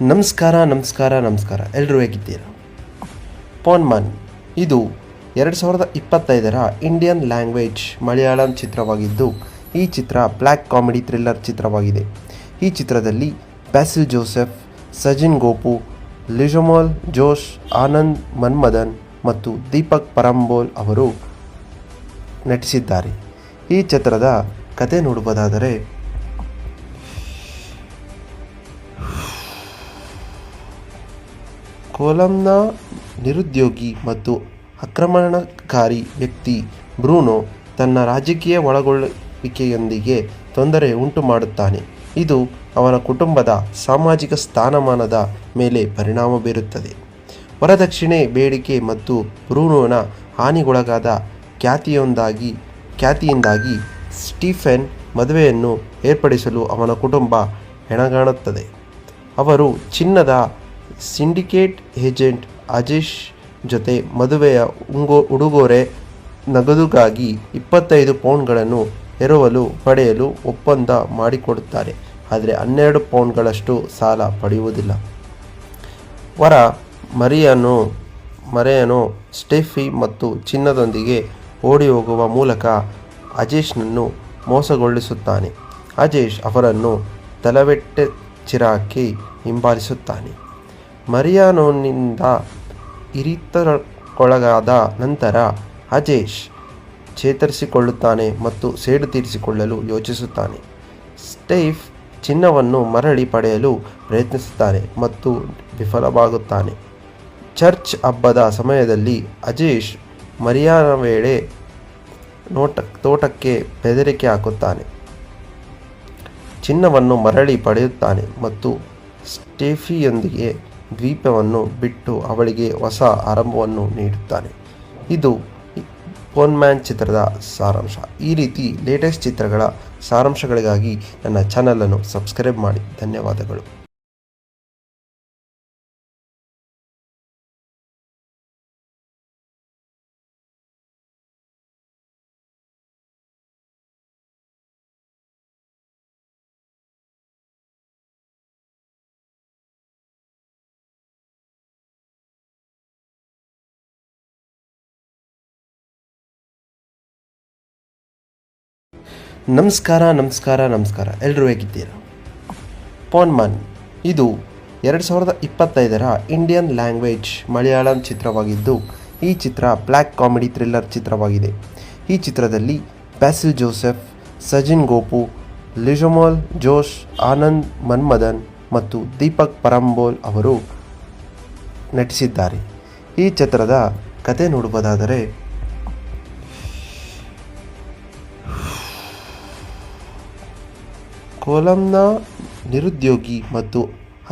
ನಮಸ್ಕಾರ ಎಲ್ಲರೂ ಹೇಗಿದ್ದೀರಾ? ಪೋನ್ಮನ್ ಇದು 2025ರ ಇಂಡಿಯನ್ ಲ್ಯಾಂಗ್ವೇಜ್ ಮಲಯಾಳಂ ಚಿತ್ರವಾಗಿದ್ದು, ಈ ಚಿತ್ರ ಬ್ಲ್ಯಾಕ್ ಕಾಮಿಡಿ ಥ್ರಿಲ್ಲರ್ ಚಿತ್ರವಾಗಿದೆ. ಈ ಚಿತ್ರದಲ್ಲಿ ಬ್ಯಾಸಿಲ್ ಜೋಸೆಫ್, ಸಜಿನ್ ಗೋಪು, ಲಿಜಮೋಲ್ ಜೋಶ್, ಆನಂದ್ ಮನ್ಮದನ್ ಮತ್ತು ದೀಪಕ್ ಪರಂಬೋಲ್ ಅವರು ನಟಿಸಿದ್ದಾರೆ. ಈ ಚಿತ್ರದ ಕತೆ ನೋಡುವುದಾದರೆ, ಕೊಲಂನ ನಿರುದ್ಯೋಗಿ ಮತ್ತು ಆಕ್ರಮಣಕಾರಿ ವ್ಯಕ್ತಿ ಬ್ರೂನೋ ತನ್ನ ರಾಜಕೀಯ ಒಳಗೊಳ್ಳುವಿಕೆಯೊಂದಿಗೆ ತೊಂದರೆ ಉಂಟು ಮಾಡುತ್ತಾನೆ. ಇದು ಅವನ ಕುಟುಂಬದ ಸಾಮಾಜಿಕ ಸ್ಥಾನಮಾನದ ಮೇಲೆ ಪರಿಣಾಮ ಬೀರುತ್ತದೆ. ವರದಕ್ಷಿಣೆ ಬೇಡಿಕೆ ಮತ್ತು ಬ್ರೂನೋನ ಹಾನಿಗೊಳಗಾದ ಖ್ಯಾತಿಯಿಂದಾಗಿ ಸ್ಟೀಫೆನ್ ಮದುವೆಯನ್ನು ಏರ್ಪಡಿಸಲು ಅವನ ಕುಟುಂಬ ಹೆಣಗಾಡುತ್ತದೆ. ಅವರು ಚಿನ್ನದ ಸಿಂಡಿಕೇಟ್ ಏಜೆಂಟ್ ಅಜೇಶ್ ಜೊತೆ ಮದುವೆಯ ಉಡುಗೊರೆ ನಗದುಗಾಗಿ 25 ಪೌಂಡ್ಗಳನ್ನು ಎರವಲು ಪಡೆಯಲು ಒಪ್ಪಂದ ಮಾಡಿಕೊಡುತ್ತಾರೆ. ಆದರೆ 12 ಪೌಂಡ್ಗಳಷ್ಟು ಸಾಲ ಪಡೆಯುವುದಿಲ್ಲ. ವರ ಮರಿಯಾನೋ ಸ್ಟೆಫಿ ಮತ್ತು ಚಿನ್ನದೊಂದಿಗೆ ಓಡಿಹೋಗುವ ಮೂಲಕ ಅಜೇಶ್ನನ್ನು ಮೋಸಗೊಳಿಸುತ್ತಾನೆ. ಅಜೇಶ್ ಅವರನ್ನು ತಲವೆಟ್ಟೆಚಿರಾಕಿ ಹಿಂಬಾಲಿಸುತ್ತಾನೆ. ಮರಿಯಾನೋನಿಂದ ಇರಿತಕ್ಕೊಳಗಾದ ನಂತರ ಅಜೇಶ್ ಚೇತರಿಸಿಕೊಳ್ಳುತ್ತಾನೆ ಮತ್ತು ಸೇಡು ತೀರಿಸಿಕೊಳ್ಳಲು ಯೋಚಿಸುತ್ತಾನೆ. ಸ್ಟೀಫ್ ಚಿನ್ನವನ್ನು ಮರಳಿ ಪಡೆಯಲು ಪ್ರಯತ್ನಿಸುತ್ತಾನೆ ಮತ್ತು ವಿಫಲವಾಗುತ್ತಾನೆ. ಚರ್ಚ್ ಹಬ್ಬದ ಸಮಯದಲ್ಲಿ ಅಜೇಶ್ ಮರಿಯಾನ ವೇಳೆ ತೋಟಕ್ಕೆ ಬೆದರಿಕೆ ಹಾಕುತ್ತಾನೆ. ಚಿನ್ನವನ್ನು ಮರಳಿ ಪಡೆಯುತ್ತಾನೆ ಮತ್ತು ಸ್ಟೆಫಿಯೊಂದಿಗೆ ದ್ವೀಪವನ್ನು ಬಿಟ್ಟು ಅವಳಿಗೆ ಹೊಸ ಆರಂಭವನ್ನು ನೀಡುತ್ತಾನೆ. ಇದು ಪೋನ್ಮ್ಯಾನ್ ಚಿತ್ರದ ಸಾರಾಂಶ. ಈ ರೀತಿ ಲೇಟೆಸ್ಟ್ ಚಿತ್ರಗಳ ಸಾರಾಂಶಗಳಿಗಾಗಿ ನನ್ನ ಚಾನಲನ್ನು ಸಬ್ಸ್ಕ್ರೈಬ್ ಮಾಡಿ. ಧನ್ಯವಾದಗಳು. ನಮಸ್ಕಾರ ಎಲ್ಲರೂ ಹೇಗಿದ್ದೀರಾ? ಪೋನ್ಮನ್ ಇದು 2025ರ ಇಂಡಿಯನ್ ಲ್ಯಾಂಗ್ವೇಜ್ ಮಲಯಾಳಂ ಚಿತ್ರವಾಗಿದ್ದು, ಈ ಚಿತ್ರ ಬ್ಲ್ಯಾಕ್ ಕಾಮಿಡಿ ಥ್ರಿಲ್ಲರ್ ಚಿತ್ರವಾಗಿದೆ. ಈ ಚಿತ್ರದಲ್ಲಿ ಬ್ಯಾಸಿಲ್ ಜೋಸೆಫ್, ಸಜಿನ್ ಗೋಪು, ಲಿಜಮೋಲ್ ಜೋಶ್, ಆನಂದ್ ಮನ್ಮದನ್ ಮತ್ತು ದೀಪಕ್ ಪರಂಬೋಲ್ ಅವರು ನಟಿಸಿದ್ದಾರೆ. ಈ ಚಿತ್ರದ ಕತೆ ನೋಡುವುದಾದರೆ, ಕೊಲಂನ ನಿರುದ್ಯೋಗಿ ಮತ್ತು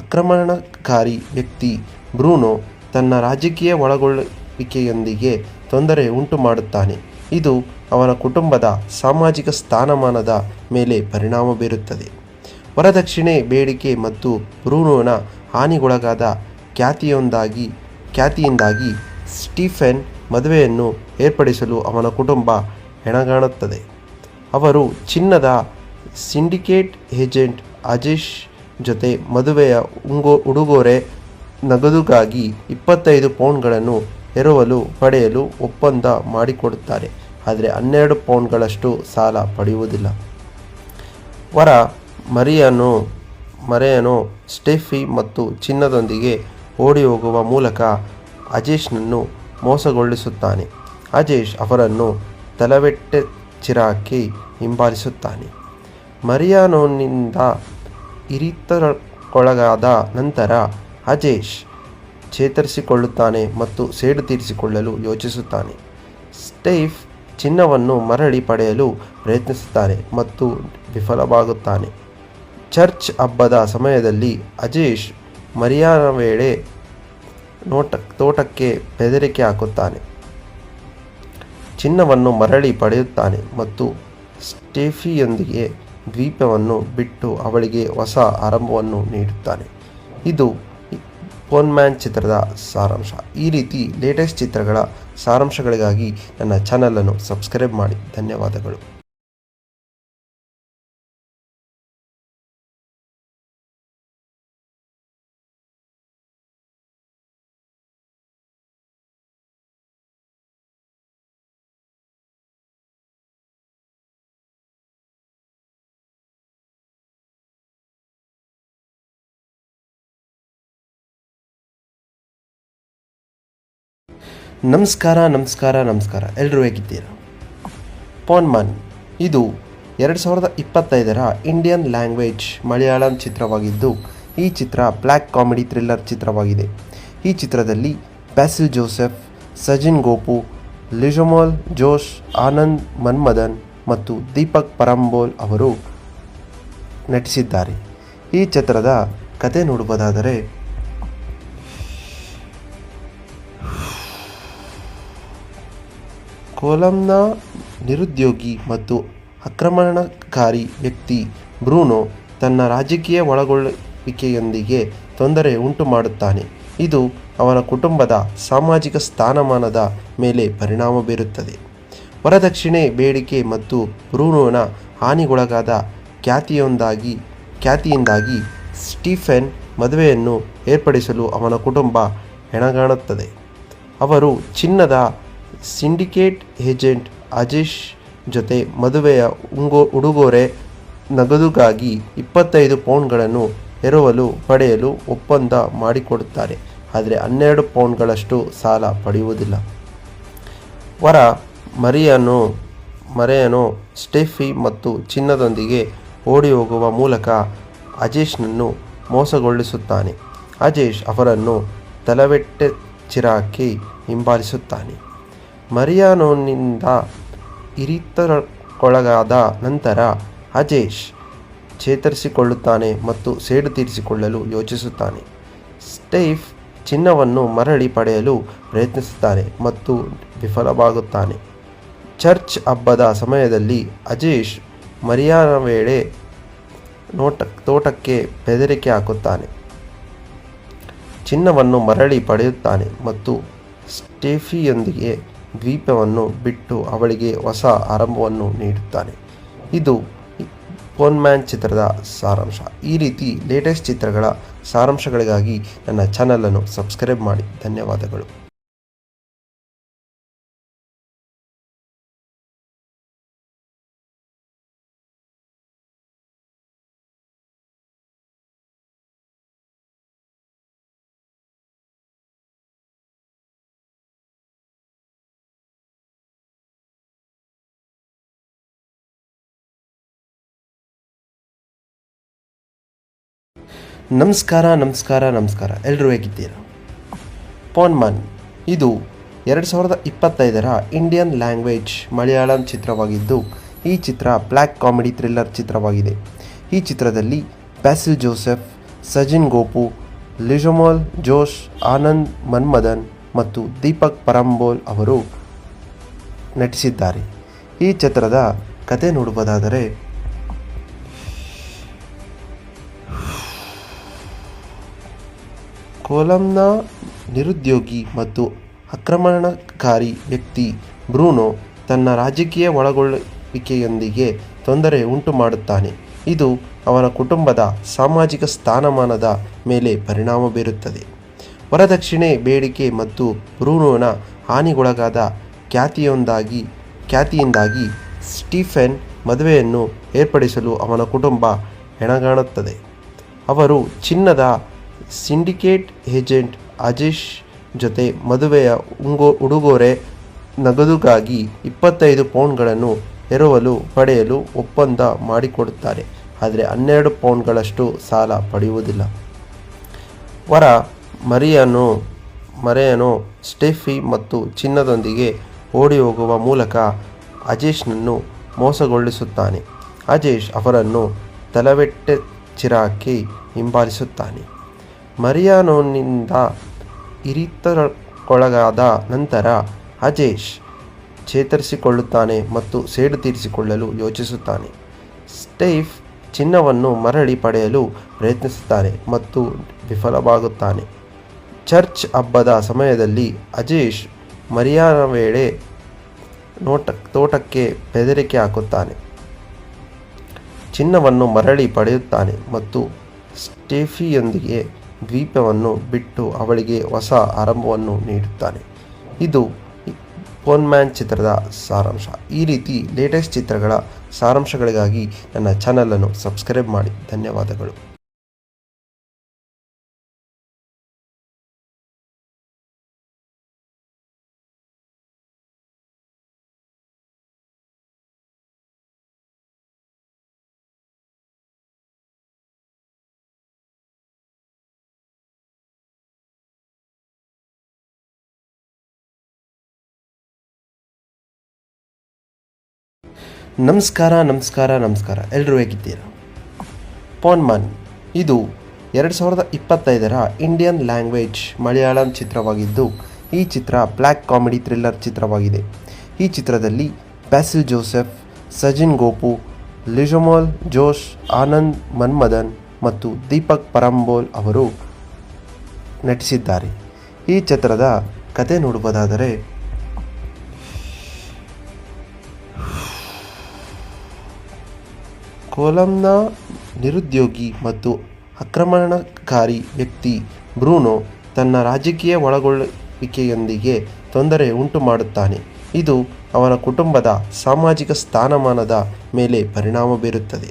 ಆಕ್ರಮಣಕಾರಿ ವ್ಯಕ್ತಿ ಬ್ರೂನೋ ತನ್ನ ರಾಜಕೀಯ ಒಳಗೊಳ್ಳುವಿಕೆಯೊಂದಿಗೆ ತೊಂದರೆ ಉಂಟು ಮಾಡುತ್ತಾನೆ. ಇದು ಅವನ ಕುಟುಂಬದ ಸಾಮಾಜಿಕ ಸ್ಥಾನಮಾನದ ಮೇಲೆ ಪರಿಣಾಮ ಬೀರುತ್ತದೆ. ವರದಕ್ಷಿಣೆ ಬೇಡಿಕೆ ಮತ್ತು ಬ್ರೂನೋನ ಹಾನಿಗೊಳಗಾದ ಖ್ಯಾತಿಯಿಂದಾಗಿ ಸ್ಟೀಫೆನ್ ಮದುವೆಯನ್ನು ಏರ್ಪಡಿಸಲು ಅವನ ಕುಟುಂಬ ಹೆಣಗಾಡುತ್ತದೆ. ಅವರು ಚಿನ್ನದ ಸಿಂಡಿಕೇಟ್ ಏಜೆಂಟ್ ಅಜೇಶ್ ಜೊತೆ ಮದುವೆಯ ಉಡುಗೊರೆ ನಗದುಗಾಗಿ 25 ಪೌಂಡ್ಗಳನ್ನು ಎರವಲು ಪಡೆಯಲು ಒಪ್ಪಂದ ಮಾಡಿಕೊಡುತ್ತಾರೆ. ಆದರೆ 12 ಪೌಂಡ್ಗಳಷ್ಟು ಸಾಲ ಪಡೆಯುವುದಿಲ್ಲ. ವರ ಮರಿಯಾನೋ ಸ್ಟೆಫಿ ಮತ್ತು ಚಿನ್ನದೊಂದಿಗೆ ಓಡಿಹೋಗುವ ಮೂಲಕ ಅಜೇಶ್ನನ್ನು ಮೋಸಗೊಳಿಸುತ್ತಾನೆ. ಅಜೇಶ್ ಅವರನ್ನು ತಲವೆಟ್ಟೆಚಿರಾಕಿ ಹಿಂಬಾಲಿಸುತ್ತಾನೆ. ಮರಿಯಾನೋನಿಂದ ಇರಿತಕ್ಕೊಳಗಾದ ನಂತರ ಅಜೇಶ್ ಚೇತರಿಸಿಕೊಳ್ಳುತ್ತಾನೆ ಮತ್ತು ಸೇಡು ತೀರಿಸಿಕೊಳ್ಳಲು ಯೋಚಿಸುತ್ತಾನೆ. ಸ್ಟೀಫ್ ಚಿನ್ನವನ್ನು ಮರಳಿ ಪಡೆಯಲು ಪ್ರಯತ್ನಿಸುತ್ತಾನೆ ಮತ್ತು ವಿಫಲವಾಗುತ್ತಾನೆ. ಚರ್ಚ್ ಹಬ್ಬದ ಸಮಯದಲ್ಲಿ ಅಜೇಶ್ ಮರಿಯಾನ ವೇಳೆ ತೋಟಕ್ಕೆ ಬೆದರಿಕೆ ಹಾಕುತ್ತಾನೆ. ಚಿನ್ನವನ್ನು ಮರಳಿ ಪಡೆಯುತ್ತಾನೆ ಮತ್ತು ಸ್ಟೆಫಿಯೊಂದಿಗೆ ದ್ವೀಪವನ್ನು ಬಿಟ್ಟು ಅವಳಿಗೆ ಹೊಸ ಆರಂಭವನ್ನು ನೀಡುತ್ತಾನೆ. ಇದು ಪೋನ್ಮ್ಯಾನ್ ಚಿತ್ರದ ಸಾರಾಂಶ. ಈ ರೀತಿ ಲೇಟೆಸ್ಟ್ ಚಿತ್ರಗಳ ಸಾರಾಂಶಗಳಿಗಾಗಿ ನನ್ನ ಚಾನಲನ್ನು ಸಬ್ಸ್ಕ್ರೈಬ್ ಮಾಡಿ. ಧನ್ಯವಾದಗಳು. ನಮಸ್ಕಾರ ಎಲ್ಲರೂ ಹೇಗಿದ್ದೀರಾ? ಪೋನ್ಮನ್ ಇದು 2025ರ ಇಂಡಿಯನ್ ಲ್ಯಾಂಗ್ವೇಜ್ ಮಲಯಾಳಂ ಚಿತ್ರವಾಗಿದ್ದು, ಈ ಚಿತ್ರ ಬ್ಲ್ಯಾಕ್ ಕಾಮಿಡಿ ಥ್ರಿಲ್ಲರ್ ಚಿತ್ರವಾಗಿದೆ. ಈ ಚಿತ್ರದಲ್ಲಿ ಬ್ಯಾಸಿಲ್ ಜೋಸೆಫ್, ಸಜಿನ್ ಗೋಪು, ಲಿಜಮೋಲ್ ಜೋಶ್, ಆನಂದ್ ಮನ್ಮದನ್ ಮತ್ತು ದೀಪಕ್ ಪರಂಬೋಲ್ ಅವರು ನಟಿಸಿದ್ದಾರೆ. ಈ ಚಿತ್ರದ ಕತೆ ನೋಡುವುದಾದರೆ, ಕೊಲಂನ ನಿರುದ್ಯೋಗಿ ಮತ್ತು ಆಕ್ರಮಣಕಾರಿ ವ್ಯಕ್ತಿ ಬ್ರೂನೋ ತನ್ನ ರಾಜಕೀಯ ಒಳಗೊಳ್ಳುವಿಕೆಯೊಂದಿಗೆ ತೊಂದರೆ ಉಂಟು ಮಾಡುತ್ತಾನೆ. ಇದು ಅವನ ಕುಟುಂಬದ ಸಾಮಾಜಿಕ ಸ್ಥಾನಮಾನದ ಮೇಲೆ ಪರಿಣಾಮ ಬೀರುತ್ತದೆ. ವರದಕ್ಷಿಣೆ ಬೇಡಿಕೆ ಮತ್ತು ಬ್ರೂನೋನ ಹಾನಿಗೊಳಗಾದ ಖ್ಯಾತಿಯಿಂದಾಗಿ ಸ್ಟೀಫೆನ್ ಮದುವೆಯನ್ನು ಏರ್ಪಡಿಸಲು ಅವನ ಕುಟುಂಬ ಹೆಣಗಾಡುತ್ತದೆ. ಅವರು ಚಿನ್ನದ ಸಿಂಡಿಕೇಟ್ ಏಜೆಂಟ್ ಅಜೇಶ್ ಜೊತೆ ಮದುವೆಯ ಉಡುಗೊರೆ ನಗದುಗಾಗಿ 25 ಪೌಂಡ್ಗಳನ್ನು ಪಡೆಯಲು ಒಪ್ಪಂದ ಮಾಡಿಕೊಡುತ್ತಾರೆ. ಆದರೆ 12 ಪೌಂಡ್ಗಳಷ್ಟು ಸಾಲ ಪಡೆಯುವುದಿಲ್ಲ. ವರ ಮರಿಯಾನೋ ಸ್ಟೆಫಿ ಮತ್ತು ಚಿನ್ನದೊಂದಿಗೆ ಓಡಿಹೋಗುವ ಮೂಲಕ ಅಜೇಶ್ನನ್ನು ಮೋಸಗೊಳಿಸುತ್ತಾನೆ. ಅಜೇಶ್ ಅವರನ್ನು ತಲವೆಟ್ಟೆಚಿರಾಕಿ ಹಿಂಬಾಲಿಸುತ್ತಾನೆ. ಮರಿಯಾನೋನಿಂದ ಇರಿತಕ್ಕೊಳಗಾದ ನಂತರ ಅಜೇಶ್ ಚೇತರಿಸಿಕೊಳ್ಳುತ್ತಾನೆ ಮತ್ತು ಸೇಡು ತೀರಿಸಿಕೊಳ್ಳಲು ಯೋಚಿಸುತ್ತಾನೆ. ಸ್ಟೀಫ್ ಚಿನ್ನವನ್ನು ಮರಳಿ ಪಡೆಯಲು ಪ್ರಯತ್ನಿಸುತ್ತಾನೆ ಮತ್ತು ವಿಫಲವಾಗುತ್ತಾನೆ. ಚರ್ಚ್ ಹಬ್ಬದ ಸಮಯದಲ್ಲಿ ಅಜೇಶ್ ಮರಿಯಾನ ವೇಳೆ ತೋಟಕ್ಕೆ ಬೆದರಿಕೆ ಹಾಕುತ್ತಾನೆ. ಚಿನ್ನವನ್ನು ಮರಳಿ ಪಡೆಯುತ್ತಾನೆ ಮತ್ತು ಸ್ಟೆಫಿಯೊಂದಿಗೆ ದ್ವೀಪವನ್ನು ಬಿಟ್ಟು ಅವಳಿಗೆ ಹೊಸ ಆರಂಭವನ್ನು ನೀಡುತ್ತಾನೆ. ಇದು ಪೋನ್ಮ್ಯಾನ್ ಚಿತ್ರದ ಸಾರಾಂಶ. ಈ ರೀತಿ ಲೇಟೆಸ್ಟ್ ಚಿತ್ರಗಳ ಸಾರಾಂಶಗಳಿಗಾಗಿ ನನ್ನ ಚಾನಲನ್ನು ಸಬ್ಸ್ಕ್ರೈಬ್ ಮಾಡಿ. ಧನ್ಯವಾದಗಳು. ನಮಸ್ಕಾರ ಎಲ್ಲರೂ ಹೇಗಿದ್ದೀರಾ? ಪೋನ್ಮನ್ ಇದು 2025ರ ಇಂಡಿಯನ್ ಲ್ಯಾಂಗ್ವೇಜ್ ಮಲಯಾಳಂ ಚಿತ್ರವಾಗಿದ್ದು, ಈ ಚಿತ್ರ ಬ್ಲ್ಯಾಕ್ ಕಾಮಿಡಿ ಥ್ರಿಲ್ಲರ್ ಚಿತ್ರವಾಗಿದೆ. ಈ ಚಿತ್ರದಲ್ಲಿ ಬ್ಯಾಸಿಲ್ ಜೋಸೆಫ್, ಸಜಿನ್ ಗೋಪು, ಲಿಜಮೋಲ್ ಜೋಶ್, ಆನಂದ್ ಮನ್ಮದನ್ ಮತ್ತು ದೀಪಕ್ ಪರಂಬೋಲ್ ಅವರು ನಟಿಸಿದ್ದಾರೆ. ಈ ಚಿತ್ರದ ಕತೆ ನೋಡುವುದಾದರೆ, ಕೊಲಂನ ನಿರುದ್ಯೋಗಿ ಮತ್ತು ಆಕ್ರಮಣಕಾರಿ ವ್ಯಕ್ತಿ ಬ್ರೂನೋ ತನ್ನ ರಾಜಕೀಯ ಒಳಗೊಳ್ಳುವಿಕೆಯೊಂದಿಗೆ ತೊಂದರೆ ಉಂಟು ಮಾಡುತ್ತಾನೆ. ಇದು ಅವನ ಕುಟುಂಬದ ಸಾಮಾಜಿಕ ಸ್ಥಾನಮಾನದ ಮೇಲೆ ಪರಿಣಾಮ ಬೀರುತ್ತದೆ. ವರದಕ್ಷಿಣೆ ಬೇಡಿಕೆ ಮತ್ತು ಬ್ರೂನೋನ ಹಾನಿಗೊಳಗಾದ ಖ್ಯಾತಿಯಿಂದಾಗಿ ಸ್ಟೀಫೆನ್ ಮದುವೆಯನ್ನು ಏರ್ಪಡಿಸಲು ಅವನ ಕುಟುಂಬ ಹೆಣಗಾಡುತ್ತದೆ. ಅವರು ಚಿನ್ನದ ಸಿಂಡಿಕೇಟ್ ಏಜೆಂಟ್ ಅಜೇಶ್ ಜೊತೆ ಮದುವೆಯ ಉಡುಗೊರೆ ನಗದುಗಾಗಿ 25 ಪೌಂಡ್ಗಳನ್ನು ಪಡೆಯಲು ಒಪ್ಪಂದ ಮಾಡಿಕೊಡುತ್ತಾರೆ. ಆದರೆ 12 ಪೌಂಡ್ಗಳಷ್ಟು ಸಾಲ ಪಡೆಯುವುದಿಲ್ಲ. ವರ ಮರಿಯಾನೋ ಸ್ಟೆಫಿ ಮತ್ತು ಚಿನ್ನದೊಂದಿಗೆ ಓಡಿಹೋಗುವ ಮೂಲಕ ಅಜೇಶ್ನನ್ನು ಮೋಸಗೊಳಿಸುತ್ತಾನೆ. ಅಜೇಶ್ ಅವರನ್ನು ತಲವೆಟ್ಟೆಚಿರಾಕಿ ಹಿಂಬಾಲಿಸುತ್ತಾನೆ. ಮರಿಯಾನೋನಿಂದ ಇರಿತಕ್ಕೊಳಗಾದ ನಂತರ ಅಜೇಶ್ ಚೇತರಿಸಿಕೊಳ್ಳುತ್ತಾನೆ ಮತ್ತು ಸೇಡು ತೀರಿಸಿಕೊಳ್ಳಲು ಯೋಚಿಸುತ್ತಾನೆ. ಸ್ಟೀಫ್ ಚಿನ್ನವನ್ನು ಮರಳಿ ಪಡೆಯಲು ಪ್ರಯತ್ನಿಸುತ್ತಾನೆ ಮತ್ತು ವಿಫಲವಾಗುತ್ತಾನೆ. ಚರ್ಚ್ ಹಬ್ಬದ ಸಮಯದಲ್ಲಿ ಅಜೇಶ್ ಮರಿಯಾನ ವೇಳೆ ತೋಟಕ್ಕೆ ಬೆದರಿಕೆ ಹಾಕುತ್ತಾನೆ. ಚಿನ್ನವನ್ನು ಮರಳಿ ಪಡೆಯುತ್ತಾನೆ ಮತ್ತು ಸ್ಟೆಫಿಯೊಂದಿಗೆ ದ್ವೀಪವನ್ನು ಬಿಟ್ಟು ಅವಳಿಗೆ ಹೊಸ ಆರಂಭವನ್ನು ನೀಡುತ್ತಾನೆ. ಇದು ಪೋನ್ಮ್ಯಾನ್ ಚಿತ್ರದ ಸಾರಾಂಶ. ಈ ರೀತಿ ಲೇಟೆಸ್ಟ್ ಚಿತ್ರಗಳ ಸಾರಾಂಶಗಳಿಗಾಗಿ ನನ್ನ ಚಾನಲನ್ನು ಸಬ್ಸ್ಕ್ರೈಬ್ ಮಾಡಿ. ಧನ್ಯವಾದಗಳು. ನಮಸ್ಕಾರ ಎಲ್ಲರೂ ಹೇಗಿದ್ದೀರಾ? ಪೋನ್ಮನ್ ಇದು 2025ರ ಇಂಡಿಯನ್ ಲ್ಯಾಂಗ್ವೇಜ್ ಮಲಯಾಳಂ ಚಿತ್ರವಾಗಿದ್ದು, ಈ ಚಿತ್ರ ಬ್ಲ್ಯಾಕ್ ಕಾಮಿಡಿ ಥ್ರಿಲ್ಲರ್ ಚಿತ್ರವಾಗಿದೆ. ಈ ಚಿತ್ರದಲ್ಲಿ ಬ್ಯಾಸಿಲ್ ಜೋಸೆಫ್, ಸಜಿನ್ ಗೋಪು, ಲಿಜಮೋಲ್ ಜೋಶ್, ಆನಂದ್ ಮನ್ಮದನ್ ಮತ್ತು ದೀಪಕ್ ಪರಂಬೋಲ್ ಅವರು ನಟಿಸಿದ್ದಾರೆ. ಈ ಚಿತ್ರದ ಕತೆ ನೋಡುವುದಾದರೆ, ಕೊಲಂನ ನಿರುದ್ಯೋಗಿ ಮತ್ತು ಆಕ್ರಮಣಕಾರಿ ವ್ಯಕ್ತಿ ಬ್ರೂನೋ ತನ್ನ ರಾಜಕೀಯ ಒಳಗೊಳ್ಳುವಿಕೆಯೊಂದಿಗೆ ತೊಂದರೆ ಉಂಟು ಮಾಡುತ್ತಾನೆ. ಇದು ಅವನ ಕುಟುಂಬದ ಸಾಮಾಜಿಕ ಸ್ಥಾನಮಾನದ ಮೇಲೆ ಪರಿಣಾಮ ಬೀರುತ್ತದೆ.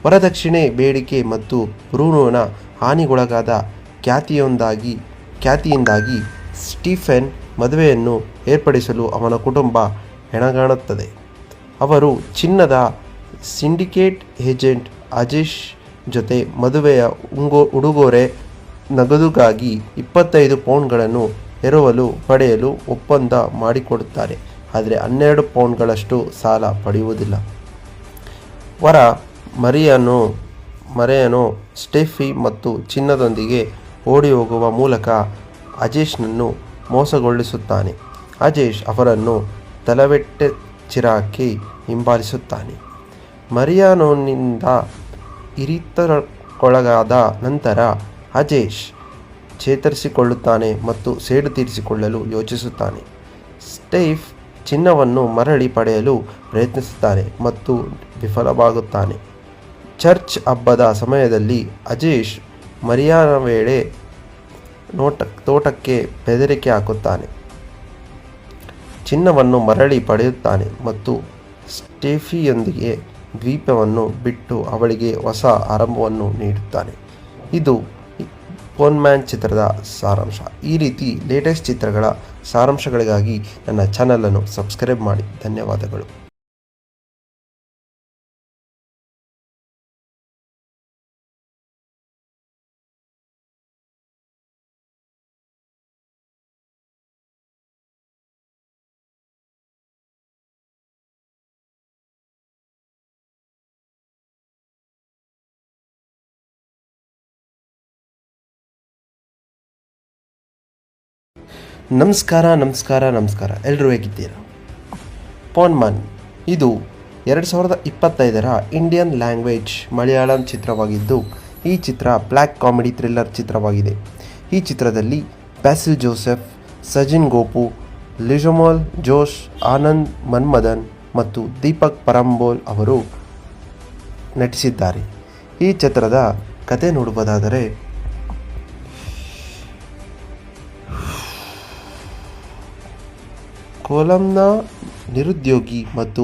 ವರದಕ್ಷಿಣೆ ಬೇಡಿಕೆ ಮತ್ತು ಬ್ರೂನೋನ ಹಾನಿಗೊಳಗಾದ ಖ್ಯಾತಿಯಿಂದಾಗಿ ಸ್ಟೀಫೆನ್ ಮದುವೆಯನ್ನು ಏರ್ಪಡಿಸಲು ಅವನ ಕುಟುಂಬ ಹೆಣಗಾಣುತ್ತದೆ. ಅವರು ಚಿನ್ನದ ಸಿಂಡಿಕೇಟ್ ಏಜೆಂಟ್ ಅಜೇಶ್ ಜೊತೆ ಮದುವೆಯ ಉಡುಗೊರೆ ನಗದುಗಾಗಿ 25 ಪೌಂಡ್ಗಳನ್ನು ಎರವಲು ಪಡೆಯಲು ಒಪ್ಪಂದ ಮಾಡಿಕೊಡುತ್ತಾರೆ. ಆದರೆ 12 ಪೌಂಡ್ಗಳಷ್ಟು ಸಾಲ ಪಡೆಯುವುದಿಲ್ಲ. ವರ ಮರಿಯಾನೋ ಸ್ಟೆಫಿ ಮತ್ತು ಚಿನ್ನದೊಂದಿಗೆ ಓಡಿಹೋಗುವ ಮೂಲಕ ಅಜೇಶ್ನನ್ನು ಮೋಸಗೊಳಿಸುತ್ತಾನೆ. ಅಜೇಶ್ ಅವರನ್ನು ತಲವೆಟ್ಟೆಚ್ಚಿರಾಕಿ ಹಿಂಬಾಲಿಸುತ್ತಾನೆ. ಮರಿಯಾನೋನಿಂದ ಇರಿತಕ್ಕೊಳಗಾದ ನಂತರ ಅಜೇಶ್ ಚೇತರಿಸಿಕೊಳ್ಳುತ್ತಾನೆ ಮತ್ತು ಸೇಡು ತೀರಿಸಿಕೊಳ್ಳಲು ಯೋಚಿಸುತ್ತಾನೆ. ಸ್ಟೀಫ್ ಚಿನ್ನವನ್ನು ಮರಳಿ ಪಡೆಯಲು ಪ್ರಯತ್ನಿಸುತ್ತಾನೆ ಮತ್ತು ವಿಫಲವಾಗುತ್ತಾನೆ. ಚರ್ಚ್ ಹಬ್ಬದ ಸಮಯದಲ್ಲಿ ಅಜೇಶ್ ಮರಿಯಾನ ವೇಳೆ ತೋಟಕ್ಕೆ ಬೆದರಿಕೆ ಹಾಕುತ್ತಾನೆ. ಚಿನ್ನವನ್ನು ಮರಳಿ ಪಡೆಯುತ್ತಾನೆ ಮತ್ತು ಸ್ಟೆಫಿಯೊಂದಿಗೆ ದ್ವೀಪವನ್ನು ಬಿಟ್ಟು ಅವಳಿಗೆ ಹೊಸ ಆರಂಭವನ್ನು ನೀಡುತ್ತಾನೆ. ಇದು ಪೋನ್ಮ್ಯಾನ್ ಚಿತ್ರದ ಸಾರಾಂಶ. ಈ ರೀತಿ ಲೇಟೆಸ್ಟ್ ಚಿತ್ರಗಳ ಸಾರಾಂಶಗಳಿಗಾಗಿ ನನ್ನ ಚಾನಲನ್ನು ಸಬ್ಸ್ಕ್ರೈಬ್ ಮಾಡಿ. ಧನ್ಯವಾದಗಳು. ನಮಸ್ಕಾರ ಎಲ್ಲರೂ ಹೇಗಿದ್ದೀರಾ? ಪೋನ್ಮನ್ ಇದು 2025ರ ಇಂಡಿಯನ್ ಲ್ಯಾಂಗ್ವೇಜ್ ಮಲಯಾಳಂ ಚಿತ್ರವಾಗಿದ್ದು, ಈ ಚಿತ್ರ ಬ್ಲ್ಯಾಕ್ ಕಾಮಿಡಿ ಥ್ರಿಲ್ಲರ್ ಚಿತ್ರವಾಗಿದೆ. ಈ ಚಿತ್ರದಲ್ಲಿ ಬ್ಯಾಸಿಲ್ ಜೋಸೆಫ್, ಸಜಿನ್ ಗೋಪು, ಲಿಜಮೋಲ್ ಜೋಶ್, ಆನಂದ್ ಮನ್ಮದನ್ ಮತ್ತು ದೀಪಕ್ ಪರಂಬೋಲ್ ಅವರು ನಟಿಸಿದ್ದಾರೆ. ಈ ಚಿತ್ರದ ಕತೆ ನೋಡುವುದಾದರೆ, ಕೊಲಂನ ನಿರುದ್ಯೋಗಿ ಮತ್ತು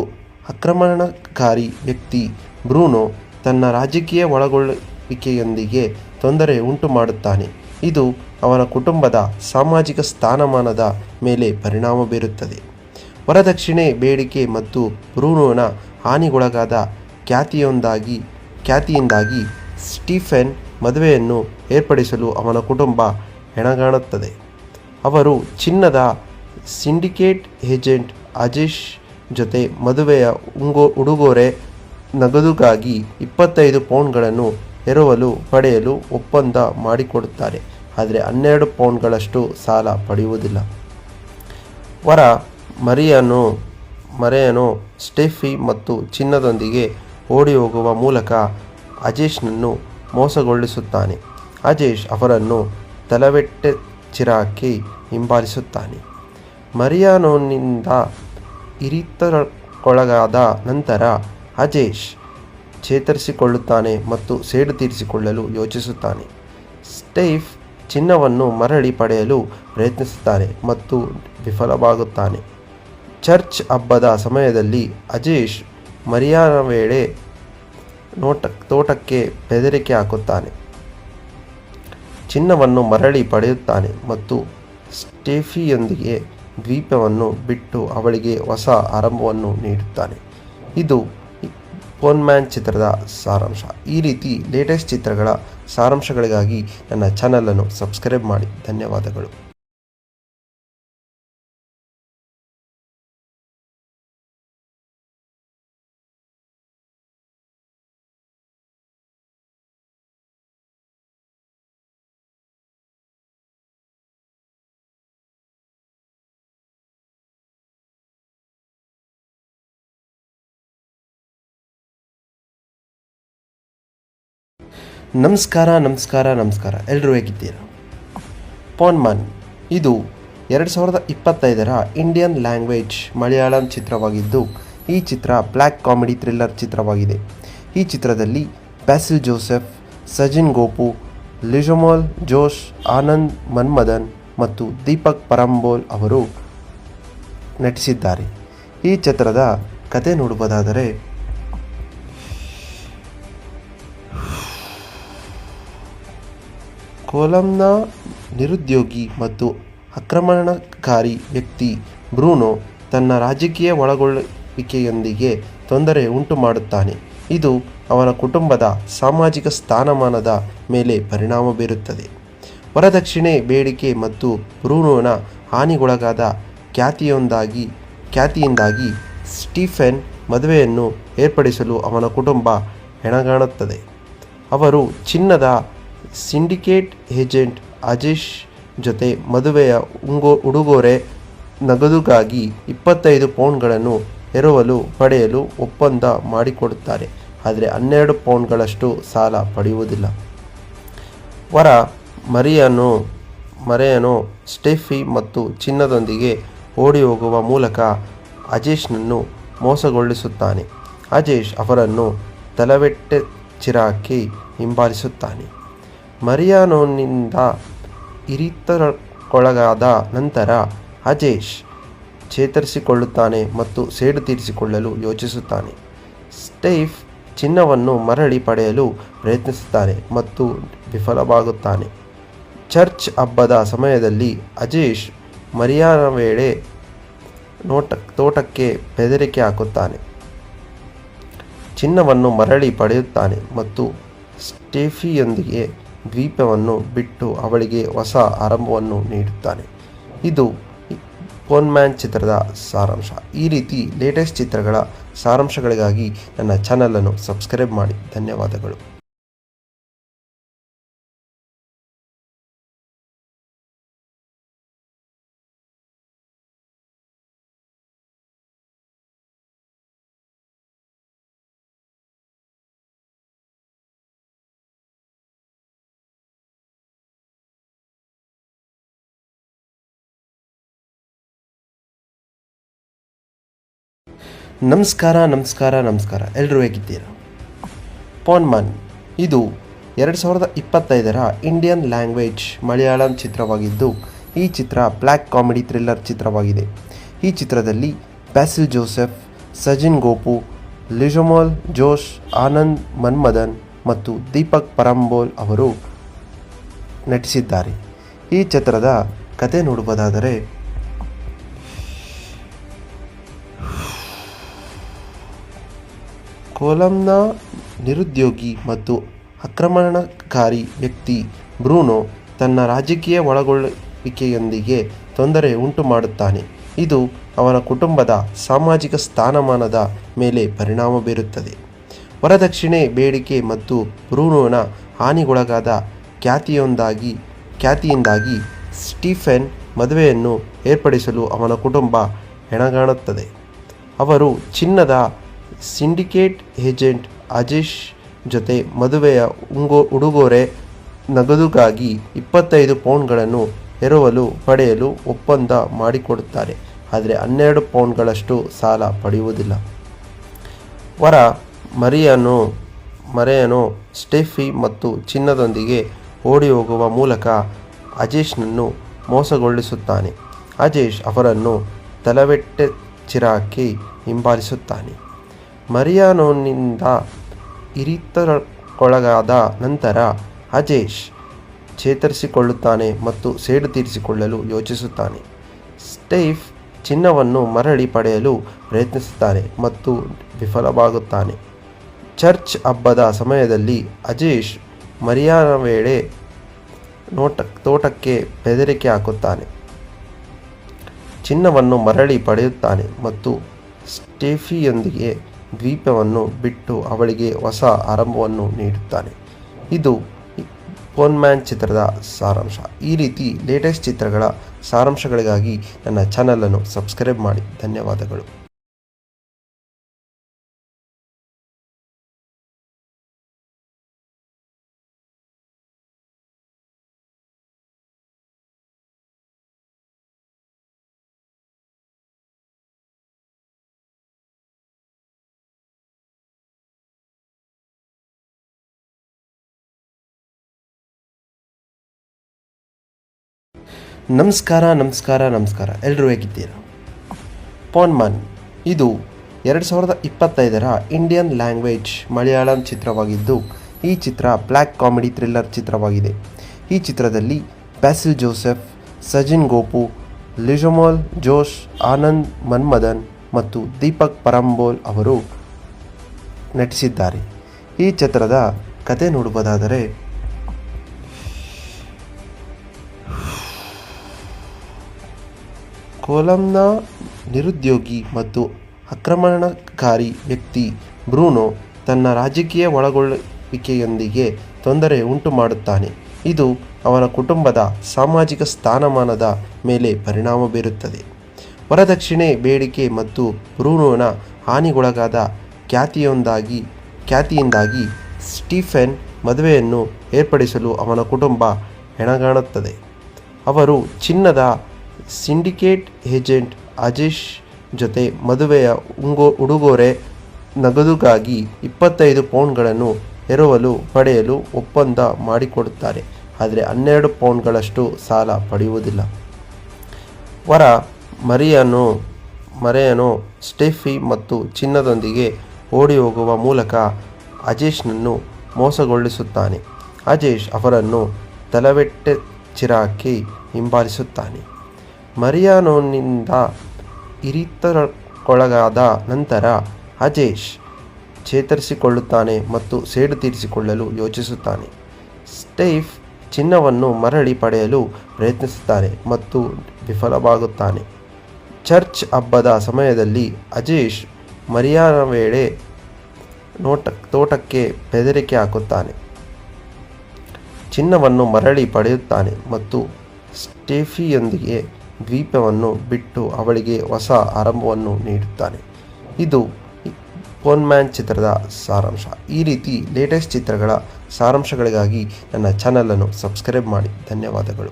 ಆಕ್ರಮಣಕಾರಿ ವ್ಯಕ್ತಿ ಬ್ರೂನೋ ತನ್ನ ರಾಜಕೀಯ ಒಳಗೊಳ್ಳುವಿಕೆಯೊಂದಿಗೆ ತೊಂದರೆ ಉಂಟು ಮಾಡುತ್ತಾನೆ. ಇದು ಅವನ ಕುಟುಂಬದ ಸಾಮಾಜಿಕ ಸ್ಥಾನಮಾನದ ಮೇಲೆ ಪರಿಣಾಮ ಬೀರುತ್ತದೆ. ವರದಕ್ಷಿಣೆ ಬೇಡಿಕೆ ಮತ್ತು ಬ್ರೂನೋನ ಹಾನಿಗೊಳಗಾದ ಖ್ಯಾತಿಯಿಂದಾಗಿ ಸ್ಟೀಫೆನ್ ಮದುವೆಯನ್ನು ಏರ್ಪಡಿಸಲು ಅವನ ಕುಟುಂಬ ಹೆಣಗಾಣುತ್ತದೆ. ಅವರು ಚಿನ್ನದ ಸಿಂಡಿಕೇಟ್ ಏಜೆಂಟ್ ಅಜೇಶ್ ಜೊತೆ ಮದುವೆಯ ಉಡುಗೊರೆ ನಗದುಗಾಗಿ 25 ಪೌಂಡ್ಗಳನ್ನು ಎರವಲು ಪಡೆಯಲು ಒಪ್ಪಂದ ಮಾಡಿಕೊಡುತ್ತಾರೆ. ಆದರೆ 12 ಪೌಂಡ್ಗಳಷ್ಟು ಸಾಲ ಪಡೆಯುವುದಿಲ್ಲ. ವರ ಮರಿಯಾನೋ ಸ್ಟೆಫಿ ಮತ್ತು ಚಿನ್ನದೊಂದಿಗೆ ಓಡಿಹೋಗುವ ಮೂಲಕ ಅಜೇಶ್ನನ್ನು ಮೋಸಗೊಳಿಸುತ್ತಾನೆ. ಅಜೇಶ್ ಅವರನ್ನು ತಲವೆಟ್ಟೆಚ್ಚಿರಾಕಿ ಹಿಂಬಾಲಿಸುತ್ತಾನೆ. ಮರಿಯಾನೋನಿಂದ ಇರಿತಕ್ಕೊಳಗಾದ ನಂತರ ಅಜೇಶ್ ಚೇತರಿಸಿಕೊಳ್ಳುತ್ತಾನೆ ಮತ್ತು ಸೇಡು ತೀರಿಸಿಕೊಳ್ಳಲು ಯೋಚಿಸುತ್ತಾನೆ. ಸ್ಟೀಫ್ ಚಿನ್ನವನ್ನು ಮರಳಿ ಪಡೆಯಲು ಪ್ರಯತ್ನಿಸುತ್ತಾನೆ ಮತ್ತು ವಿಫಲವಾಗುತ್ತಾನೆ. ಚರ್ಚ್ ಹಬ್ಬದ ಸಮಯದಲ್ಲಿ ಅಜೇಶ್ ಮರಿಯಾನ ವೇಳೆ ತೋಟಕ್ಕೆ ಬೆದರಿಕೆ ಹಾಕುತ್ತಾನೆ. ಚಿನ್ನವನ್ನು ಮರಳಿ ಪಡೆಯುತ್ತಾನೆ ಮತ್ತು ಸ್ಟೆಫಿಯೊಂದಿಗೆ ದ್ವೀಪವನ್ನು ಬಿಟ್ಟು ಅವಳಿಗೆ ಹೊಸ ಆರಂಭವನ್ನು ನೀಡುತ್ತಾನೆ. ಇದು ಪೋನ್ಮ್ಯಾನ್ ಚಿತ್ರದ ಸಾರಾಂಶ. ಈ ರೀತಿ ಲೇಟೆಸ್ಟ್ ಚಿತ್ರಗಳ ಸಾರಾಂಶಗಳಿಗಾಗಿ ನನ್ನ ಚಾನಲನ್ನು ಸಬ್ಸ್ಕ್ರೈಬ್ ಮಾಡಿ. ಧನ್ಯವಾದಗಳು. ನಮಸ್ಕಾರ ಎಲ್ಲರೂ ಹೇಗಿದ್ದೀರಾ? ಪೋನ್ಮನ್ ಇದು 2025ರ ಇಂಡಿಯನ್ ಲ್ಯಾಂಗ್ವೇಜ್ ಮಲಯಾಳಂ ಚಿತ್ರವಾಗಿದ್ದು, ಈ ಚಿತ್ರ ಬ್ಲ್ಯಾಕ್ ಕಾಮಿಡಿ ಥ್ರಿಲ್ಲರ್ ಚಿತ್ರವಾಗಿದೆ. ಈ ಚಿತ್ರದಲ್ಲಿ ಬ್ಯಾಸಿಲ್ ಜೋಸೆಫ್, ಸಜಿನ್ ಗೋಪು, ಲಿಜಮೋಲ್ ಜೋಶ್, ಆನಂದ್ ಮನ್ಮದನ್ ಮತ್ತು ದೀಪಕ್ ಪರಂಬೋಲ್ ಅವರು ನಟಿಸಿದ್ದಾರೆ. ಈ ಚಿತ್ರದ ಕತೆ ನೋಡುವುದಾದರೆ, ಕೊಲಂನ ನಿರುದ್ಯೋಗಿ ಮತ್ತು ಆಕ್ರಮಣಕಾರಿ ವ್ಯಕ್ತಿ ಬ್ರೂನೋ ತನ್ನ ರಾಜಕೀಯ ಒಳಗೊಳ್ಳುವಿಕೆಯೊಂದಿಗೆ ತೊಂದರೆ ಉಂಟು ಮಾಡುತ್ತಾನೆ. ಇದು ಅವನ ಕುಟುಂಬದ ಸಾಮಾಜಿಕ ಸ್ಥಾನಮಾನದ ಮೇಲೆ ಪರಿಣಾಮ ಬೀರುತ್ತದೆ. ವರದಕ್ಷಿಣೆ ಬೇಡಿಕೆ ಮತ್ತು ಬ್ರೂನೋನ ಹಾನಿಗೊಳಗಾದ ಖ್ಯಾತಿಯಿಂದಾಗಿ ಸ್ಟೀಫೆನ್ ಮದುವೆಯನ್ನು ಏರ್ಪಡಿಸಲು ಅವನ ಕುಟುಂಬ ಹೆಣಗಾಣುತ್ತದೆ. ಅವರು ಚಿನ್ನದ ಸಿಂಡಿಕೇಟ್ ಏಜೆಂಟ್ ಅಜೇಶ್ ಜೊತೆ ಮದುವೆಯ ಉಡುಗೊರೆ ನಗದುಗಾಗಿ 25 ಪೌಂಡ್ಗಳನ್ನು ಎರವಲು ಪಡೆಯಲು ಒಪ್ಪಂದ ಮಾಡಿಕೊಡುತ್ತಾರೆ. ಆದರೆ 12 ಪೌಂಡ್ಗಳಷ್ಟು ಸಾಲ ಪಡೆಯುವುದಿಲ್ಲ. ವರ ಮರಿಯಾನೋ ಸ್ಟೆಫಿ ಮತ್ತು ಚಿನ್ನದೊಂದಿಗೆ ಓಡಿ ಹೋಗುವ ಮೂಲಕ ಅಜೇಶ್ನನ್ನು ಮೋಸಗೊಳಿಸುತ್ತಾನೆ. ಅಜೇಶ್ ಅವರನ್ನು ತಲವೆಟ್ಟೆಚಿರಾಕಿ ಹಿಂಬಾಲಿಸುತ್ತಾನೆ. ಮರಿಯಾನೋನಿಂದ ಇರಿತಕ್ಕೊಳಗಾದ ನಂತರ ಅಜೇಶ್ ಚೇತರಿಸಿಕೊಳ್ಳುತ್ತಾನೆ ಮತ್ತು ಸೇಡು ತೀರಿಸಿಕೊಳ್ಳಲು ಯೋಚಿಸುತ್ತಾನೆ. ಸ್ಟೀಫ್ ಚಿನ್ನವನ್ನು ಮರಳಿ ಪಡೆಯಲು ಪ್ರಯತ್ನಿಸುತ್ತಾನೆ ಮತ್ತು ವಿಫಲವಾಗುತ್ತಾನೆ. ಚರ್ಚ್ ಹಬ್ಬದ ಸಮಯದಲ್ಲಿ ಅಜೇಶ್ ಮರಿಯಾನ ವೇಳೆ ತೋಟಕ್ಕೆ ಬೆದರಿಕೆ ಹಾಕುತ್ತಾನೆ. ಚಿನ್ನವನ್ನು ಮರಳಿ ಪಡೆಯುತ್ತಾನೆ ಮತ್ತು ಸ್ಟೆಫಿಯೊಂದಿಗೆ ದ್ವೀಪವನ್ನು ಬಿಟ್ಟು ಅವಳಿಗೆ ಹೊಸ ಆರಂಭವನ್ನು ನೀಡುತ್ತಾನೆ. ಇದು ಪೋನ್ಮ್ಯಾನ್ ಚಿತ್ರದ ಸಾರಾಂಶ. ಈ ರೀತಿ ಲೇಟೆಸ್ಟ್ ಚಿತ್ರಗಳ ಸಾರಾಂಶಗಳಿಗಾಗಿ ನನ್ನ ಚಾನಲನ್ನು ಸಬ್ಸ್ಕ್ರೈಬ್ ಮಾಡಿ. ಧನ್ಯವಾದಗಳು. ನಮಸ್ಕಾರ ಎಲ್ಲರೂ ಹೇಗಿದ್ದೀರಾ? ಪೋನ್ಮನ್ ಇದು 2025ರ ಇಂಡಿಯನ್ ಲ್ಯಾಂಗ್ವೇಜ್ ಮಲಯಾಳಂ ಚಿತ್ರವಾಗಿದ್ದು, ಈ ಚಿತ್ರ ಬ್ಲ್ಯಾಕ್ ಕಾಮಿಡಿ ಥ್ರಿಲ್ಲರ್ ಚಿತ್ರವಾಗಿದೆ. ಈ ಚಿತ್ರದಲ್ಲಿ ಬ್ಯಾಸಿಲ್ ಜೋಸೆಫ್, ಸಜಿನ್ ಗೋಪು, ಲಿಜಮೋಲ್ ಜೋಶ್, ಆನಂದ್ ಮನ್ಮದನ್ ಮತ್ತು ದೀಪಕ್ ಪರಂಬೋಲ್ ಅವರು ನಟಿಸಿದ್ದಾರೆ. ಈ ಚಿತ್ರದ ಕತೆ ನೋಡುವುದಾದರೆ, ಕೊಲಂನ ನಿರುದ್ಯೋಗಿ ಮತ್ತು ಆಕ್ರಮಣಕಾರಿ ವ್ಯಕ್ತಿ ಬ್ರೂನೋ ತನ್ನ ರಾಜಕೀಯ ಒಳಗೊಳ್ಳುವಿಕೆಯೊಂದಿಗೆ ತೊಂದರೆ ಉಂಟು ಮಾಡುತ್ತಾನೆ. ಇದು ಅವನ ಕುಟುಂಬದ ಸಾಮಾಜಿಕ ಸ್ಥಾನಮಾನದ ಮೇಲೆ ಪರಿಣಾಮ ಬೀರುತ್ತದೆ. ವರದಕ್ಷಿಣೆ ಬೇಡಿಕೆ ಮತ್ತು ಬ್ರೂನೋನ ಹಾನಿಗೊಳಗಾದ ಖ್ಯಾತಿಯಿಂದಾಗಿ ಸ್ಟೀಫೆನ್ ಮದುವೆಯನ್ನು ಏರ್ಪಡಿಸಲು ಅವನ ಕುಟುಂಬ ಹೆಣಗಾಣುತ್ತದೆ. ಅವರು ಚಿನ್ನದ ಸಿಂಡಿಕೇಟ್ ಏಜೆಂಟ್ ಅಜೇಶ್ ಜೊತೆ ಮದುವೆಯ ಉಡುಗೊರೆ ನಗದುಗಾಗಿ 25 ಪೌಂಡ್ಗಳನ್ನು ಎರವಲು ಪಡೆಯಲು ಒಪ್ಪಂದ ಮಾಡಿಕೊಡುತ್ತಾರೆ. ಆದರೆ 12 ಪೌಂಡ್ಗಳಷ್ಟು ಸಾಲ ಪಡೆಯುವುದಿಲ್ಲ. ವರ ಮರಿಯಾನೋ ಸ್ಟೆಫಿ ಮತ್ತು ಚಿನ್ನದೊಂದಿಗೆ ಓಡಿ ಹೋಗುವ ಮೂಲಕ ಅಜೇಶ್ನನ್ನು ಮೋಸಗೊಳಿಸುತ್ತಾನೆ. ಅಜೇಶ್ ಅವರನ್ನು ತಲವೆಟ್ಟೆಚಿರಾಕಿ ಹಿಂಬಾಲಿಸುತ್ತಾನೆ. ಮರಿಯಾನೋನಿಂದ ಇರಿತಕ್ಕೊಳಗಾದ ನಂತರ ಅಜೇಶ್ ಚೇತರಿಸಿಕೊಳ್ಳುತ್ತಾನೆ ಮತ್ತು ಸೇಡು ತೀರಿಸಿಕೊಳ್ಳಲು ಯೋಚಿಸುತ್ತಾನೆ. ಸ್ಟೀಫ್ ಚಿನ್ನವನ್ನು ಮರಳಿ ಪಡೆಯಲು ಪ್ರಯತ್ನಿಸುತ್ತಾನೆ ಮತ್ತು ವಿಫಲವಾಗುತ್ತಾನೆ. ಚರ್ಚ್ ಹಬ್ಬದ ಸಮಯದಲ್ಲಿ ಅಜೇಶ್ ಮರಿಯಾನ ವೇಳೆ ತೋಟಕ್ಕೆ ಬೆದರಿಕೆ ಹಾಕುತ್ತಾನೆ. ಚಿನ್ನವನ್ನು ಮರಳಿ ಪಡೆಯುತ್ತಾನೆ ಮತ್ತು ಸ್ಟೆಫಿಯೊಂದಿಗೆ ದ್ವೀಪವನ್ನು ಬಿಟ್ಟು ಅವಳಿಗೆ ಹೊಸ ಆರಂಭವನ್ನು ನೀಡುತ್ತಾನೆ. ಇದು ಪೋನ್ಮ್ಯಾನ್ ಚಿತ್ರದ ಸಾರಾಂಶ. ಈ ರೀತಿ ಲೇಟೆಸ್ಟ್ ಚಿತ್ರಗಳ ಸಾರಾಂಶಗಳಿಗಾಗಿ ನನ್ನ ಚಾನಲನ್ನು ಸಬ್ಸ್ಕ್ರೈಬ್ ಮಾಡಿ. ಧನ್ಯವಾದಗಳು. ನಮಸ್ಕಾರ ಎಲ್ಲರೂ ಹೇಗಿದ್ದೀರಾ? ಪೋನ್ಮನ್ ಇದು 2025ರ ಇಂಡಿಯನ್ ಲ್ಯಾಂಗ್ವೇಜ್ ಮಲಯಾಳಂ ಚಿತ್ರವಾಗಿದ್ದು, ಈ ಚಿತ್ರ ಬ್ಲ್ಯಾಕ್ ಕಾಮಿಡಿ ಥ್ರಿಲ್ಲರ್ ಚಿತ್ರವಾಗಿದೆ. ಈ ಚಿತ್ರದಲ್ಲಿ ಬ್ಯಾಸಿಲ್ ಜೋಸೆಫ್, ಸಜಿನ್ ಗೋಪು, ಲಿಜಮೋಲ್ ಜೋಶ್, ಆನಂದ್ ಮನ್ಮದನ್ ಮತ್ತು ದೀಪಕ್ ಪರಂಬೋಲ್ ಅವರು ನಟಿಸಿದ್ದಾರೆ. ಈ ಚಿತ್ರದ ಕತೆ ನೋಡುವುದಾದರೆ, ಕೊಲಂನ ನಿರುದ್ಯೋಗಿ ಮತ್ತು ಆಕ್ರಮಣಕಾರಿ ವ್ಯಕ್ತಿ ಬ್ರೂನೋ ತನ್ನ ರಾಜಕೀಯ ಒಳಗೊಳ್ಳುವಿಕೆಯೊಂದಿಗೆ ತೊಂದರೆ ಉಂಟು ಮಾಡುತ್ತಾನೆ. ಇದು ಅವನ ಕುಟುಂಬದ ಸಾಮಾಜಿಕ ಸ್ಥಾನಮಾನದ ಮೇಲೆ ಪರಿಣಾಮ ಬೀರುತ್ತದೆ. ವರದಕ್ಷಿಣೆ ಬೇಡಿಕೆ ಮತ್ತು ಬ್ರೂನೋನ ಹಾನಿಗೊಳಗಾದ ಖ್ಯಾತಿಯಿಂದಾಗಿ ಸ್ಟೀಫೆನ್ ಮದುವೆಯನ್ನು ಏರ್ಪಡಿಸಲು ಅವನ ಕುಟುಂಬ ಹೆಣಗಾಣುತ್ತದೆ. ಅವರು ಚಿನ್ನದ ಸಿಂಡಿಕೇಟ್ ಏಜೆಂಟ್ ಅಜೇಶ್ ಜೊತೆ ಮದುವೆಯ ಉಡುಗೊರೆ ನಗದುಗಾಗಿ 25 ಪೌಂಡ್ಗಳನ್ನು ಎರವಲು ಪಡೆಯಲು ಒಪ್ಪಂದ ಮಾಡಿಕೊಡುತ್ತಾರೆ. ಆದರೆ 12 ಪೌಂಡ್ಗಳಷ್ಟು ಸಾಲ ಪಡೆಯುವುದಿಲ್ಲ. ವರ ಮರಿಯಾನೋ ಸ್ಟೆಫಿ ಮತ್ತು ಚಿನ್ನದೊಂದಿಗೆ ಓಡಿಹೋಗುವ ಮೂಲಕ ಅಜೇಶ್ನನ್ನು ಮೋಸಗೊಳಿಸುತ್ತಾನೆ. ಅಜೇಶ್ ಅವರನ್ನು ತಲವೆಟ್ಟೆಚ್ಚಿರಾಕಿ ಹಿಂಬಾಲಿಸುತ್ತಾನೆ. ಮರಿಯಾನೋನಿಂದ ಇರಿತಕ್ಕೊಳಗಾದ ನಂತರ ಅಜೇಶ್ ಚೇತರಿಸಿಕೊಳ್ಳುತ್ತಾನೆ ಮತ್ತು ಸೇಡು ತೀರಿಸಿಕೊಳ್ಳಲು ಯೋಚಿಸುತ್ತಾನೆ. ಸ್ಟೀಫ್ ಚಿನ್ನವನ್ನು ಮರಳಿ ಪಡೆಯಲು ಪ್ರಯತ್ನಿಸುತ್ತಾನೆ ಮತ್ತು ವಿಫಲವಾಗುತ್ತಾನೆ. ಚರ್ಚ್ ಹಬ್ಬದ ಸಮಯದಲ್ಲಿ ಅಜೇಶ್ ಮರಿಯಾನ ವೇಳೆ ತೋಟಕ್ಕೆ ಬೆದರಿಕೆ ಹಾಕುತ್ತಾನೆ. ಚಿನ್ನವನ್ನು ಮರಳಿ ಪಡೆಯುತ್ತಾನೆ ಮತ್ತು ಸ್ಟೆಫಿಯೊಂದಿಗೆ ದ್ವೀಪವನ್ನು ಬಿಟ್ಟು ಅವಳಿಗೆ ಹೊಸ ಆರಂಭವನ್ನು ನೀಡುತ್ತಾನೆ. ಇದು ಪೋನ್ಮ್ಯಾನ್ ಚಿತ್ರದ ಸಾರಾಂಶ. ಈ ರೀತಿ ಲೇಟೆಸ್ಟ್ ಚಿತ್ರಗಳ ಸಾರಾಂಶಗಳಿಗಾಗಿ ನನ್ನ ಚಾನಲನ್ನು ಸಬ್ಸ್ಕ್ರೈಬ್ ಮಾಡಿ. ಧನ್ಯವಾದಗಳು.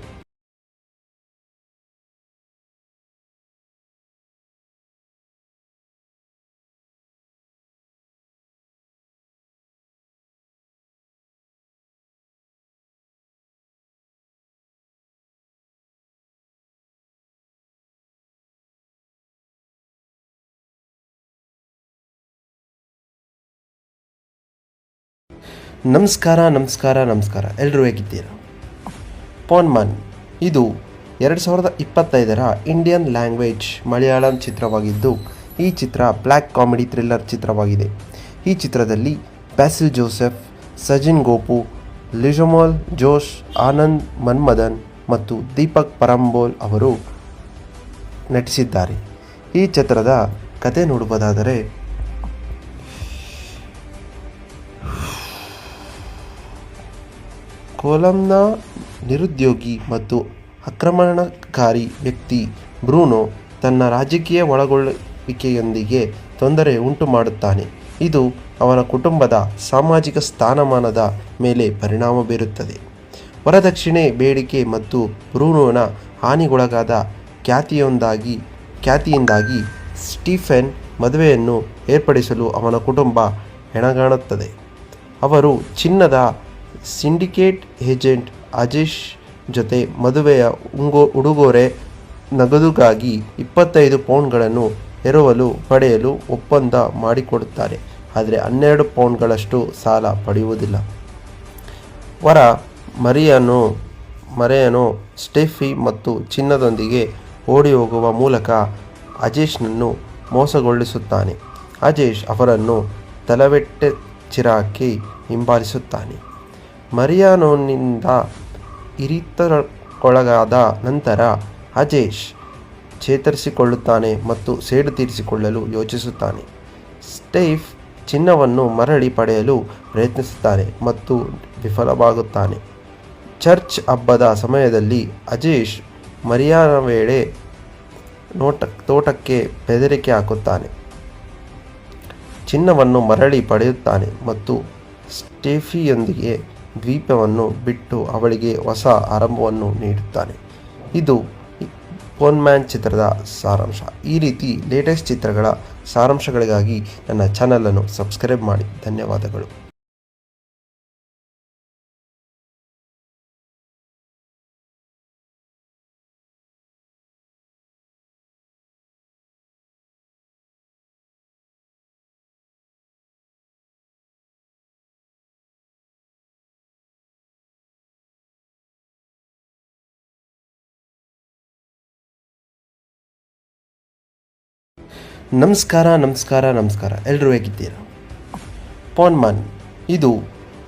ನಮಸ್ಕಾರ ಎಲ್ಲರೂ ಹೇಗಿದ್ದೀರಾ? ಪೋನ್ಮನ್ ಇದು 2025ರ ಇಂಡಿಯನ್ ಲ್ಯಾಂಗ್ವೇಜ್ ಮಲಯಾಳಂ ಚಿತ್ರವಾಗಿದ್ದು, ಈ ಚಿತ್ರ ಬ್ಲ್ಯಾಕ್ ಕಾಮಿಡಿ ಥ್ರಿಲ್ಲರ್ ಚಿತ್ರವಾಗಿದೆ. ಈ ಚಿತ್ರದಲ್ಲಿ ಬ್ಯಾಸಿಲ್ ಜೋಸೆಫ್, ಸಜಿನ್ ಗೋಪು, ಲಿಜಮೋಲ್ ಜೋಶ್, ಆನಂದ್ ಮನ್ಮದನ್ ಮತ್ತು ದೀಪಕ್ ಪರಂಬೋಲ್ ಅವರು ನಟಿಸಿದ್ದಾರೆ. ಈ ಚಿತ್ರದ ಕತೆ ನೋಡುವುದಾದರೆ, ಕೊಲಂನ ನಿರುದ್ಯೋಗಿ ಮತ್ತು ಆಕ್ರಮಣಕಾರಿ ವ್ಯಕ್ತಿ ಬ್ರೂನೋ ತನ್ನ ರಾಜಕೀಯ ಒಳಗೊಳ್ಳುವಿಕೆಯೊಂದಿಗೆ ತೊಂದರೆ ಉಂಟು ಮಾಡುತ್ತಾನೆ. ಇದು ಅವನ ಕುಟುಂಬದ ಸಾಮಾಜಿಕ ಸ್ಥಾನಮಾನದ ಮೇಲೆ ಪರಿಣಾಮ ಬೀರುತ್ತದೆ. ವರದಕ್ಷಿಣೆ ಬೇಡಿಕೆ ಮತ್ತು ಬ್ರೂನೋನ ಹಾನಿಗೊಳಗಾದ ಖ್ಯಾತಿಯಿಂದಾಗಿ ಸ್ಟೀಫೆನ್ ಮದುವೆಯನ್ನು ಏರ್ಪಡಿಸಲು ಅವನ ಕುಟುಂಬ ಹೆಣಗಾಣುತ್ತದೆ. ಅವರು ಚಿನ್ನದ ಸಿಂಡಿಕೇಟ್ ಏಜೆಂಟ್ ಅಜೇಶ್ ಜೊತೆ ಮದುವೆಯ ಉಡುಗೊರೆ ನಗದುಗಾಗಿ 25 ಪೌಂಡ್ಗಳನ್ನು ಎರವಲು ಪಡೆಯಲು ಒಪ್ಪಂದ ಮಾಡಿಕೊಡುತ್ತಾರೆ. ಆದರೆ 12 ಪೌಂಡ್ಗಳಷ್ಟು ಸಾಲ ಪಡೆಯುವುದಿಲ್ಲ. ವರ ಮರಿಯಾನೋ ಸ್ಟೆಫಿ ಮತ್ತು ಚಿನ್ನದೊಂದಿಗೆ ಓಡಿಹೋಗುವ ಮೂಲಕ ಅಜೇಶ್ನನ್ನು ಮೋಸಗೊಳಿಸುತ್ತಾನೆ. ಅಜೇಶ್ ಅವರನ್ನು ತಲವೆಟ್ಟೆಚ್ಚಿರಾಕಿ ಹಿಂಬಾಲಿಸುತ್ತಾನೆ. ಮರಿಯಾನೋನಿಂದ ಇರಿತಕ್ಕೊಳಗಾದ ನಂತರ ಅಜೇಶ್ ಚೇತರಿಸಿಕೊಳ್ಳುತ್ತಾನೆ ಮತ್ತು ಸೇಡು ತೀರಿಸಿಕೊಳ್ಳಲು ಯೋಚಿಸುತ್ತಾನೆ. ಸ್ಟೀಫ್ ಚಿನ್ನವನ್ನು ಮರಳಿ ಪಡೆಯಲು ಪ್ರಯತ್ನಿಸುತ್ತಾನೆ ಮತ್ತು ವಿಫಲವಾಗುತ್ತಾನೆ. ಚರ್ಚ್ ಹಬ್ಬದ ಸಮಯದಲ್ಲಿ ಅಜೇಶ್ ಮರಿಯಾನ ವೇಳೆ ತೋಟಕ್ಕೆ ಬೆದರಿಕೆ ಹಾಕುತ್ತಾನೆ. ಚಿನ್ನವನ್ನು ಮರಳಿ ಪಡೆಯುತ್ತಾನೆ ಮತ್ತು ಸ್ಟೆಫಿಯೊಂದಿಗೆ ದ್ವೀಪವನ್ನು ಬಿಟ್ಟು ಅವಳಿಗೆ ಹೊಸ ಆರಂಭವನ್ನು ನೀಡುತ್ತಾನೆ. ಇದು ಪೋನ್ಮ್ಯಾನ್ ಚಿತ್ರದ ಸಾರಾಂಶ. ಈ ರೀತಿ ಲೇಟೆಸ್ಟ್ ಚಿತ್ರಗಳ ಸಾರಾಂಶಗಳಿಗಾಗಿ ನನ್ನ ಚಾನಲನ್ನು ಸಬ್ಸ್ಕ್ರೈಬ್ ಮಾಡಿ. ಧನ್ಯವಾದಗಳು. ನಮಸ್ಕಾರ ಎಲ್ಲರೂ ಹೇಗಿದ್ದೀರಾ? ಪೋನ್ಮನ್ ಇದು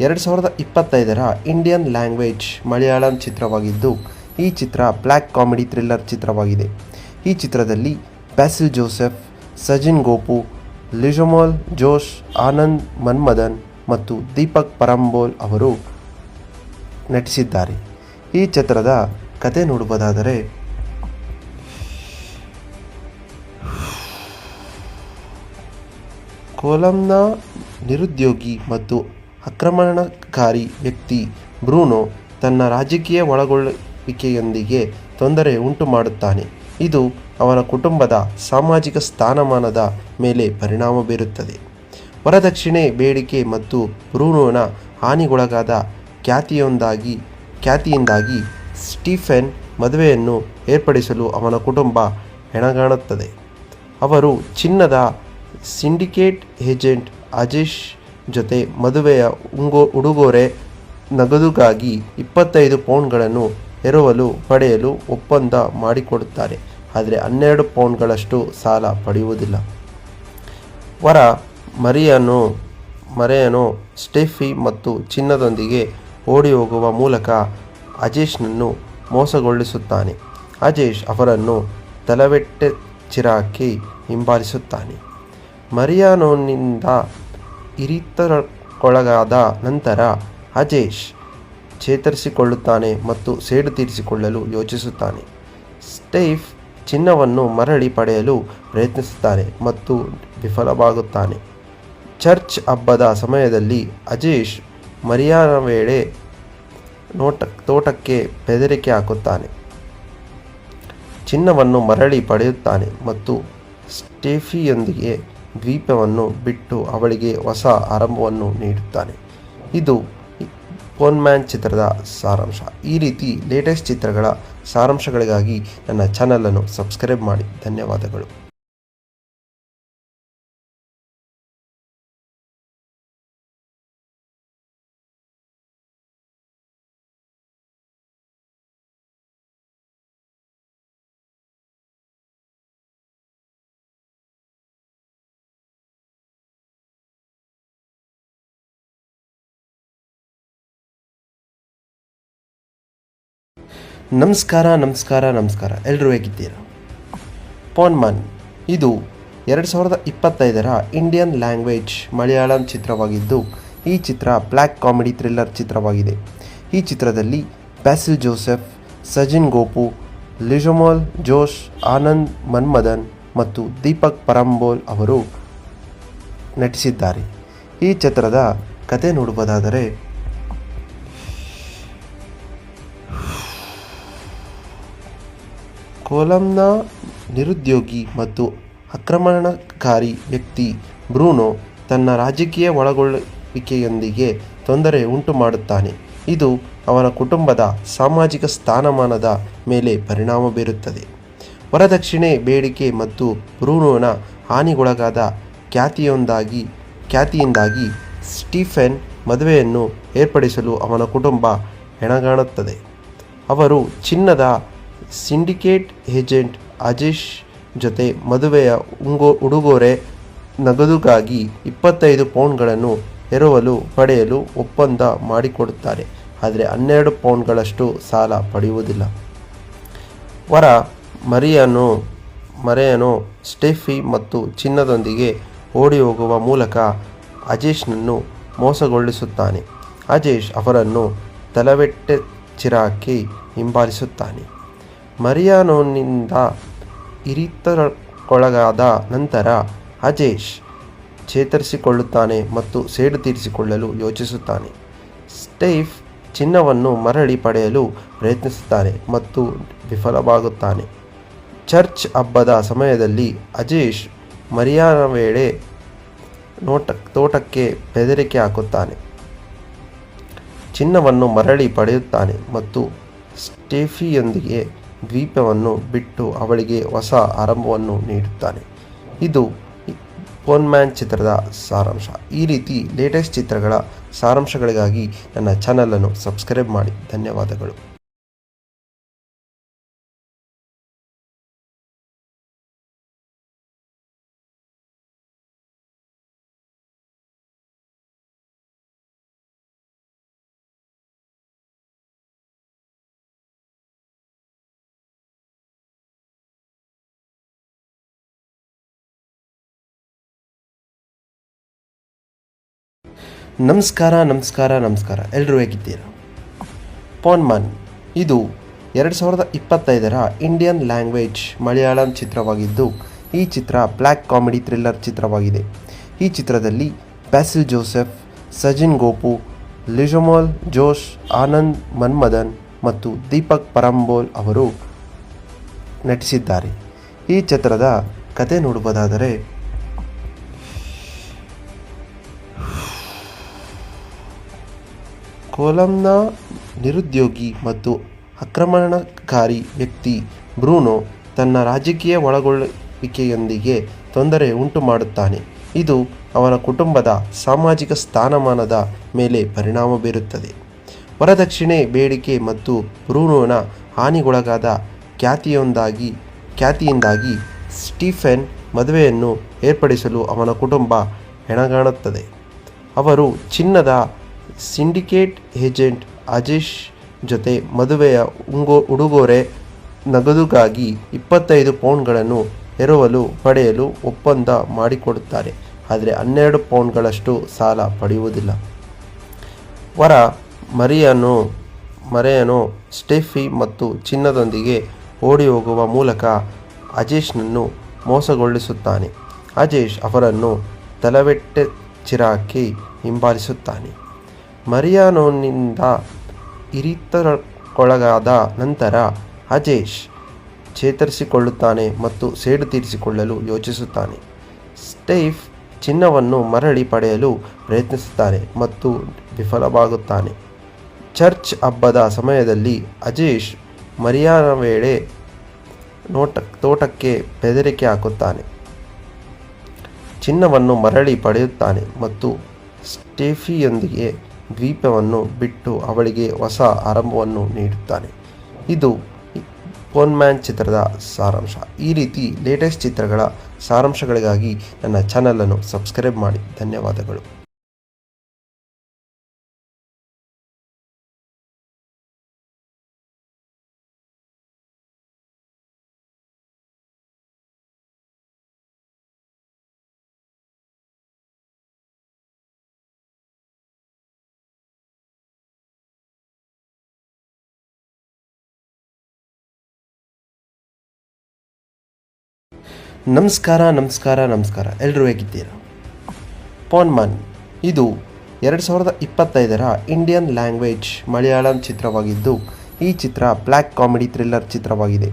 2025ರ ಇಂಡಿಯನ್ ಲ್ಯಾಂಗ್ವೇಜ್ ಮಲಯಾಳಂ ಚಿತ್ರವಾಗಿದ್ದು, ಈ ಚಿತ್ರ ಬ್ಲ್ಯಾಕ್ ಕಾಮಿಡಿ ಥ್ರಿಲ್ಲರ್ ಚಿತ್ರವಾಗಿದೆ. ಈ ಚಿತ್ರದಲ್ಲಿ ಬ್ಯಾಸಿಲ್ ಜೋಸೆಫ್, ಸಜಿನ್ ಗೋಪು, ಲಿಜಮೋಲ್ ಜೋಶ್, ಆನಂದ್ ಮನ್ಮದನ್ ಮತ್ತು ದೀಪಕ್ ಪರಂಬೋಲ್ ಅವರು ನಟಿಸಿದ್ದಾರೆ. ಈ ಚಿತ್ರದ ಕತೆ ನೋಡುವುದಾದರೆ, ಕೊಲಂನ ನಿರುದ್ಯೋಗಿ ಮತ್ತು ಆಕ್ರಮಣಕಾರಿ ವ್ಯಕ್ತಿ ಬ್ರೂನೋ ತನ್ನ ರಾಜಕೀಯ ಒಳಗೊಳ್ಳುವಿಕೆಯೊಂದಿಗೆ ತೊಂದರೆ ಉಂಟು ಮಾಡುತ್ತಾನೆ. ಇದು ಅವನ ಕುಟುಂಬದ ಸಾಮಾಜಿಕ ಸ್ಥಾನಮಾನದ ಮೇಲೆ ಪರಿಣಾಮ ಬೀರುತ್ತದೆ. ವರದಕ್ಷಿಣೆ ಬೇಡಿಕೆ ಮತ್ತು ಬ್ರೂನೋನ ಹಾನಿಗೊಳಗಾದ ಖ್ಯಾತಿಯಿಂದಾಗಿ ಸ್ಟೀಫೆನ್ ಮದುವೆಯನ್ನು ಏರ್ಪಡಿಸಲು ಅವನ ಕುಟುಂಬ ಹೆಣಗಾಣುತ್ತದೆ. ಅವರು ಚಿನ್ನದ ಸಿಂಡಿಕೇಟ್ ಏಜೆಂಟ್ ಅಜೇಶ್ ಜೊತೆ ಮದುವೆಯ ಉಡುಗೊರೆ ನಗದುಗಾಗಿ 25 ಪೌಂಡ್ಗಳನ್ನು ಪಡೆಯಲು ಒಪ್ಪಂದ ಮಾಡಿಕೊಡುತ್ತಾರೆ. ಆದರೆ 12 ಪೌಂಡ್ಗಳಷ್ಟು ಸಾಲ ಪಡೆಯುವುದಿಲ್ಲ. ವರ ಮರಿಯಾನೋ ಸ್ಟೆಫಿ ಮತ್ತು ಚಿನ್ನದೊಂದಿಗೆ ಓಡಿಹೋಗುವ ಮೂಲಕ ಅಜೇಶ್ನನ್ನು ಮೋಸಗೊಳಿಸುತ್ತಾನೆ. ಅಜೇಶ್ ಅವರನ್ನು ತಲವೆಟ್ಟೆಚಿರಾಕಿ ಹಿಂಬಾಲಿಸುತ್ತಾನೆ. ಮರಿಯಾನೋನಿಂದ ಇರಿತಕ್ಕೊಳಗಾದ ನಂತರ ಅಜೇಶ್ ಚೇತರಿಸಿಕೊಳ್ಳುತ್ತಾನೆ ಮತ್ತು ಸೇಡು ತೀರಿಸಿಕೊಳ್ಳಲು ಯೋಚಿಸುತ್ತಾನೆ. ಸ್ಟೀಫ್ ಚಿನ್ನವನ್ನು ಮರಳಿ ಪಡೆಯಲು ಪ್ರಯತ್ನಿಸುತ್ತಾನೆ ಮತ್ತು ವಿಫಲವಾಗುತ್ತಾನೆ. ಚರ್ಚ್ ಹಬ್ಬದ ಸಮಯದಲ್ಲಿ ಅಜೇಶ್ ಮರಿಯಾನ ವೇಳೆ ತೋಟಕ್ಕೆ ಬೆದರಿಕೆ ಹಾಕುತ್ತಾನೆ. ಚಿನ್ನವನ್ನು ಮರಳಿ ಪಡೆಯುತ್ತಾನೆ ಮತ್ತು ಸ್ಟೆಫಿಯೊಂದಿಗೆ ದ್ವೀಪವನ್ನು ಬಿಟ್ಟು ಅವಳಿಗೆ ಹೊಸ ಆರಂಭವನ್ನು ನೀಡುತ್ತಾನೆ. ಇದು ಪೋನ್ಮ್ಯಾನ್ ಚಿತ್ರದ ಸಾರಾಂಶ. ಈ ರೀತಿ ಲೇಟೆಸ್ಟ್ ಚಿತ್ರಗಳ ಸಾರಾಂಶಗಳಿಗಾಗಿ ನನ್ನ ಚಾನಲನ್ನು ಸಬ್ಸ್ಕ್ರೈಬ್ ಮಾಡಿ. ಧನ್ಯವಾದಗಳು. ನಮಸ್ಕಾರ ಎಲ್ಲರೂ ಹೇಗಿದ್ದೀರಾ? ಪೋನ್ಮನ್ ಇದು 2025ರ ಇಂಡಿಯನ್ ಲ್ಯಾಂಗ್ವೇಜ್ ಮಲಯಾಳಂ ಚಿತ್ರವಾಗಿದ್ದು, ಈ ಚಿತ್ರ ಬ್ಲ್ಯಾಕ್ ಕಾಮಿಡಿ ಥ್ರಿಲ್ಲರ್ ಚಿತ್ರವಾಗಿದೆ. ಈ ಚಿತ್ರದಲ್ಲಿ ಬ್ಯಾಸಿಲ್ ಜೋಸೆಫ್, ಸಜಿನ್ ಗೋಪು, ಲಿಜಮೋಲ್ ಜೋಶ್, ಆನಂದ್ ಮನ್ಮದನ್ ಮತ್ತು ದೀಪಕ್ ಪರಂಬೋಲ್ ಅವರು ನಟಿಸಿದ್ದಾರೆ. ಈ ಚಿತ್ರದ ಕತೆ ನೋಡುವುದಾದರೆ, ಕೊಲಂನ ನಿರುದ್ಯೋಗಿ ಮತ್ತು ಆಕ್ರಮಣಕಾರಿ ವ್ಯಕ್ತಿ ಬ್ರೂನೋ ತನ್ನ ರಾಜಕೀಯ ಒಳಗೊಳ್ಳುವಿಕೆಯೊಂದಿಗೆ ತೊಂದರೆ ಉಂಟು ಮಾಡುತ್ತಾನೆ. ಇದು ಅವನ ಕುಟುಂಬದ ಸಾಮಾಜಿಕ ಸ್ಥಾನಮಾನದ ಮೇಲೆ ಪರಿಣಾಮ ಬೀರುತ್ತದೆ. ವರದಕ್ಷಿಣೆ ಬೇಡಿಕೆ ಮತ್ತು ಬ್ರೂನೋನ ಹಾನಿಗೊಳಗಾದ ಖ್ಯಾತಿಯಿಂದಾಗಿ ಸ್ಟೀಫೆನ್ ಮದುವೆಯನ್ನು ಏರ್ಪಡಿಸಲು ಅವನ ಕುಟುಂಬ ಹೆಣಗಾಣುತ್ತದೆ. ಅವರು ಚಿನ್ನದ ಸಿಂಡಿಕೇಟ್ ಏಜೆಂಟ್ ಅಜೇಶ್ ಜೊತೆ ಮದುವೆಯ ಉಡುಗೊರೆ ನಗದುಗಾಗಿ 25 ಪೌಂಡ್ಗಳನ್ನು ಪಡೆಯಲು ಒಪ್ಪಂದ ಮಾಡಿಕೊಡುತ್ತಾರೆ. ಆದರೆ 12 ಪೌಂಡ್ಗಳಷ್ಟು ಸಾಲ ಪಡೆಯುವುದಿಲ್ಲ. ವರ ಮರಿಯಾನೋ ಸ್ಟೆಫಿ ಮತ್ತು ಚಿನ್ನದೊಂದಿಗೆ ಓಡಿಹೋಗುವ ಮೂಲಕ ಅಜೇಶ್ನನ್ನು ಮೋಸಗೊಳಿಸುತ್ತಾನೆ. ಅಜೇಶ್ ಅವರನ್ನು ತಲವೆಟ್ಟೆಚಿರಾಕಿ ಹಿಂಬಾಲಿಸುತ್ತಾನೆ. ಮರಿಯಾನೋನಿಂದ ಇರಿತಕ್ಕೊಳಗಾದ ನಂತರ ಅಜೇಶ್ ಚೇತರಿಸಿಕೊಳ್ಳುತ್ತಾನೆ ಮತ್ತು ಸೇಡು ತೀರಿಸಿಕೊಳ್ಳಲು ಯೋಚಿಸುತ್ತಾನೆ. ಸ್ಟೀಫ್ ಚಿನ್ನವನ್ನು ಮರಳಿ ಪಡೆಯಲು ಪ್ರಯತ್ನಿಸುತ್ತಾನೆ ಮತ್ತು ವಿಫಲವಾಗುತ್ತಾನೆ. ಚರ್ಚ್ ಹಬ್ಬದ ಸಮಯದಲ್ಲಿ ಅಜೇಶ್ ಮರಿಯಾನ ವೇಳೆ ತೋಟಕ್ಕೆ ಬೆದರಿಕೆ ಹಾಕುತ್ತಾನೆ. ಚಿನ್ನವನ್ನು ಮರಳಿ ಪಡೆಯುತ್ತಾನೆ ಮತ್ತು ಸ್ಟೆಫಿಯೊಂದಿಗೆ ದ್ವೀಪವನ್ನು ಬಿಟ್ಟು ಅವಳಿಗೆ ಹೊಸ ಆರಂಭವನ್ನು ನೀಡುತ್ತಾನೆ. ಇದು ಪೋನ್ಮ್ಯಾನ್ ಚಿತ್ರದ ಸಾರಾಂಶ. ಈ ರೀತಿ ಲೇಟೆಸ್ಟ್ ಚಿತ್ರಗಳ ಸಾರಾಂಶಗಳಿಗಾಗಿ ನನ್ನ ಚಾನಲನ್ನು ಸಬ್ಸ್ಕ್ರೈಬ್ ಮಾಡಿ. ಧನ್ಯವಾದಗಳು. ನಮಸ್ಕಾರ ಎಲ್ಲರೂ ಹೇಗಿದ್ದೀರಾ? ಪೋನ್ಮನ್ ಇದು 2025ರ ಇಂಡಿಯನ್ ಲ್ಯಾಂಗ್ವೇಜ್ ಮಲಯಾಳಂ ಚಿತ್ರವಾಗಿದ್ದು, ಈ ಚಿತ್ರ ಬ್ಲ್ಯಾಕ್ ಕಾಮಿಡಿ ಥ್ರಿಲ್ಲರ್ ಚಿತ್ರವಾಗಿದೆ. ಈ ಚಿತ್ರದಲ್ಲಿ ಬ್ಯಾಸಿಲ್ ಜೋಸೆಫ್, ಸಜಿನ್ ಗೋಪು, ಲಿಜಮೋಲ್ ಜೋಶ್, ಆನಂದ್ ಮನ್ಮದನ್ ಮತ್ತು ದೀಪಕ್ ಪರಂಬೋಲ್ ಅವರು ನಟಿಸಿದ್ದಾರೆ. ಈ ಚಿತ್ರದ ಕತೆ ನೋಡುವುದಾದರೆ, ಕೊಲಂನ ನಿರುದ್ಯೋಗಿ ಮತ್ತು ಆಕ್ರಮಣಕಾರಿ ವ್ಯಕ್ತಿ ಬ್ರೂನೋ ತನ್ನ ರಾಜಕೀಯ ಒಳಗೊಳ್ಳುವಿಕೆಯೊಂದಿಗೆ ತೊಂದರೆ ಉಂಟು ಮಾಡುತ್ತಾನೆ. ಇದು ಅವನ ಕುಟುಂಬದ ಸಾಮಾಜಿಕ ಸ್ಥಾನಮಾನದ ಮೇಲೆ ಪರಿಣಾಮ ಬೀರುತ್ತದೆ. ವರದಕ್ಷಿಣೆ ಬೇಡಿಕೆ ಮತ್ತು ಬ್ರೂನೋನ ಹಾನಿಗೊಳಗಾದ ಖ್ಯಾತಿಯಿಂದಾಗಿ ಸ್ಟೀಫೆನ್ ಮದುವೆಯನ್ನು ಏರ್ಪಡಿಸಲು ಅವನ ಕುಟುಂಬ ಹೆಣಗಾಡುತ್ತದೆ. ಅವರು ಚಿನ್ನದ ಸಿಂಡಿಕೇಟ್ ಏಜೆಂಟ್ ಅಜೇಶ್ ಜೊತೆ ಮದುವೆಯ ಉಡುಗೊರೆ ನಗದುಗಾಗಿ 25 ಪೌಂಡ್ಗಳನ್ನು ಎರವಲು ಪಡೆಯಲು ಒಪ್ಪಂದ ಮಾಡಿಕೊಡುತ್ತಾರೆ. ಆದರೆ 12 ಪೌಂಡ್ಗಳಷ್ಟು ಸಾಲ ಪಡೆಯುವುದಿಲ್ಲ. ವರ ಮರಿಯಾನೋ ಸ್ಟೆಫಿ ಮತ್ತು ಚಿನ್ನದೊಂದಿಗೆ ಓಡಿಹೋಗುವ ಮೂಲಕ ಅಜೇಶ್ನನ್ನು ಮೋಸಗೊಳಿಸುತ್ತಾನೆ. ಅಜೇಶ್ ಅವರನ್ನು ತಲವೆಟ್ಟೆಚ್ಚಿರಾಕಿ ಹಿಂಬಾಲಿಸುತ್ತಾನೆ. ಮರಿಯಾನೋನಿಂದ ಇರಿತಕ್ಕೊಳಗಾದ ನಂತರ ಅಜೇಶ್ ಚೇತರಿಸಿಕೊಳ್ಳುತ್ತಾನೆ ಮತ್ತು ಸೇಡು ತೀರಿಸಿಕೊಳ್ಳಲು ಯೋಚಿಸುತ್ತಾನೆ. ಸ್ಟೀಫ್ ಚಿನ್ನವನ್ನು ಮರಳಿ ಪಡೆಯಲು ಪ್ರಯತ್ನಿಸುತ್ತಾನೆ ಮತ್ತು ವಿಫಲವಾಗುತ್ತಾನೆ. ಚರ್ಚ್ ಹಬ್ಬದ ಸಮಯದಲ್ಲಿ ಅಜೇಶ್ ಮರಿಯಾನ ವೇಳೆ ತೋಟಕ್ಕೆ ಬೆದರಿಕೆ ಹಾಕುತ್ತಾನೆ. ಚಿನ್ನವನ್ನು ಮರಳಿ ಪಡೆಯುತ್ತಾನೆ ಮತ್ತು ಸ್ಟೆಫಿಯೊಂದಿಗೆ ದ್ವೀಪವನ್ನು ಬಿಟ್ಟು ಅವಳಿಗೆ ಹೊಸ ಆರಂಭವನ್ನು ನೀಡುತ್ತಾನೆ. ಇದು ಪೋನ್ಮ್ಯಾನ್ ಚಿತ್ರದ ಸಾರಾಂಶ. ಈ ರೀತಿ ಲೇಟೆಸ್ಟ್ ಚಿತ್ರಗಳ ಸಾರಾಂಶಗಳಿಗಾಗಿ ನನ್ನ ಚಾನಲನ್ನು ಸಬ್ಸ್ಕ್ರೈಬ್ ಮಾಡಿ. ಧನ್ಯವಾದಗಳು. ನಮಸ್ಕಾರ ಎಲ್ಲರೂ ಹೇಗಿದ್ದೀರಾ? ಪೋನ್ಮನ್ ಇದು 2025ರ ಇಂಡಿಯನ್ ಲ್ಯಾಂಗ್ವೇಜ್ ಮಲಯಾಳಂ ಚಿತ್ರವಾಗಿದ್ದು, ಈ ಚಿತ್ರ ಬ್ಲ್ಯಾಕ್ ಕಾಮಿಡಿ ಥ್ರಿಲ್ಲರ್ ಚಿತ್ರವಾಗಿದೆ.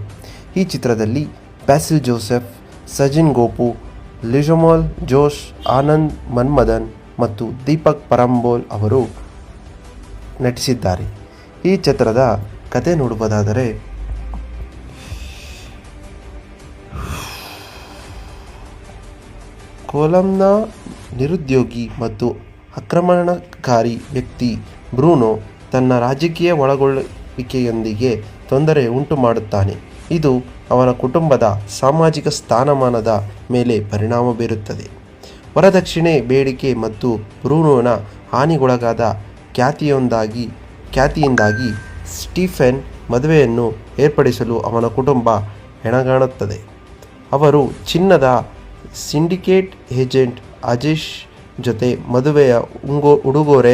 ಈ ಚಿತ್ರದಲ್ಲಿ ಬ್ಯಾಸಿಲ್ ಜೋಸೆಫ್, ಸಜಿನ್ ಗೋಪು, ಲಿಜಮೋಲ್ ಜೋಶ್, ಆನಂದ್ ಮನ್ಮದನ್ ಮತ್ತು ದೀಪಕ್ ಪರಂಬೋಲ್ ಅವರು ನಟಿಸಿದ್ದಾರೆ. ಈ ಚಿತ್ರದ ಕತೆ ನೋಡುವುದಾದರೆ, ಕೊಲಂನ ನಿರುದ್ಯೋಗಿ ಮತ್ತು ಆಕ್ರಮಣಕಾರಿ ವ್ಯಕ್ತಿ ಬ್ರೂನೋ ತನ್ನ ರಾಜಕೀಯ ಒಳಗೊಳ್ಳುವಿಕೆಯೊಂದಿಗೆ ತೊಂದರೆ ಉಂಟು ಮಾಡುತ್ತಾನೆ. ಇದು ಅವನ ಕುಟುಂಬದ ಸಾಮಾಜಿಕ ಸ್ಥಾನಮಾನದ ಮೇಲೆ ಪರಿಣಾಮ ಬೀರುತ್ತದೆ. ವರದಕ್ಷಿಣೆ ಬೇಡಿಕೆ ಮತ್ತು ಬ್ರೂನೋನ ಹಾನಿಗೊಳಗಾದ ಖ್ಯಾತಿಯಿಂದಾಗಿ ಸ್ಟೀಫೆನ್ ಮದುವೆಯನ್ನು ಏರ್ಪಡಿಸಲು ಅವನ ಕುಟುಂಬ ಹೆಣಗಾಡುತ್ತದೆ. ಅವರು ಚಿನ್ನದ ಸಿಂಡಿಕೇಟ್ ಏಜೆಂಟ್ ಅಜೇಶ್ ಜೊತೆ ಮದುವೆಯ ಉಡುಗೊರೆ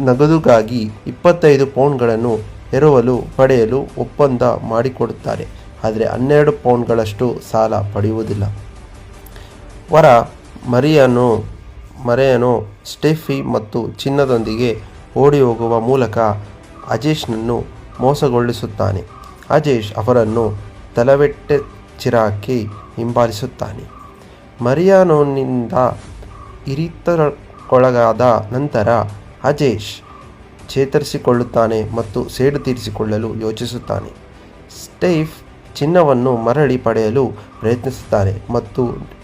ನಗದುಗಾಗಿ 25 ಪೌಂಡ್ಗಳನ್ನು ಎರವಲು ಪಡೆಯಲು ಒಪ್ಪಂದ ಮಾಡಿಕೊಡುತ್ತಾರೆ. ಆದರೆ 12 ಪೌಂಡ್ಗಳಷ್ಟು ಸಾಲ ಪಡೆಯುವುದಿಲ್ಲ. ವರ ಮರಿಯಾನೋ ಸ್ಟೆಫಿ ಮತ್ತು ಚಿನ್ನದೊಂದಿಗೆ ಓಡಿಹೋಗುವ ಮೂಲಕ ಅಜೇಶ್ನನ್ನು ಮೋಸಗೊಳಿಸುತ್ತಾನೆ. ಅಜೇಶ್ ಅವರನ್ನು ತಲವೆಟ್ಟೆಚ್ಚಿರಾಕಿ ಹಿಂಬಾಲಿಸುತ್ತಾನೆ. ಮರಿಯಾನೋನಿಂದ ಇರಿತಕ್ಕೊಳಗಾದ ನಂತರ ಅಜೇಶ್ ಚೇತರಿಸಿಕೊಳ್ಳುತ್ತಾನೆ ಮತ್ತು ಸೇಡು ತೀರಿಸಿಕೊಳ್ಳಲು ಯೋಚಿಸುತ್ತಾನೆ. ಸ್ಟೀಫ್ ಚಿನ್ನವನ್ನು ಮರಳಿ ಪಡೆಯಲು ಪ್ರಯತ್ನಿಸುತ್ತಾನೆ ಮತ್ತು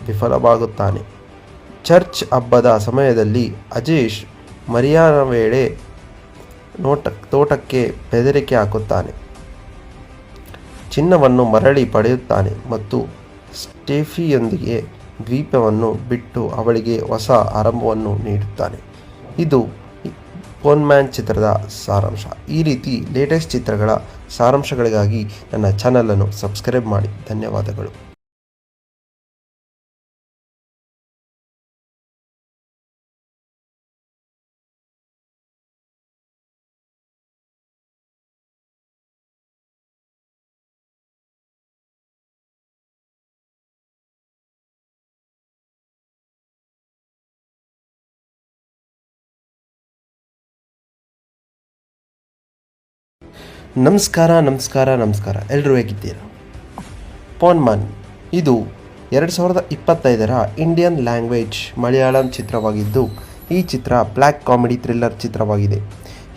ವಿಫಲವಾಗುತ್ತಾನೆ. ಚರ್ಚ್ ಹಬ್ಬದ ಸಮಯದಲ್ಲಿ ಅಜೇಶ್ ಮರಿಯಾನ ವೇಳೆ ತೋಟಕ್ಕೆ ಬೆದರಿಕೆ ಹಾಕುತ್ತಾನೆ. ಚಿನ್ನವನ್ನು ಮರಳಿ ಪಡೆಯುತ್ತಾನೆ ಮತ್ತು ಸ್ಟೆಫಿಯೊಂದಿಗೆ ದ್ವೀಪವನ್ನು ಬಿಟ್ಟು ಅವಳಿಗೆ ಹೊಸ ಆರಂಭವನ್ನು ನೀಡುತ್ತಾನೆ. ಇದು ಪೋನ್ಮ್ಯಾನ್ ಚಿತ್ರದ ಸಾರಾಂಶ. ಈ ರೀತಿ ಲೇಟೆಸ್ಟ್ ಚಿತ್ರಗಳ ಸಾರಾಂಶಗಳಿಗಾಗಿ ನನ್ನ ಚಾನಲನ್ನು ಸಬ್ಸ್ಕ್ರೈಬ್ ಮಾಡಿ. ಧನ್ಯವಾದಗಳು. ನಮಸ್ಕಾರ ಎಲ್ಲರೂ ಹೇಗಿದ್ದೀರಾ? ಪೋನ್ಮನ್ ಇದು 2025ರ ಇಂಡಿಯನ್ ಲ್ಯಾಂಗ್ವೇಜ್ ಮಲಯಾಳಂ ಚಿತ್ರವಾಗಿದ್ದು, ಈ ಚಿತ್ರ ಬ್ಲ್ಯಾಕ್ ಕಾಮಿಡಿ ಥ್ರಿಲ್ಲರ್ ಚಿತ್ರವಾಗಿದೆ.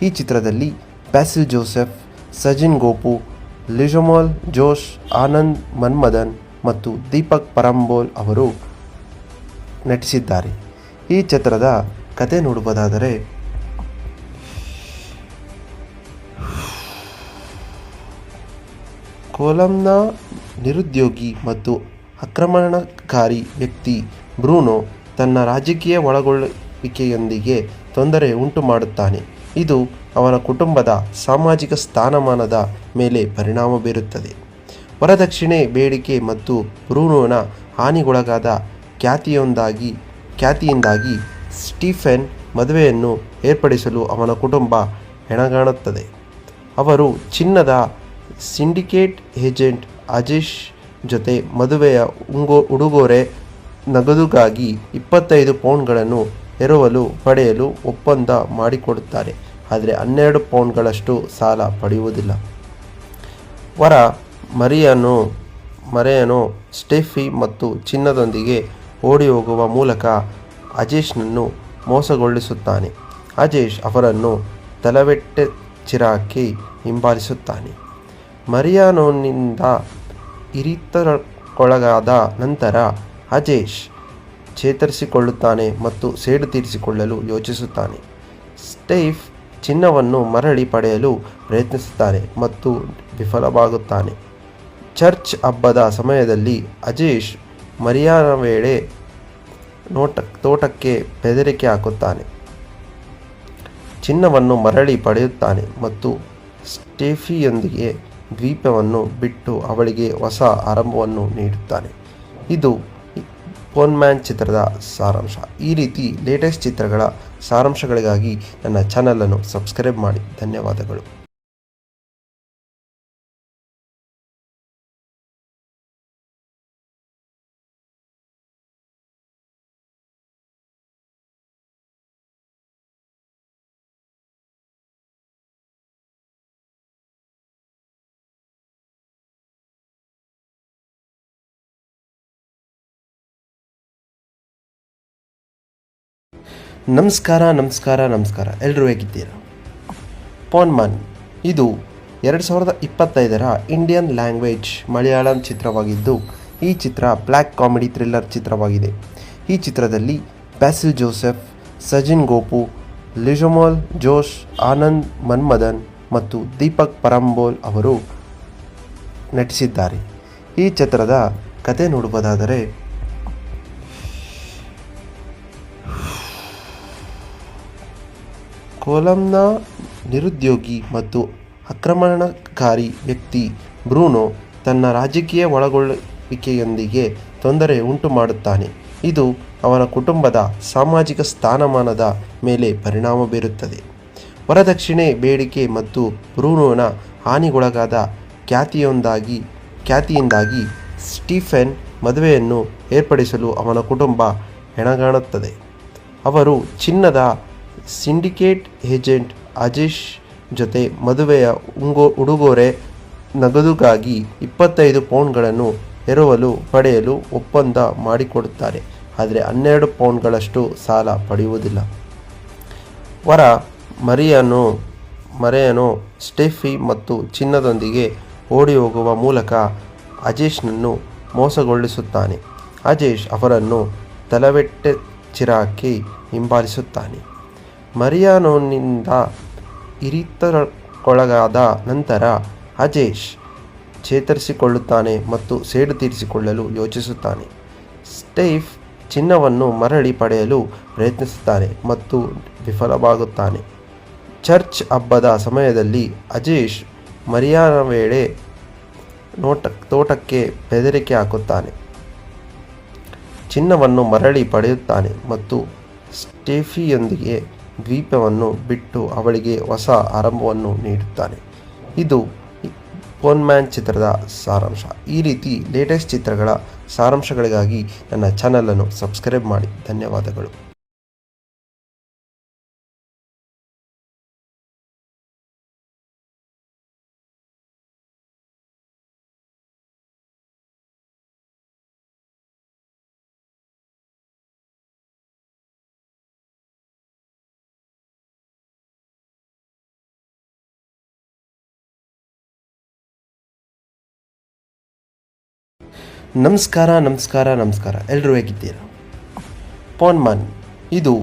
ಈ ಚಿತ್ರದಲ್ಲಿ ಬ್ಯಾಸಿಲ್ ಜೋಸೆಫ್, ಸಜಿನ್ ಗೋಪು, ಲಿಜಮೋಲ್ ಜೋಶ್, ಆನಂದ್ ಮನ್ಮದನ್ ಮತ್ತು ದೀಪಕ್ ಪರಂಬೋಲ್ ಅವರು ನಟಿಸಿದ್ದಾರೆ. ಈ ಚಿತ್ರದ ಕತೆ ನೋಡುವುದಾದರೆ, ಕೊಲಂನ ನಿರುದ್ಯೋಗಿ ಮತ್ತು ಆಕ್ರಮಣಕಾರಿ ವ್ಯಕ್ತಿ ಬ್ರೂನೋ ತನ್ನ ರಾಜಕೀಯ ಒಳಗೊಳ್ಳುವಿಕೆಯೊಂದಿಗೆ ತೊಂದರೆ ಉಂಟು ಮಾಡುತ್ತಾನೆ. ಇದು ಅವನ ಕುಟುಂಬದ ಸಾಮಾಜಿಕ ಸ್ಥಾನಮಾನದ ಮೇಲೆ ಪರಿಣಾಮ ಬೀರುತ್ತದೆ. ವರದಕ್ಷಿಣೆ ಬೇಡಿಕೆ ಮತ್ತು ಬ್ರೂನೋನ ಹಾನಿಗೊಳಗಾದ ಖ್ಯಾತಿಯಿಂದಾಗಿ ಸ್ಟೀಫೆನ್ ಮದುವೆಯನ್ನು ಏರ್ಪಡಿಸಲು ಅವನ ಕುಟುಂಬ ಹೆಣಗಾಡುತ್ತದೆ. ಅವರು ಚಿನ್ನದ ಸಿಂಡಿಕೇಟ್ ಏಜೆಂಟ್ ಅಜೇಶ್ ಜೊತೆ ಮದುವೆಯ ಉಡುಗೊರೆ ನಗದುಗಾಗಿ 25 ಪೌಂಡ್ಗಳನ್ನು ಪಡೆಯಲು ಒಪ್ಪಂದ ಮಾಡಿಕೊಡುತ್ತಾರೆ. ಆದರೆ 12 ಪೌಂಡ್ಗಳಷ್ಟು ಸಾಲ ಪಡೆಯುವುದಿಲ್ಲ. ವರ ಮರಿಯಾನೋ ಸ್ಟೆಫಿ ಮತ್ತು ಚಿನ್ನದೊಂದಿಗೆ ಓಡಿಹೋಗುವ ಮೂಲಕ ಅಜೇಶ್ನನ್ನು ಮೋಸಗೊಳಿಸುತ್ತಾನೆ. ಅಜೇಶ್ ಅವರನ್ನು ತಲವೆಟ್ಟೆಚಿರಾಕಿ ಹಿಂಬಾಲಿಸುತ್ತಾನೆ. ಮರಿಯಾನೋನಿಂದ ಇರಿತಕ್ಕೊಳಗಾದ ನಂತರ ಅಜೇಶ್ ಚೇತರಿಸಿಕೊಳ್ಳುತ್ತಾನೆ ಮತ್ತು ಸೇಡು ತೀರಿಸಿಕೊಳ್ಳಲು ಯೋಚಿಸುತ್ತಾನೆ. ಸ್ಟೀಫ್ ಚಿನ್ನವನ್ನು ಮರಳಿ ಪಡೆಯಲು ಪ್ರಯತ್ನಿಸುತ್ತಾನೆ ಮತ್ತು ವಿಫಲವಾಗುತ್ತಾನೆ. ಚರ್ಚ್ ಹಬ್ಬದ ಸಮಯದಲ್ಲಿ ಅಜೇಶ್ ಮರಿಯಾನ ವೇಳೆ ತೋಟಕ್ಕೆ ಬೆದರಿಕೆ ಹಾಕುತ್ತಾನೆ. ಚಿನ್ನವನ್ನು ಮರಳಿ ಪಡೆಯುತ್ತಾನೆ ಮತ್ತು ಸ್ಟೆಫಿಯೊಂದಿಗೆ ದ್ವೀಪವನ್ನು ಬಿಟ್ಟು ಅವಳಿಗೆ ಹೊಸ ಆರಂಭವನ್ನು ನೀಡುತ್ತಾನೆ. ಇದು ಪೋನ್ಮ್ಯಾನ್ ಚಿತ್ರದ ಸಾರಾಂಶ. ಈ ರೀತಿ ಲೇಟೆಸ್ಟ್ ಚಿತ್ರಗಳ ಸಾರಾಂಶಗಳಿಗಾಗಿ ನನ್ನ ಚಾನಲನ್ನು ಸಬ್ಸ್ಕ್ರೈಬ್ ಮಾಡಿ. ಧನ್ಯವಾದಗಳು. ನಮಸ್ಕಾರ ಎಲ್ಲರೂ ಹೇಗಿದ್ದೀರಾ? ಪೋನ್ಮನ್ ಇದು 2025ರ ಇಂಡಿಯನ್ ಲ್ಯಾಂಗ್ವೇಜ್ ಮಲಯಾಳಂ ಚಿತ್ರವಾಗಿದ್ದು, ಈ ಚಿತ್ರ ಬ್ಲ್ಯಾಕ್ ಕಾಮಿಡಿ ಥ್ರಿಲ್ಲರ್ ಚಿತ್ರವಾಗಿದೆ. ಈ ಚಿತ್ರದಲ್ಲಿ ಬ್ಯಾಸಿಲ್ ಜೋಸೆಫ್, ಸಜಿನ್ ಗೋಪು, ಲಿಜಮೋಲ್ ಜೋಶ್, ಆನಂದ್ ಮನ್ಮದನ್ ಮತ್ತು ದೀಪಕ್ ಪರಂಬೋಲ್ ಅವರು ನಟಿಸಿದ್ದಾರೆ. ಈ ಚಿತ್ರದ ಕತೆ ನೋಡುವುದಾದರೆ, ಕೊಲಂನ ನಿರುದ್ಯೋಗಿ ಮತ್ತು ಆಕ್ರಮಣಕಾರಿ ವ್ಯಕ್ತಿ ಬ್ರೂನೋ ತನ್ನ ರಾಜಕೀಯ ಒಳಗೊಳ್ಳುವಿಕೆಯೊಂದಿಗೆ ತೊಂದರೆ ಉಂಟು ಮಾಡುತ್ತಾನೆ. ಇದು ಅವನ ಕುಟುಂಬದ ಸಾಮಾಜಿಕ ಸ್ಥಾನಮಾನದ ಮೇಲೆ ಪರಿಣಾಮ ಬೀರುತ್ತದೆ. ವರದಕ್ಷಿಣೆ ಬೇಡಿಕೆ ಮತ್ತು ಬ್ರೂನೋನ ಹಾನಿಗೊಳಗಾದ ಖ್ಯಾತಿಯಿಂದಾಗಿ ಸ್ಟೀಫೆನ್ ಮದುವೆಯನ್ನು ಏರ್ಪಡಿಸಲು ಅವನ ಕುಟುಂಬ ಹೆಣಗಾಡುತ್ತದೆ. ಅವರು ಚಿನ್ನದ ಸಿಂಡಿಕೇಟ್ ಏಜೆಂಟ್ ಅಜೇಶ್ ಜೊತೆ ಮದುವೆಯ ಉಡುಗೊರೆ ನಗದುಗಾಗಿ 25 ಪೌಂಡ್ಗಳನ್ನು ಪಡೆಯಲು ಒಪ್ಪಂದ ಮಾಡಿಕೊಡುತ್ತಾರೆ. ಆದರೆ 12 ಪೌಂಡ್ಗಳಷ್ಟು ಸಾಲ ಪಡೆಯುವುದಿಲ್ಲ. ವರ ಮರಿಯಾನೋ ಸ್ಟೆಫಿ ಮತ್ತು ಚಿನ್ನದೊಂದಿಗೆ ಓಡಿಹೋಗುವ ಮೂಲಕ ಅಜೇಶ್ನನ್ನು ಮೋಸಗೊಳಿಸುತ್ತಾನೆ. ಅಜೇಶ್ ಅವರನ್ನು ತಲವೆಟ್ಟೆಚಿರಾಕಿ ಹಿಂಬಾಲಿಸುತ್ತಾನೆ. ಮರಿಯಾನೋನಿಂದ ಇರಿತಕ್ಕೊಳಗಾದ ನಂತರ ಅಜೇಶ್ ಚೇತರಿಸಿಕೊಳ್ಳುತ್ತಾನೆ ಮತ್ತು ಸೇಡು ತೀರಿಸಿಕೊಳ್ಳಲು ಯೋಚಿಸುತ್ತಾನೆ. ಸ್ಟೀಫ್ ಚಿನ್ನವನ್ನು ಮರಳಿ ಪಡೆಯಲು ಪ್ರಯತ್ನಿಸುತ್ತಾನೆ ಮತ್ತು ವಿಫಲವಾಗುತ್ತಾನೆ. ಚರ್ಚ್ ಹಬ್ಬದ ಸಮಯದಲ್ಲಿ ಅಜೇಶ್ ಮರಿಯಾನ ವೇಳೆ ತೋಟಕ್ಕೆ ಬೆದರಿಕೆ ಹಾಕುತ್ತಾನೆ. ಚಿನ್ನವನ್ನು ಮರಳಿ ಪಡೆಯುತ್ತಾನೆ ಮತ್ತು ಸ್ಟೆಫಿಯೊಂದಿಗೆ ದ್ವೀಪವನ್ನು ಬಿಟ್ಟು ಅವಳಿಗೆ ಹೊಸ ಆರಂಭವನ್ನು ನೀಡುತ್ತಾನೆ. ಇದು ಪೋನ್ಮ್ಯಾನ್ ಚಿತ್ರದ ಸಾರಾಂಶ. ಈ ರೀತಿ ಲೇಟೆಸ್ಟ್ ಚಿತ್ರಗಳ ಸಾರಾಂಶಗಳಿಗಾಗಿ ನನ್ನ ಚಾನಲನ್ನು ಸಬ್ಸ್ಕ್ರೈಬ್ ಮಾಡಿ. ಧನ್ಯವಾದಗಳು. ನಮಸ್ಕಾರ ಎಲ್ಲರೂ ಹೇಗಿದ್ದೀರಾ? ಪೋನ್ಮನ್ ಇದು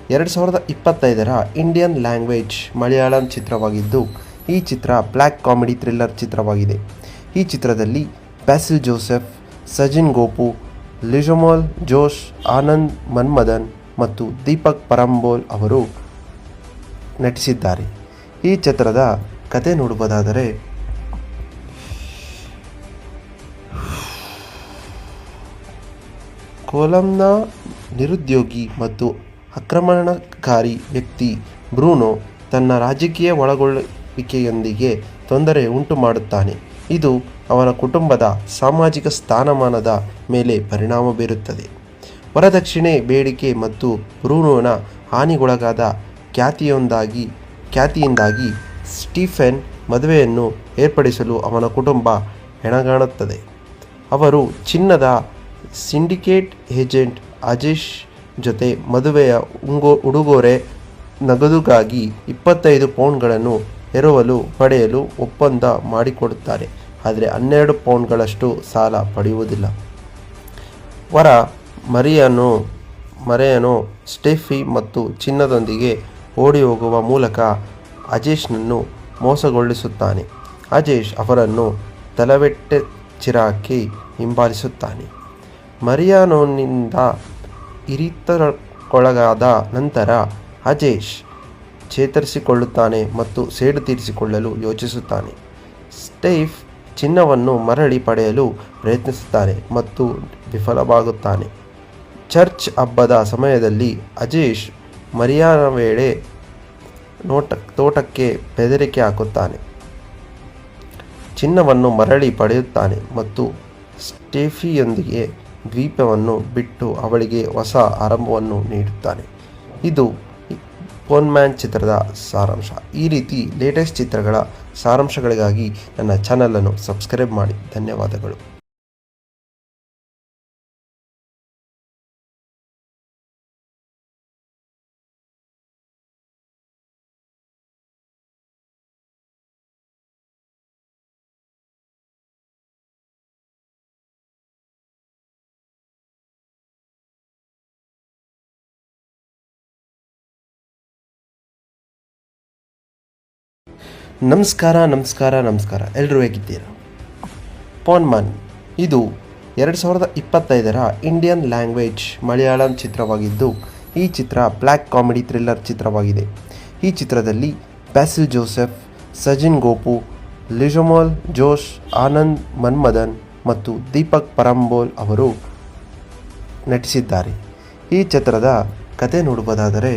2025ರ ಇಂಡಿಯನ್ ಲ್ಯಾಂಗ್ವೇಜ್ ಮಲಯಾಳಂ ಚಿತ್ರವಾಗಿದ್ದು, ಈ ಚಿತ್ರ ಬ್ಲ್ಯಾಕ್ ಕಾಮಿಡಿ ಥ್ರಿಲ್ಲರ್ ಚಿತ್ರವಾಗಿದೆ. ಈ ಚಿತ್ರದಲ್ಲಿ ಬ್ಯಾಸಿಲ್ ಜೋಸೆಫ್, ಸಜಿನ್ ಗೋಪು, ಲಿಜಮೋಲ್ ಜೋಶ್, ಆನಂದ್ ಮನ್ಮದನ್ ಮತ್ತು ದೀಪಕ್ ಪರಂಬೋಲ್ ಅವರು ನಟಿಸಿದ್ದಾರೆ. ಈ ಚಿತ್ರದ ಕತೆ ನೋಡುವುದಾದರೆ, ಕೊಲಂನ ನಿರುದ್ಯೋಗಿ ಮತ್ತು ಆಕ್ರಮಣಕಾರಿ ವ್ಯಕ್ತಿ ಬ್ರೂನೋ ತನ್ನ ರಾಜಕೀಯ ಒಳಗೊಳ್ಳುವಿಕೆಯೊಂದಿಗೆ ತೊಂದರೆ ಉಂಟು ಮಾಡುತ್ತಾನೆ. ಇದು ಅವನ ಕುಟುಂಬದ ಸಾಮಾಜಿಕ ಸ್ಥಾನಮಾನದ ಮೇಲೆ ಪರಿಣಾಮ ಬೀರುತ್ತದೆ. ವರದಕ್ಷಿಣೆ ಬೇಡಿಕೆ ಮತ್ತು ಬ್ರೂನೋನ ಹಾನಿಗೊಳಗಾದ ಖ್ಯಾತಿಯಿಂದಾಗಿ ಸ್ಟೀಫೆನ್ ಮದುವೆಯನ್ನು ಏರ್ಪಡಿಸಲು ಅವನ ಕುಟುಂಬ ಹೆಣಗಾಣುತ್ತದೆ. ಅವರು ಚಿನ್ನದ ಸಿಂಡಿಕೇಟ್ ಏಜೆಂಟ್ ಅಜೇಶ್ ಜೊತೆ ಮದುವೆಯ ಉಡುಗೊರೆ ನಗದುಗಾಗಿ 25 ಪೌಂಡ್ಗಳನ್ನು ಎರವಲು ಪಡೆಯಲು ಒಪ್ಪಂದ ಮಾಡಿಕೊಡುತ್ತಾರೆ. ಆದರೆ 12 ಪೌಂಡ್ಗಳಷ್ಟು ಸಾಲ ಪಡೆಯುವುದಿಲ್ಲ. ವರ ಮರಿಯಾನೋ ಸ್ಟೆಫಿ ಮತ್ತು ಚಿನ್ನದೊಂದಿಗೆ ಓಡಿಹೋಗುವ ಮೂಲಕ ಅಜೇಶ್ನನ್ನು ಮೋಸಗೊಳಿಸುತ್ತಾನೆ. ಅಜೇಶ್ ಅವರನ್ನು ತಲವೆಟ್ಟೆಚ್ಚಿರಾಕಿ ಹಿಂಬಾಲಿಸುತ್ತಾನೆ. ಮರಿಯಾನೋನಿಂದ ಇರಿತಕ್ಕೊಳಗಾದ ನಂತರ ಅಜೇಶ್ ಚೇತರಿಸಿಕೊಳ್ಳುತ್ತಾನೆ ಮತ್ತು ಸೇಡು ತೀರಿಸಿಕೊಳ್ಳಲು ಯೋಚಿಸುತ್ತಾನೆ. ಸ್ಟೀಫ್ ಚಿನ್ನವನ್ನು ಮರಳಿ ಪಡೆಯಲು ಪ್ರಯತ್ನಿಸುತ್ತಾನೆ ಮತ್ತು ವಿಫಲವಾಗುತ್ತಾನೆ. ಚರ್ಚ್ ಹಬ್ಬದ ಸಮಯದಲ್ಲಿ ಅಜೇಶ್ ಮರಿಯಾನ ವೇಳೆ ತೋಟಕ್ಕೆ ಬೆದರಿಕೆ ಹಾಕುತ್ತಾನೆ. ಚಿನ್ನವನ್ನು ಮರಳಿ ಪಡೆಯುತ್ತಾನೆ ಮತ್ತು ಸ್ಟೆಫಿಯೊಂದಿಗೆ ದ್ವೀಪವನ್ನು ಬಿಟ್ಟು ಅವಳಿಗೆ ಹೊಸ ಆರಂಭವನ್ನು ನೀಡುತ್ತಾನೆ. ಇದು ಪೋನ್ಮ್ಯಾನ್ ಚಿತ್ರದ ಸಾರಾಂಶ. ಈ ರೀತಿ ಲೇಟೆಸ್ಟ್ ಚಿತ್ರಗಳ ಸಾರಾಂಶಗಳಿಗಾಗಿ ನನ್ನ ಚಾನಲನ್ನು ಸಬ್ಸ್ಕ್ರೈಬ್ ಮಾಡಿ. ಧನ್ಯವಾದಗಳು. ನಮಸ್ಕಾರ ಎಲ್ಲರೂ ಹೇಗಿದ್ದೀರಾ? ಪೋನ್ಮನ್ ಇದು 2025ರ ಇಂಡಿಯನ್ ಲ್ಯಾಂಗ್ವೇಜ್ ಮಲಯಾಳಂ ಚಿತ್ರವಾಗಿದ್ದು, ಈ ಚಿತ್ರ ಬ್ಲ್ಯಾಕ್ ಕಾಮಿಡಿ ಥ್ರಿಲ್ಲರ್ ಚಿತ್ರವಾಗಿದೆ. ಈ ಚಿತ್ರದಲ್ಲಿ ಬ್ಯಾಸಿಲ್ ಜೋಸೆಫ್, ಸಜಿನ್ ಗೋಪು, ಲಿಜಮೋಲ್ ಜೋಶ್, ಆನಂದ್ ಮನ್ಮದನ್ ಮತ್ತು ದೀಪಕ್ ಪರಂಬೋಲ್ ಅವರು ನಟಿಸಿದ್ದಾರೆ. ಈ ಚಿತ್ರದ ಕತೆ ನೋಡುವುದಾದರೆ,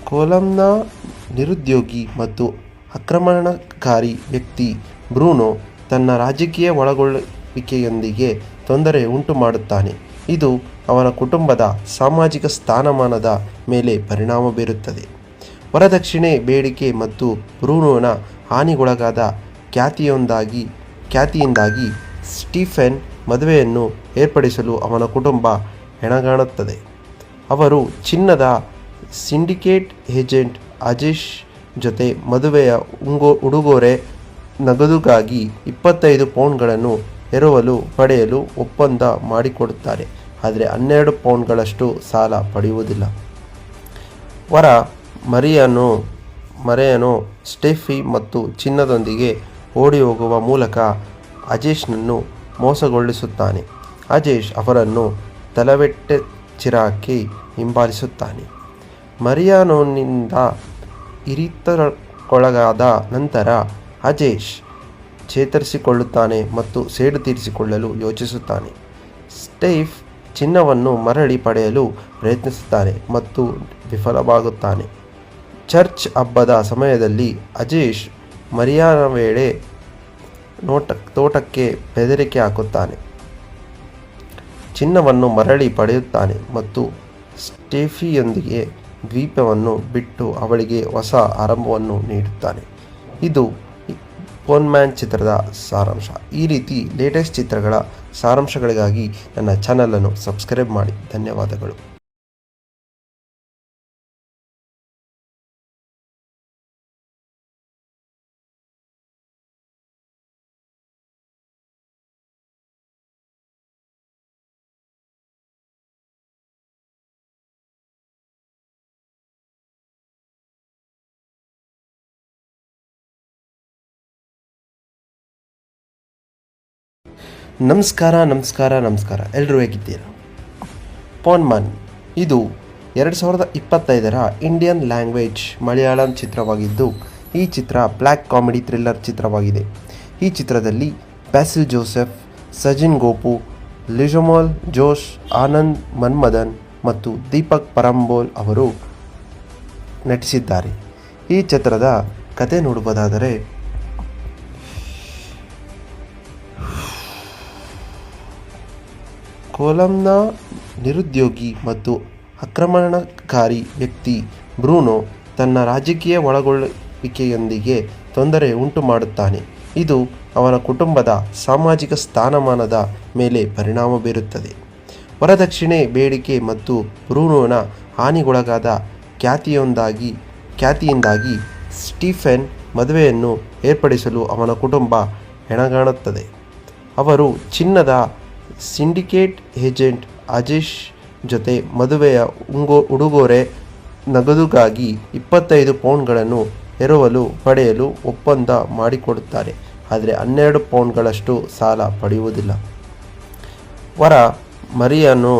ಕೊಲಂನ ನಿರುದ್ಯೋಗಿ ಮತ್ತು ಆಕ್ರಮಣಕಾರಿ ವ್ಯಕ್ತಿ ಬ್ರೂನೋ ತನ್ನ ರಾಜಕೀಯ ಒಳಗೊಳ್ಳುವಿಕೆಯೊಂದಿಗೆ ತೊಂದರೆ ಉಂಟು ಮಾಡುತ್ತಾನೆ. ಇದು ಅವನ ಕುಟುಂಬದ ಸಾಮಾಜಿಕ ಸ್ಥಾನಮಾನದ ಮೇಲೆ ಪರಿಣಾಮ ಬೀರುತ್ತದೆ. ವರದಕ್ಷಿಣೆ ಬೇಡಿಕೆ ಮತ್ತು ಬ್ರೂನೋನ ಹಾನಿಗೊಳಗಾದ ಖ್ಯಾತಿಯಿಂದಾಗಿ ಸ್ಟೀಫೆನ್ ಮದುವೆಯನ್ನು ಏರ್ಪಡಿಸಲು ಅವನ ಕುಟುಂಬ ಹೆಣಗಾಣುತ್ತದೆ. ಅವರು ಚಿನ್ನದ ಸಿಂಡಿಕೇಟ್ ಏಜೆಂಟ್ ಅಜೇಶ್ ಜೊತೆ ಮದುವೆಯ ಉಡುಗೊರೆ ನಗದುಗಾಗಿ 25 ಪೌಂಡ್ಗಳನ್ನು ಎರವಲು ಪಡೆಯಲು ಒಪ್ಪಂದ ಮಾಡಿಕೊಡುತ್ತಾರೆ. ಆದರೆ 12 ಪೌಂಡ್ಗಳಷ್ಟು ಸಾಲ ಪಡೆಯುವುದಿಲ್ಲ. ವರ ಮರಿಯಾನೋ ಸ್ಟೆಫಿ ಮತ್ತು ಚಿನ್ನದೊಂದಿಗೆ ಓಡಿಹೋಗುವ ಮೂಲಕ ಅಜೇಶ್ನನ್ನು ಮೋಸಗೊಳಿಸುತ್ತಾನೆ. ಅಜೇಶ್ ಅವರನ್ನು ತಲವೆಟ್ಟೆಚ್ಚಿರಾಕಿ ಹಿಂಬಾಲಿಸುತ್ತಾನೆ. ಮರಿಯಾನೋನಿಂದ ಇರಿತಕ್ಕೊಳಗಾದ ನಂತರ ಅಜೇಶ್ ಚೇತರಿಸಿಕೊಳ್ಳುತ್ತಾನೆ ಮತ್ತು ಸೇಡು ತೀರಿಸಿಕೊಳ್ಳಲು ಯೋಚಿಸುತ್ತಾನೆ. ಸ್ಟೀಫ್ ಚಿನ್ನವನ್ನು ಮರಳಿ ಪಡೆಯಲು ಪ್ರಯತ್ನಿಸುತ್ತಾನೆ ಮತ್ತು ವಿಫಲವಾಗುತ್ತಾನೆ. ಚರ್ಚ್ ಹಬ್ಬದ ಸಮಯದಲ್ಲಿ ಅಜೇಶ್ ಮರಿಯಾನ ವೇಳೆ ತೋಟಕ್ಕೆ ಬೆದರಿಕೆ ಹಾಕುತ್ತಾನೆ. ಚಿನ್ನವನ್ನು ಮರಳಿ ಪಡೆಯುತ್ತಾನೆ ಮತ್ತು ಸ್ಟೆಫಿಯೊಂದಿಗೆ ದ್ವೀಪವನ್ನು ಬಿಟ್ಟು ಅವಳಿಗೆ ಹೊಸ ಆರಂಭವನ್ನು ನೀಡುತ್ತಾನೆ. ಇದು ಪೋನ್ಮ್ಯಾನ್ ಚಿತ್ರದ ಸಾರಾಂಶ. ಈ ರೀತಿ ಲೇಟೆಸ್ಟ್ ಚಿತ್ರಗಳ ಸಾರಾಂಶಗಳಿಗಾಗಿ ನನ್ನ ಚಾನಲನ್ನು ಸಬ್ಸ್ಕ್ರೈಬ್ ಮಾಡಿ. ಧನ್ಯವಾದಗಳು. ನಮಸ್ಕಾರ ಎಲ್ಲರೂ ಹೇಗಿದ್ದೀರಾ? ಪೋನ್ಮನ್ ಇದು 2025ರ ಇಂಡಿಯನ್ ಲ್ಯಾಂಗ್ವೇಜ್ ಮಲಯಾಳಂ ಚಿತ್ರವಾಗಿದ್ದು, ಈ ಚಿತ್ರ ಬ್ಲ್ಯಾಕ್ ಕಾಮಿಡಿ ಥ್ರಿಲ್ಲರ್ ಚಿತ್ರವಾಗಿದೆ. ಈ ಚಿತ್ರದಲ್ಲಿ ಬ್ಯಾಸಿಲ್ ಜೋಸೆಫ್, ಸಜಿನ್ ಗೋಪು, ಲಿಜಮೋಲ್ ಜೋಶ್, ಆನಂದ್ ಮನ್ಮದನ್ ಮತ್ತು ದೀಪಕ್ ಪರಂಬೋಲ್ ಅವರು ನಟಿಸಿದ್ದಾರೆ. ಈ ಚಿತ್ರದ ಕತೆ ನೋಡುವುದಾದರೆ, ಕೊಲಂನ ನಿರುದ್ಯೋಗಿ ಮತ್ತು ಆಕ್ರಮಣಕಾರಿ ವ್ಯಕ್ತಿ ಬ್ರೂನೋ ತನ್ನ ರಾಜಕೀಯ ಒಳಗೊಳ್ಳುವಿಕೆಯೊಂದಿಗೆ ತೊಂದರೆ ಉಂಟು ಮಾಡುತ್ತಾನೆ. ಇದು ಅವನ ಕುಟುಂಬದ ಸಾಮಾಜಿಕ ಸ್ಥಾನಮಾನದ ಮೇಲೆ ಪರಿಣಾಮ ಬೀರುತ್ತದೆ. ವರದಕ್ಷಿಣೆ ಬೇಡಿಕೆ ಮತ್ತು ಬ್ರೂನೋನ ಹಾನಿಗೊಳಗಾದ ಖ್ಯಾತಿಯಿಂದಾಗಿ ಸ್ಟೀಫೆನ್ ಮದುವೆಯನ್ನು ಏರ್ಪಡಿಸಲು ಅವನ ಕುಟುಂಬ ಹೆಣಗಾಣುತ್ತದೆ. ಅವರು ಚಿನ್ನದ ಸಿಂಡಿಕೇಟ್ ಏಜೆಂಟ್ ಅಜೇಶ್ ಜೊತೆ ಮದುವೆಯ ಉಡುಗೊರೆ ನಗದುಗಾಗಿ 25 ಪೌಂಡ್ಗಳನ್ನು ಪಡೆಯಲು ಒಪ್ಪಂದ ಮಾಡಿಕೊಡುತ್ತಾರೆ. ಆದರೆ 12 ಪೌಂಡ್ಗಳಷ್ಟು ಸಾಲ ಪಡೆಯುವುದಿಲ್ಲ. ವರ ಮರಿಯಾನೋ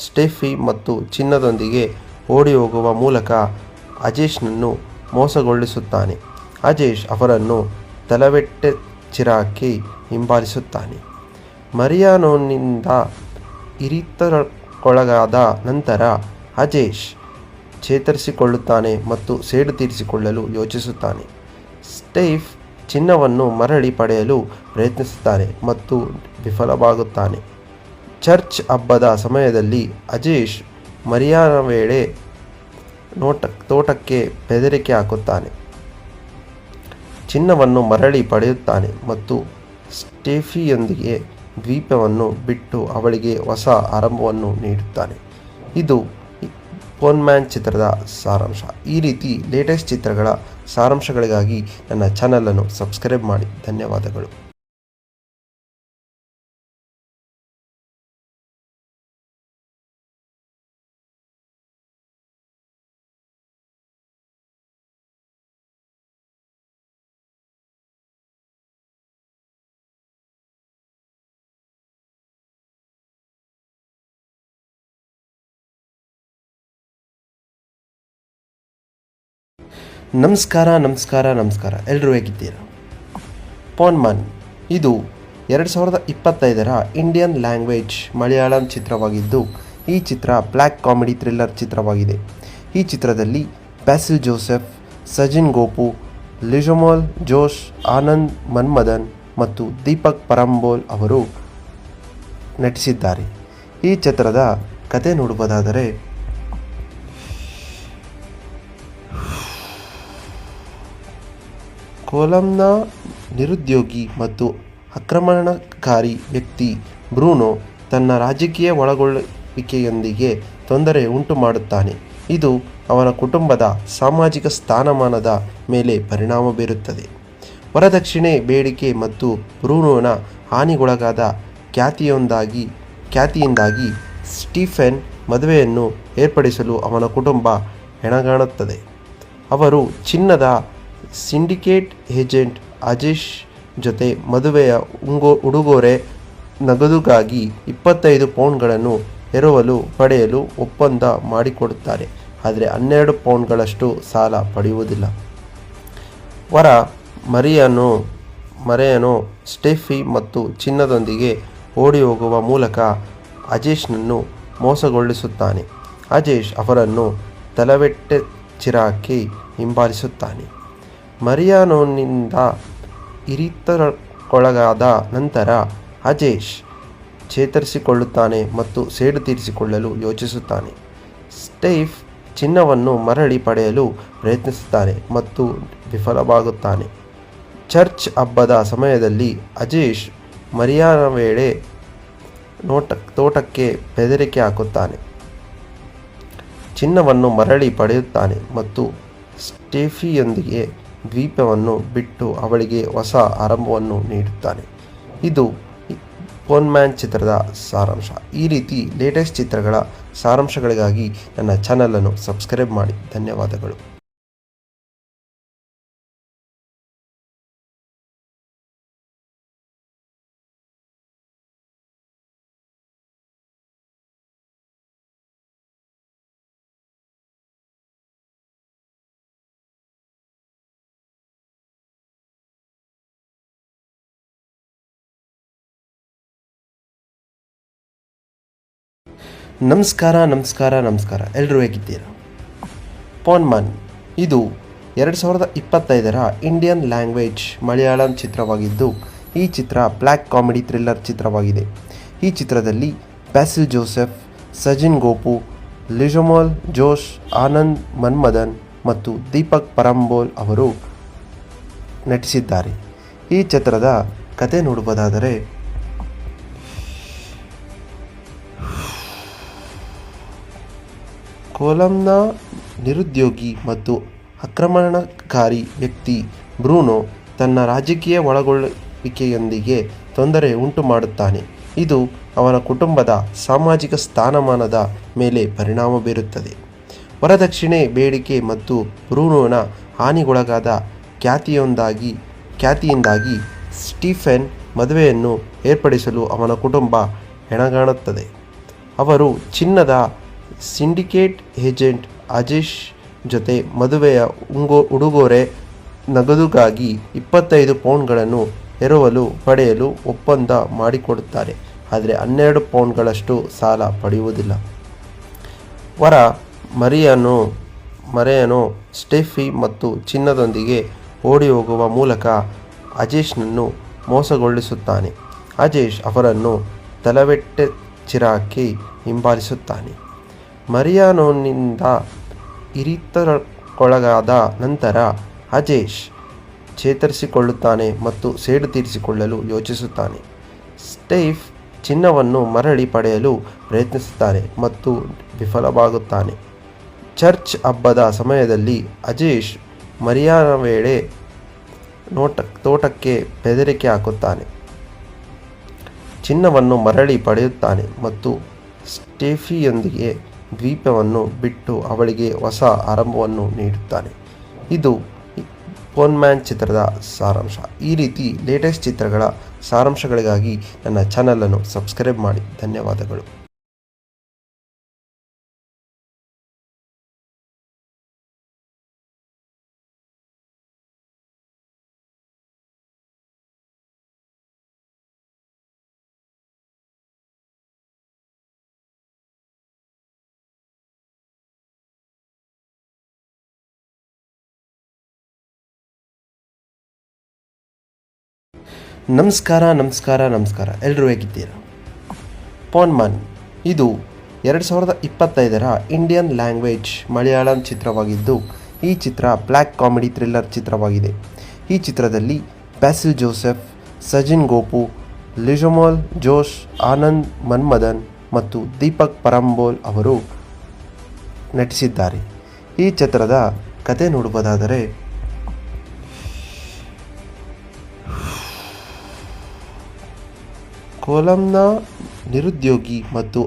ಸ್ಟೆಫಿ ಮತ್ತು ಚಿನ್ನದೊಂದಿಗೆ ಓಡಿಹೋಗುವ ಮೂಲಕ ಅಜೇಶ್ನನ್ನು ಮೋಸಗೊಳಿಸುತ್ತಾನೆ. ಅಜೇಶ್ ಅವರನ್ನು ತಲವೆಟ್ಟೆಚಿರಾಕಿ ಹಿಂಬಾಲಿಸುತ್ತಾನೆ. ಮರಿಯಾನೋನಿಂದ ಇರಿತಕ್ಕೊಳಗಾದ ನಂತರ ಅಜೇಶ್ ಚೇತರಿಸಿಕೊಳ್ಳುತ್ತಾನೆ ಮತ್ತು ಸೇಡು ತೀರಿಸಿಕೊಳ್ಳಲು ಯೋಚಿಸುತ್ತಾನೆ. ಸ್ಟೀಫ್ ಚಿನ್ನವನ್ನು ಮರಳಿ ಪಡೆಯಲು ಪ್ರಯತ್ನಿಸುತ್ತಾನೆ ಮತ್ತು ವಿಫಲವಾಗುತ್ತಾನೆ. ಚರ್ಚ್ ಹಬ್ಬದ ಸಮಯದಲ್ಲಿ ಅಜೇಶ್ ಮರಿಯಾನ ವೇಳೆ ತೋಟಕ್ಕೆ ಬೆದರಿಕೆ ಹಾಕುತ್ತಾನೆ. ಚಿನ್ನವನ್ನು ಮರಳಿ ಪಡೆಯುತ್ತಾನೆ ಮತ್ತು ಸ್ಟೆಫಿಯೊಂದಿಗೆ ದ್ವೀಪವನ್ನು ಬಿಟ್ಟು ಅವಳಿಗೆ ಹೊಸ ಆರಂಭವನ್ನು ನೀಡುತ್ತಾನೆ. ಇದು ಪೋನ್ಮ್ಯಾನ್ ಚಿತ್ರದ ಸಾರಾಂಶ. ಈ ರೀತಿ ಲೇಟೆಸ್ಟ್ ಚಿತ್ರಗಳ ಸಾರಾಂಶಗಳಿಗಾಗಿ ನನ್ನ ಚಾನಲನ್ನು ಸಬ್ಸ್ಕ್ರೈಬ್ ಮಾಡಿ. ಧನ್ಯವಾದಗಳು. ನಮಸ್ಕಾರ ಎಲ್ಲರೂ ಹೇಗಿದ್ದೀರಾ? ಪೋನ್ಮನ್ ಇದು 2025ರ ಇಂಡಿಯನ್ ಲ್ಯಾಂಗ್ವೇಜ್ ಮಲಯಾಳಂ ಚಿತ್ರವಾಗಿದ್ದು, ಈ ಚಿತ್ರ ಬ್ಲ್ಯಾಕ್ ಕಾಮಿಡಿ ಥ್ರಿಲ್ಲರ್ ಚಿತ್ರವಾಗಿದೆ. ಈ ಚಿತ್ರದಲ್ಲಿ ಬ್ಯಾಸಿಲ್ ಜೋಸೆಫ್, ಸಜಿನ್ ಗೋಪು, ಲಿಜಮೋಲ್ ಜೋಶ್, ಆನಂದ್ ಮನ್ಮದನ್ ಮತ್ತು ದೀಪಕ್ ಪರಂಬೋಲ್ ಅವರು ನಟಿಸಿದ್ದಾರೆ. ಈ ಚಿತ್ರದ ಕತೆ ನೋಡುವುದಾದರೆ, ಕೊಲಂನ ನಿರುದ್ಯೋಗಿ ಮತ್ತು ಆಕ್ರಮಣಕಾರಿ ವ್ಯಕ್ತಿ ಬ್ರೂನೋ ತನ್ನ ರಾಜಕೀಯ ಒಳಗೊಳ್ಳುವಿಕೆಯೊಂದಿಗೆ ತೊಂದರೆ ಉಂಟು ಮಾಡುತ್ತಾನೆ. ಇದು ಅವನ ಕುಟುಂಬದ ಸಾಮಾಜಿಕ ಸ್ಥಾನಮಾನದ ಮೇಲೆ ಪರಿಣಾಮ ಬೀರುತ್ತದೆ. ವರದಕ್ಷಿಣೆ ಬೇಡಿಕೆ ಮತ್ತು ಬ್ರೂನೋನ ಹಾನಿಗೊಳಗಾದ ಖ್ಯಾತಿಯಿಂದಾಗಿ ಸ್ಟೀಫೆನ್ ಮದುವೆಯನ್ನು ಏರ್ಪಡಿಸಲು ಅವನ ಕುಟುಂಬ ಹೆಣಗಾಣುತ್ತದೆ. ಅವರು ಚಿನ್ನದ ಸಿಂಡಿಕೇಟ್ ಏಜೆಂಟ್ ಅಜೇಶ್ ಜೊತೆ ಮದುವೆಯ ಉಡುಗೊರೆ ನಗದುಗಾಗಿ 25 ಪೌಂಡ್ಗಳನ್ನು ಪಡೆಯಲು ಒಪ್ಪಂದ ಮಾಡಿಕೊಡುತ್ತಾರೆ. ಆದರೆ 12 ಪೌಂಡ್ಗಳಷ್ಟು ಸಾಲ ಪಡೆಯುವುದಿಲ್ಲ. ವರ ಮರಿಯಾನೋ ಸ್ಟೆಫಿ ಮತ್ತು ಚಿನ್ನದೊಂದಿಗೆ ಓಡಿಹೋಗುವ ಮೂಲಕ ಅಜೇಶ್ನನ್ನು ಮೋಸಗೊಳಿಸುತ್ತಾನೆ. ಅಜೇಶ್ ಅವರನ್ನು ತಲವೆಟ್ಟೆಚಿರಾಕಿ ಹಿಂಬಾಲಿಸುತ್ತಾನೆ. ಮರಿಯಾನೋನಿಂದ ಇರಿತಕ್ಕೊಳಗಾದ ನಂತರ ಅಜೇಶ್ ಚೇತರಿಸಿಕೊಳ್ಳುತ್ತಾನೆ ಮತ್ತು ಸೇಡು ತೀರಿಸಿಕೊಳ್ಳಲು ಯೋಚಿಸುತ್ತಾನೆ. ಸ್ಟೀಫ್ ಚಿನ್ನವನ್ನು ಮರಳಿ ಪಡೆಯಲು ಪ್ರಯತ್ನಿಸುತ್ತಾನೆ ಮತ್ತು ವಿಫಲವಾಗುತ್ತಾನೆ. ಚರ್ಚ್ ಹಬ್ಬದ ಸಮಯದಲ್ಲಿ ಅಜೇಶ್ ಮರಿಯಾನ ವೇಳೆ ತೋಟಕ್ಕೆ ಬೆದರಿಕೆ ಹಾಕುತ್ತಾನೆ. ಚಿನ್ನವನ್ನು ಮರಳಿ ಪಡೆಯುತ್ತಾನೆ ಮತ್ತು ಸ್ಟೆಫಿಯೊಂದಿಗೆ ದ್ವೀಪವನ್ನು ಬಿಟ್ಟು ಅವಳಿಗೆ ಹೊಸ ಆರಂಭವನ್ನು ನೀಡುತ್ತಾನೆ. ಇದು ಪೋನ್ಮ್ಯಾನ್ ಚಿತ್ರದ ಸಾರಾಂಶ. ಈ ರೀತಿ ಲೇಟೆಸ್ಟ್ ಚಿತ್ರಗಳ ಸಾರಾಂಶಗಳಿಗಾಗಿ ನನ್ನ ಚಾನಲನ್ನು ಸಬ್ಸ್ಕ್ರೈಬ್ ಮಾಡಿ. ಧನ್ಯವಾದಗಳು. ನಮಸ್ಕಾರ ಎಲ್ಲರೂ ಹೇಗಿದ್ದೀರಾ? ಪೋನ್ಮನ್ ಇದು 2025ರ ಇಂಡಿಯನ್ ಲ್ಯಾಂಗ್ವೇಜ್ ಮಲಯಾಳಂ ಚಿತ್ರವಾಗಿದ್ದು, ಈ ಚಿತ್ರ ಬ್ಲ್ಯಾಕ್ ಕಾಮಿಡಿ ಥ್ರಿಲ್ಲರ್ ಚಿತ್ರವಾಗಿದೆ. ಈ ಚಿತ್ರದಲ್ಲಿ ಬ್ಯಾಸಿಲ್ ಜೋಸೆಫ್, ಸಜಿನ್ ಗೋಪು, ಲಿಜಮೋಲ್ ಜೋಶ್, ಆನಂದ್ ಮನ್ಮದನ್ ಮತ್ತು ದೀಪಕ್ ಪರಂಬೋಲ್ ಅವರು ನಟಿಸಿದ್ದಾರೆ. ಈ ಚಿತ್ರದ ಕತೆ ನೋಡುವುದಾದರೆ, ಕೊಲಂನ ನಿರುದ್ಯೋಗಿ ಮತ್ತು ಆಕ್ರಮಣಕಾರಿ ವ್ಯಕ್ತಿ ಬ್ರೂನೋ ತನ್ನ ರಾಜಕೀಯ ಒಳಗೊಳ್ಳುವಿಕೆಯೊಂದಿಗೆ ತೊಂದರೆ ಉಂಟು ಮಾಡುತ್ತಾನೆ. ಇದು ಅವನ ಕುಟುಂಬದ ಸಾಮಾಜಿಕ ಸ್ಥಾನಮಾನದ ಮೇಲೆ ಪರಿಣಾಮ ಬೀರುತ್ತದೆ. ವರದಕ್ಷಿಣೆ ಬೇಡಿಕೆ ಮತ್ತು ಬ್ರೂನೋನ ಹಾನಿಗೊಳಗಾದ ಖ್ಯಾತಿಯಿಂದಾಗಿ ಸ್ಟೀಫೆನ್ ಮದುವೆಯನ್ನು ಏರ್ಪಡಿಸಲು ಅವನ ಕುಟುಂಬ ಹೆಣಗಾಣುತ್ತದೆ. ಅವರು ಚಿನ್ನದ ಸಿಂಡಿಕೇಟ್ ಏಜೆಂಟ್ ಅಜೇಶ್ ಜೊತೆ ಮದುವೆಯ ಉಡುಗೊರೆ ನಗದುಗಾಗಿ 25 ಪೌಂಡ್ಗಳನ್ನು ಎರವಲು ಪಡೆಯಲು ಒಪ್ಪಂದ ಮಾಡಿಕೊಡುತ್ತಾರೆ. ಆದರೆ 12 ಪೌಂಡ್ಗಳಷ್ಟು ಸಾಲ ಪಡೆಯುವುದಿಲ್ಲ. ವರ ಮರಿಯಾನೋ ಸ್ಟೆಫಿ ಮತ್ತು ಚಿನ್ನದೊಂದಿಗೆ ಓಡಿಹೋಗುವ ಮೂಲಕ ಅಜೇಶ್ನನ್ನು ಮೋಸಗೊಳಿಸುತ್ತಾನೆ. ಅಜೇಶ್ ಅವರನ್ನು ತಲವೆಟ್ಟೆಚ್ಚಿರಾಕಿ ಹಿಂಬಾಲಿಸುತ್ತಾನೆ. ಮರಿಯಾನೋನಿಂದ ಇರಿತಕ್ಕೊಳಗಾದ ನಂತರ ಅಜೇಶ್ ಚೇತರಿಸಿಕೊಳ್ಳುತ್ತಾನೆ ಮತ್ತು ಸೇಡು ತೀರಿಸಿಕೊಳ್ಳಲು ಯೋಚಿಸುತ್ತಾನೆ. ಸ್ಟೀಫ್ ಚಿನ್ನವನ್ನು ಮರಳಿ ಪಡೆಯಲು ಪ್ರಯತ್ನಿಸುತ್ತಾನೆ ಮತ್ತು ವಿಫಲವಾಗುತ್ತಾನೆ. ಚರ್ಚ್ ಹಬ್ಬದ ಸಮಯದಲ್ಲಿ ಅಜೇಶ್ ಮರಿಯಾನ ವೇಳೆ ತೋಟಕ್ಕೆ ಬೆದರಿಕೆ ಹಾಕುತ್ತಾನೆ. ಚಿನ್ನವನ್ನು ಮರಳಿ ಪಡೆಯುತ್ತಾನೆ ಮತ್ತು ಸ್ಟೆಫಿಯೊಂದಿಗೆ ದ್ವೀಪವನ್ನು ಬಿಟ್ಟು ಅವಳಿಗೆ ಹೊಸ ಆರಂಭವನ್ನು ನೀಡುತ್ತಾನೆ. ಇದು ಪೋನ್ಮ್ಯಾನ್ ಚಿತ್ರದ ಸಾರಾಂಶ. ಈ ರೀತಿ ಲೇಟೆಸ್ಟ್ ಚಿತ್ರಗಳ ಸಾರಾಂಶಗಳಿಗಾಗಿ ನನ್ನ ಚಾನಲನ್ನು ಸಬ್ಸ್ಕ್ರೈಬ್ ಮಾಡಿ. ಧನ್ಯವಾದಗಳು. ನಮಸ್ಕಾರ ಎಲ್ಲರೂ ಹೇಗಿದ್ದೀರಾ? ಪೋನ್ಮನ್ ಇದು 2025ರ ಇಂಡಿಯನ್ ಲ್ಯಾಂಗ್ವೇಜ್ ಮಲಯಾಳಂ ಚಿತ್ರವಾಗಿದ್ದು, ಈ ಚಿತ್ರ ಬ್ಲ್ಯಾಕ್ ಕಾಮಿಡಿ ಥ್ರಿಲ್ಲರ್ ಚಿತ್ರವಾಗಿದೆ. ಈ ಚಿತ್ರದಲ್ಲಿ ಬ್ಯಾಸಿಲ್ ಜೋಸೆಫ್, ಸಜಿನ್ ಗೋಪು, ಲಿಜಮೋಲ್ ಜೋಶ್, ಆನಂದ್ ಮನ್ಮದನ್ ಮತ್ತು ದೀಪಕ್ ಪರಂಬೋಲ್ ಅವರು ನಟಿಸಿದ್ದಾರೆ. ಈ ಚಿತ್ರದ ಕತೆ ನೋಡುವುದಾದರೆ, ಕೊಲಂನ ನಿರುದ್ಯೋಗಿ ಮತ್ತು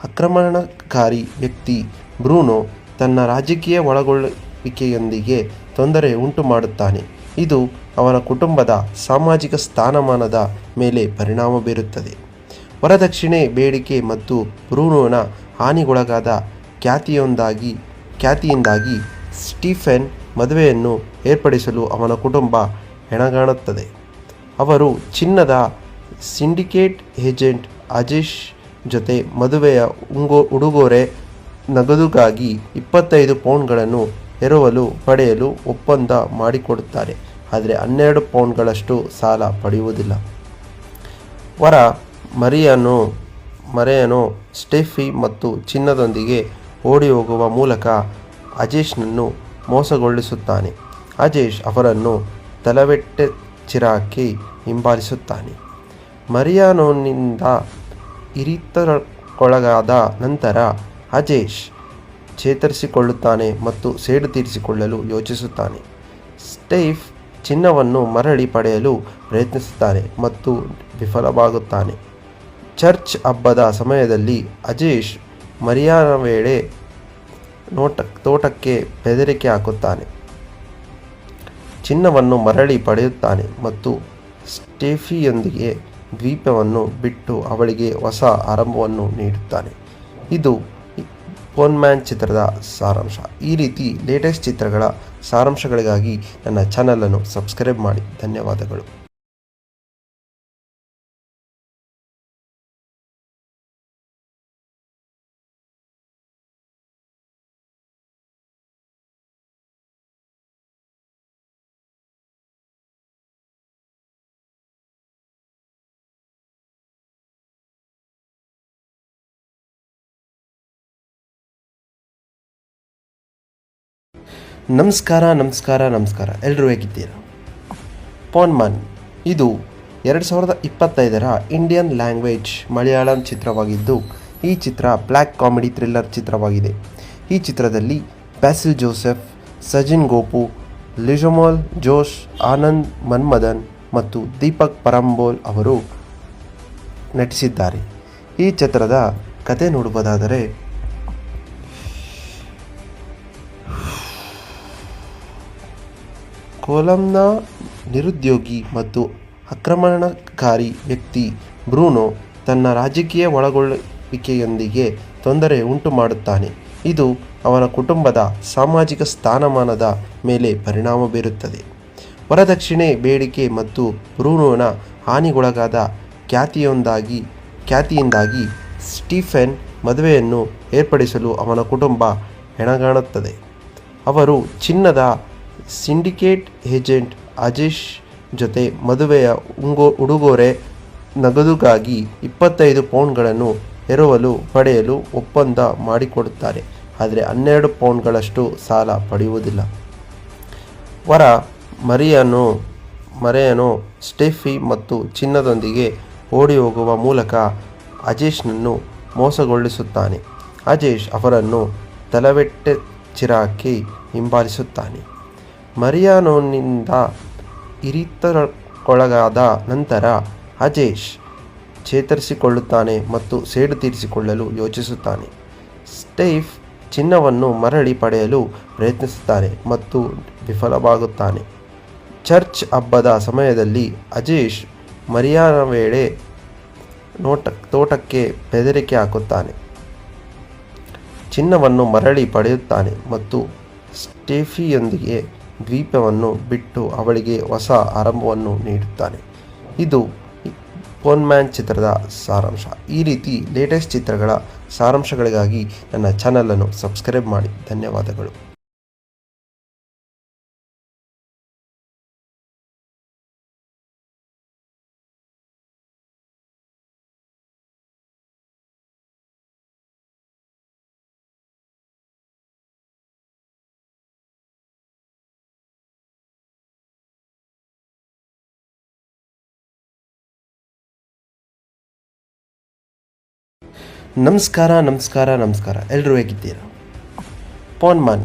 ಆಕ್ರಮಣಕಾರಿ ವ್ಯಕ್ತಿ ಬ್ರೂನೋ ತನ್ನ ರಾಜಕೀಯ ಒಳಗೊಳ್ಳುವಿಕೆಯೊಂದಿಗೆ ತೊಂದರೆ ಉಂಟು ಮಾಡುತ್ತಾನೆ. ಇದು ಅವನ ಕುಟುಂಬದ ಸಾಮಾಜಿಕ ಸ್ಥಾನಮಾನದ ಮೇಲೆ ಪರಿಣಾಮ ಬೀರುತ್ತದೆ. ವರದಕ್ಷಿಣೆ ಬೇಡಿಕೆ ಮತ್ತು ಬ್ರೂನೋನ ಹಾನಿಗೊಳಗಾದ ಖ್ಯಾತಿಯಿಂದಾಗಿ ಸ್ಟೀಫೆನ್ ಮದುವೆಯನ್ನು ಏರ್ಪಡಿಸಲು ಅವನ ಕುಟುಂಬ ಹೆಣಗಾಣುತ್ತದೆ. ಅವರು ಚಿನ್ನದ ಸಿಂಡಿಕೇಟ್ ಏಜೆಂಟ್ ಅಜೇಶ್ ಜೊತೆ ಮದುವೆಯ ಉಡುಗೊರೆ ನಗದುಗಾಗಿ 25 ಪೌಂಡ್ಗಳನ್ನು ಎರವಲು ಪಡೆಯಲು ಒಪ್ಪಂದ ಮಾಡಿಕೊಡುತ್ತಾರೆ. ಆದರೆ 12 ಪೌಂಡ್ಗಳಷ್ಟು ಸಾಲ ಪಡೆಯುವುದಿಲ್ಲ. ವರ ಮರಿಯಾನೋ ಸ್ಟೆಫಿ ಮತ್ತು ಚಿನ್ನದೊಂದಿಗೆ ಓಡಿಹೋಗುವ ಮೂಲಕ ಅಜೇಶ್ನನ್ನು ಮೋಸಗೊಳಿಸುತ್ತಾನೆ. ಅಜೇಶ್ ಅವರನ್ನು ತಲವೆಟ್ಟೆಚ್ಚಿರಾಕಿ ಹಿಂಬಾಲಿಸುತ್ತಾನೆ. ಮರಿಯಾನೋನಿಂದ ಇರಿತಕ್ಕೊಳಗಾದ ನಂತರ ಅಜೇಶ್ ಚೇತರಿಸಿಕೊಳ್ಳುತ್ತಾನೆ ಮತ್ತು ಸೇಡು ತೀರಿಸಿಕೊಳ್ಳಲು ಯೋಚಿಸುತ್ತಾನೆ. ಸ್ಟೀಫ್ ಚಿನ್ನವನ್ನು ಮರಳಿ ಪಡೆಯಲು ಪ್ರಯತ್ನಿಸುತ್ತಾನೆ ಮತ್ತು ವಿಫಲವಾಗುತ್ತಾನೆ. ಚರ್ಚ್ ಹಬ್ಬದ ಸಮಯದಲ್ಲಿ ಅಜೇಶ್ ಮರಿಯಾನ ವೇಳೆ ತೋಟಕ್ಕೆ ಬೆದರಿಕೆ ಹಾಕುತ್ತಾನೆ. ಚಿನ್ನವನ್ನು ಮರಳಿ ಪಡೆಯುತ್ತಾನೆ ಮತ್ತು ಸ್ಟೆಫಿಯೊಂದಿಗೆ ದ್ವೀಪವನ್ನು ಬಿಟ್ಟು ಅವಳಿಗೆ ಹೊಸ ಆರಂಭವನ್ನು ನೀಡುತ್ತಾನೆ. ಇದು ಪೋನ್ಮ್ಯಾನ್ ಚಿತ್ರದ ಸಾರಾಂಶ. ಈ ರೀತಿ ಲೇಟೆಸ್ಟ್ ಚಿತ್ರಗಳ ಸಾರಾಂಶಗಳಿಗಾಗಿ ನನ್ನ ಚಾನಲನ್ನು ಸಬ್ಸ್ಕ್ರೈಬ್ ಮಾಡಿ. ಧನ್ಯವಾದಗಳು. ನಮಸ್ಕಾರ ಎಲ್ಲರೂ ಹೇಗಿದ್ದೀರಾ? ಪೋನ್ಮನ್ ಇದು 2025ರ ಇಂಡಿಯನ್ ಲ್ಯಾಂಗ್ವೇಜ್ ಮಲಯಾಳಂ ಚಿತ್ರವಾಗಿದ್ದು, ಈ ಚಿತ್ರ ಬ್ಲ್ಯಾಕ್ ಕಾಮಿಡಿ ಥ್ರಿಲ್ಲರ್ ಚಿತ್ರವಾಗಿದೆ. ಈ ಚಿತ್ರದಲ್ಲಿ ಬ್ಯಾಸಿಲ್ ಜೋಸೆಫ್, ಸಜಿನ್ ಗೋಪು, ಲಿಜಮೋಲ್ ಜೋಶ್, ಆನಂದ್ ಮನ್ಮದನ್ ಮತ್ತು ದೀಪಕ್ ಪರಂಬೋಲ್ ಅವರು ನಟಿಸಿದ್ದಾರೆ. ಈ ಚಿತ್ರದ ಕತೆ ನೋಡುವುದಾದರೆ, ಕೊಲಂನ ನಿರುದ್ಯೋಗಿ ಮತ್ತು ಆಕ್ರಮಣಕಾರಿ ವ್ಯಕ್ತಿ ಬ್ರೂನೋ ತನ್ನ ರಾಜಕೀಯ ಒಳಗೊಳ್ಳುವಿಕೆಯೊಂದಿಗೆ ತೊಂದರೆ ಉಂಟು ಮಾಡುತ್ತಾನೆ. ಇದು ಅವನ ಕುಟುಂಬದ ಸಾಮಾಜಿಕ ಸ್ಥಾನಮಾನದ ಮೇಲೆ ಪರಿಣಾಮ ಬೀರುತ್ತದೆ. ವರದಕ್ಷಿಣೆ ಬೇಡಿಕೆ ಮತ್ತು ಬ್ರೂನೋನ ಹಾನಿಗೊಳಗಾದ ಖ್ಯಾತಿಯಿಂದಾಗಿ ಸ್ಟೀಫೆನ್ ಮದುವೆಯನ್ನು ಏರ್ಪಡಿಸಲು ಅವನ ಕುಟುಂಬ ಹೆಣಗಾಣುತ್ತದೆ. ಅವರು ಚಿನ್ನದ ಸಿಂಡಿಕೇಟ್ ಏಜೆಂಟ್ ಅಜೇಶ್ ಜೊತೆ ಮದುವೆಯ ಉಡುಗೊರೆ ನಗದುಗಾಗಿ 25 ಪೌಂಡ್ಗಳನ್ನು ಪಡೆಯಲು ಒಪ್ಪಂದ ಮಾಡಿಕೊಡುತ್ತಾರೆ. ಆದರೆ 12 ಪೌಂಡ್ಗಳಷ್ಟು ಸಾಲ ಪಡೆಯುವುದಿಲ್ಲ. ವರ ಮರಿಯಾನೋ ಸ್ಟೆಫಿ ಮತ್ತು ಚಿನ್ನದೊಂದಿಗೆ ಓಡಿಹೋಗುವ ಮೂಲಕ ಅಜೇಶ್ನನ್ನು ಮೋಸಗೊಳಿಸುತ್ತಾನೆ. ಅಜೇಶ್ ಅವರನ್ನು ತಲವೆಟ್ಟೆಚಿರಾಕಿ ಹಿಂಬಾಲಿಸುತ್ತಾನೆ. ಮರಿಯಾನೋನಿಂದ ಇರಿತಕ್ಕೊಳಗಾದ ನಂತರ ಅಜೇಶ್ ಚೇತರಿಸಿಕೊಳ್ಳುತ್ತಾನೆ ಮತ್ತು ಸೇಡು ತೀರಿಸಿಕೊಳ್ಳಲು ಯೋಚಿಸುತ್ತಾನೆ. ಸ್ಟೀಫ್ ಚಿನ್ನವನ್ನು ಮರಳಿ ಪಡೆಯಲು ಪ್ರಯತ್ನಿಸುತ್ತಾನೆ ಮತ್ತು ವಿಫಲವಾಗುತ್ತಾನೆ. ಚರ್ಚ್ ಹಬ್ಬದ ಸಮಯದಲ್ಲಿ ಅಜೇಶ್ ಮರಿಯಾನ ವೇಳೆ ತೋಟಕ್ಕೆ ಬೆದರಿಕೆ ಹಾಕುತ್ತಾನೆ. ಚಿನ್ನವನ್ನು ಮರಳಿ ಪಡೆಯುತ್ತಾನೆ ಮತ್ತು ಸ್ಟೆಫಿಯೊಂದಿಗೆ ದ್ವೀಪವನ್ನು ಬಿಟ್ಟು ಅವಳಿಗೆ ಹೊಸ ಆರಂಭವನ್ನು ನೀಡುತ್ತಾನೆ. ಇದು ಪೋನ್ಮ್ಯಾನ್ ಚಿತ್ರದ ಸಾರಾಂಶ. ಈ ರೀತಿ ಲೇಟೆಸ್ಟ್ ಚಿತ್ರಗಳ ಸಾರಾಂಶಗಳಿಗಾಗಿ ನನ್ನ ಚಾನಲನ್ನು ಸಬ್ಸ್ಕ್ರೈಬ್ ಮಾಡಿ. ಧನ್ಯವಾದಗಳು. ನಮಸ್ಕಾರ ಎಲ್ಲರೂ ಹೇಗಿದ್ದೀರಾ? ಪೋನ್ಮನ್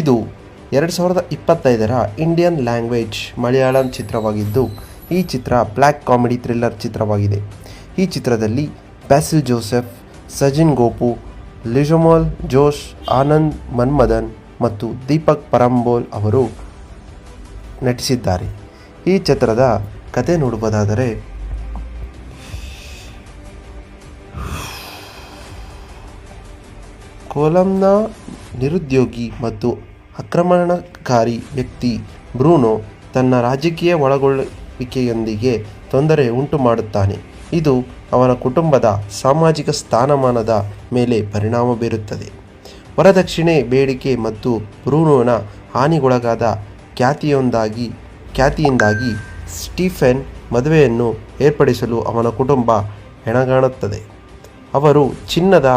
ಇದು 2025ರ ಇಂಡಿಯನ್ ಲ್ಯಾಂಗ್ವೇಜ್ ಮಲಯಾಳಂ ಚಿತ್ರವಾಗಿದ್ದು, ಈ ಚಿತ್ರ ಬ್ಲ್ಯಾಕ್ ಕಾಮಿಡಿ ಥ್ರಿಲ್ಲರ್ ಚಿತ್ರವಾಗಿದೆ. ಈ ಚಿತ್ರದಲ್ಲಿ ಬ್ಯಾಸಿಲ್ ಜೋಸೆಫ್, ಸಜಿನ್ ಗೋಪು, ಲಿಜಮೋಲ್ ಜೋಶ್, ಆನಂದ್ ಮನ್ಮದನ್ ಮತ್ತು ದೀಪಕ್ ಪರಂಬೋಲ್ ಅವರು ನಟಿಸಿದ್ದಾರೆ. ಈ ಚಿತ್ರದ ಕತೆ ನೋಡುವುದಾದರೆ, ಕೊಲಂನ ನಿರುದ್ಯೋಗಿ ಮತ್ತು ಆಕ್ರಮಣಕಾರಿ ವ್ಯಕ್ತಿ ಬ್ರೂನೋ ತನ್ನ ರಾಜಕೀಯ ಒಳಗೊಳ್ಳುವಿಕೆಯೊಂದಿಗೆ ತೊಂದರೆ ಉಂಟು ಮಾಡುತ್ತಾನೆ. ಇದು ಅವನ ಕುಟುಂಬದ ಸಾಮಾಜಿಕ ಸ್ಥಾನಮಾನದ ಮೇಲೆ ಪರಿಣಾಮ ಬೀರುತ್ತದೆ. ವರದಕ್ಷಿಣೆ ಬೇಡಿಕೆ ಮತ್ತು ಬ್ರೂನೋನ ಹಾನಿಗೊಳಗಾದ ಖ್ಯಾತಿಯಿಂದಾಗಿ ಸ್ಟೀಫೆನ್ ಮದುವೆಯನ್ನು ಏರ್ಪಡಿಸಲು ಅವನ ಕುಟುಂಬ ಹೆಣಗಾಣುತ್ತದೆ. ಅವರು ಚಿನ್ನದ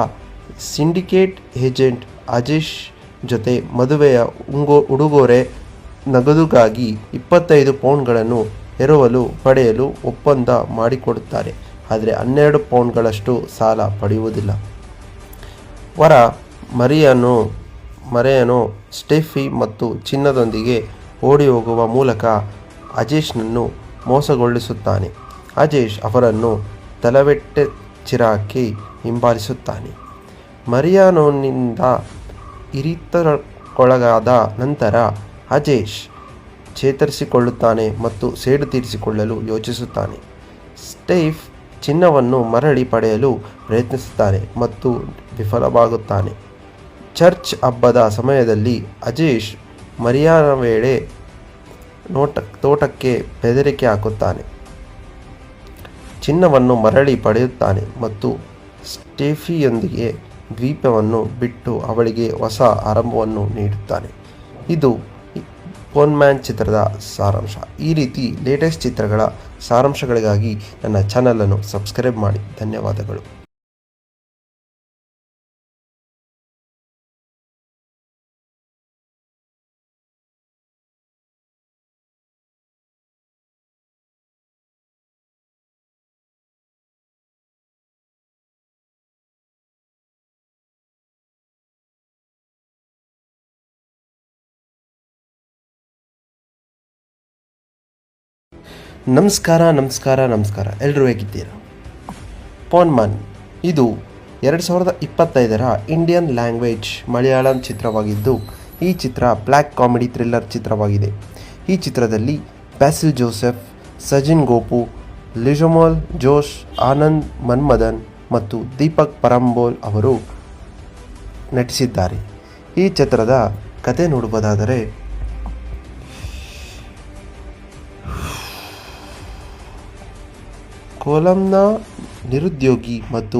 ಸಿಂಡಿಕೇಟ್ ಏಜೆಂಟ್ ಅಜೇಶ್ ಜೊತೆ ಮದುವೆಯ ಉಡುಗೊರೆ ನಗದುಗಾಗಿ 25 ಪೌಂಡ್ಗಳನ್ನು ಪಡೆಯಲು ಒಪ್ಪಂದ ಮಾಡಿಕೊಡುತ್ತಾರೆ. ಆದರೆ 12 ಪೌಂಡ್ಗಳಷ್ಟು ಸಾಲ ಪಡೆಯುವುದಿಲ್ಲ. ವರ ಮರಿಯಾನೋ ಸ್ಟೆಫಿ ಮತ್ತು ಚಿನ್ನದೊಂದಿಗೆ ಓಡಿಹೋಗುವ ಮೂಲಕ ಅಜೇಶ್ನನ್ನು ಮೋಸಗೊಳಿಸುತ್ತಾನೆ. ಅಜೇಶ್ ಅವರನ್ನು ತಲವೆಟ್ಟೆಚಿರಾಕಿ ಹಿಂಬಾಲಿಸುತ್ತಾನೆ. ಮರಿಯಾನೋನಿಂದ ಇರಿತಕ್ಕೊಳಗಾದ ನಂತರ ಅಜೇಶ್ ಚೇತರಿಸಿಕೊಳ್ಳುತ್ತಾನೆ ಮತ್ತು ಸೇಡು ತೀರಿಸಿಕೊಳ್ಳಲು ಯೋಚಿಸುತ್ತಾನೆ. ಸ್ಟೀಫ್ ಚಿನ್ನವನ್ನು ಮರಳಿ ಪಡೆಯಲು ಪ್ರಯತ್ನಿಸುತ್ತಾನೆ ಮತ್ತು ವಿಫಲವಾಗುತ್ತಾನೆ. ಚರ್ಚ್ ಹಬ್ಬದ ಸಮಯದಲ್ಲಿ ಅಜೇಶ್ ಮರಿಯಾನ ವೇಳೆ ತೋಟಕ್ಕೆ ಬೆದರಿಕೆ ಹಾಕುತ್ತಾನೆ. ಚಿನ್ನವನ್ನು ಮರಳಿ ಪಡೆಯುತ್ತಾನೆ ಮತ್ತು ಸ್ಟೆಫಿಯೊಂದಿಗೆ ದ್ವೀಪವನ್ನು ಬಿಟ್ಟು ಅವಳಿಗೆ ಹೊಸ ಆರಂಭವನ್ನು ನೀಡುತ್ತಾನೆ. ಇದು ಪೋನ್ಮ್ಯಾನ್ ಚಿತ್ರದ ಸಾರಾಂಶ. ಈ ರೀತಿ ಲೇಟೆಸ್ಟ್ ಚಿತ್ರಗಳ ಸಾರಾಂಶಗಳಿಗಾಗಿ ನನ್ನ ಚಾನಲನ್ನು ಸಬ್ಸ್ಕ್ರೈಬ್ ಮಾಡಿ. ಧನ್ಯವಾದಗಳು. ನಮಸ್ಕಾರ ಎಲ್ಲರೂ ಹೇಗಿದ್ದೀರಾ? ಪೋನ್ಮನ್ ಇದು 2025ರ ಇಂಡಿಯನ್ ಲ್ಯಾಂಗ್ವೇಜ್ ಮಲಯಾಳಂ ಚಿತ್ರವಾಗಿದ್ದು, ಈ ಚಿತ್ರ ಬ್ಲ್ಯಾಕ್ ಕಾಮಿಡಿ ಥ್ರಿಲ್ಲರ್ ಚಿತ್ರವಾಗಿದೆ. ಈ ಚಿತ್ರದಲ್ಲಿ ಬ್ಯಾಸಿಲ್ ಜೋಸೆಫ್, ಸಜಿನ್ ಗೋಪು, ಲಿಜಮೋಲ್ ಜೋಶ್, ಆನಂದ್ ಮನ್ಮದನ್ ಮತ್ತು ದೀಪಕ್ ಪರಂಬೋಲ್ ಅವರು ನಟಿಸಿದ್ದಾರೆ. ಈ ಚಿತ್ರದ ಕತೆ ನೋಡುವುದಾದರೆ, ಕೊಲಂನ ನಿರುದ್ಯೋಗಿ ಮತ್ತು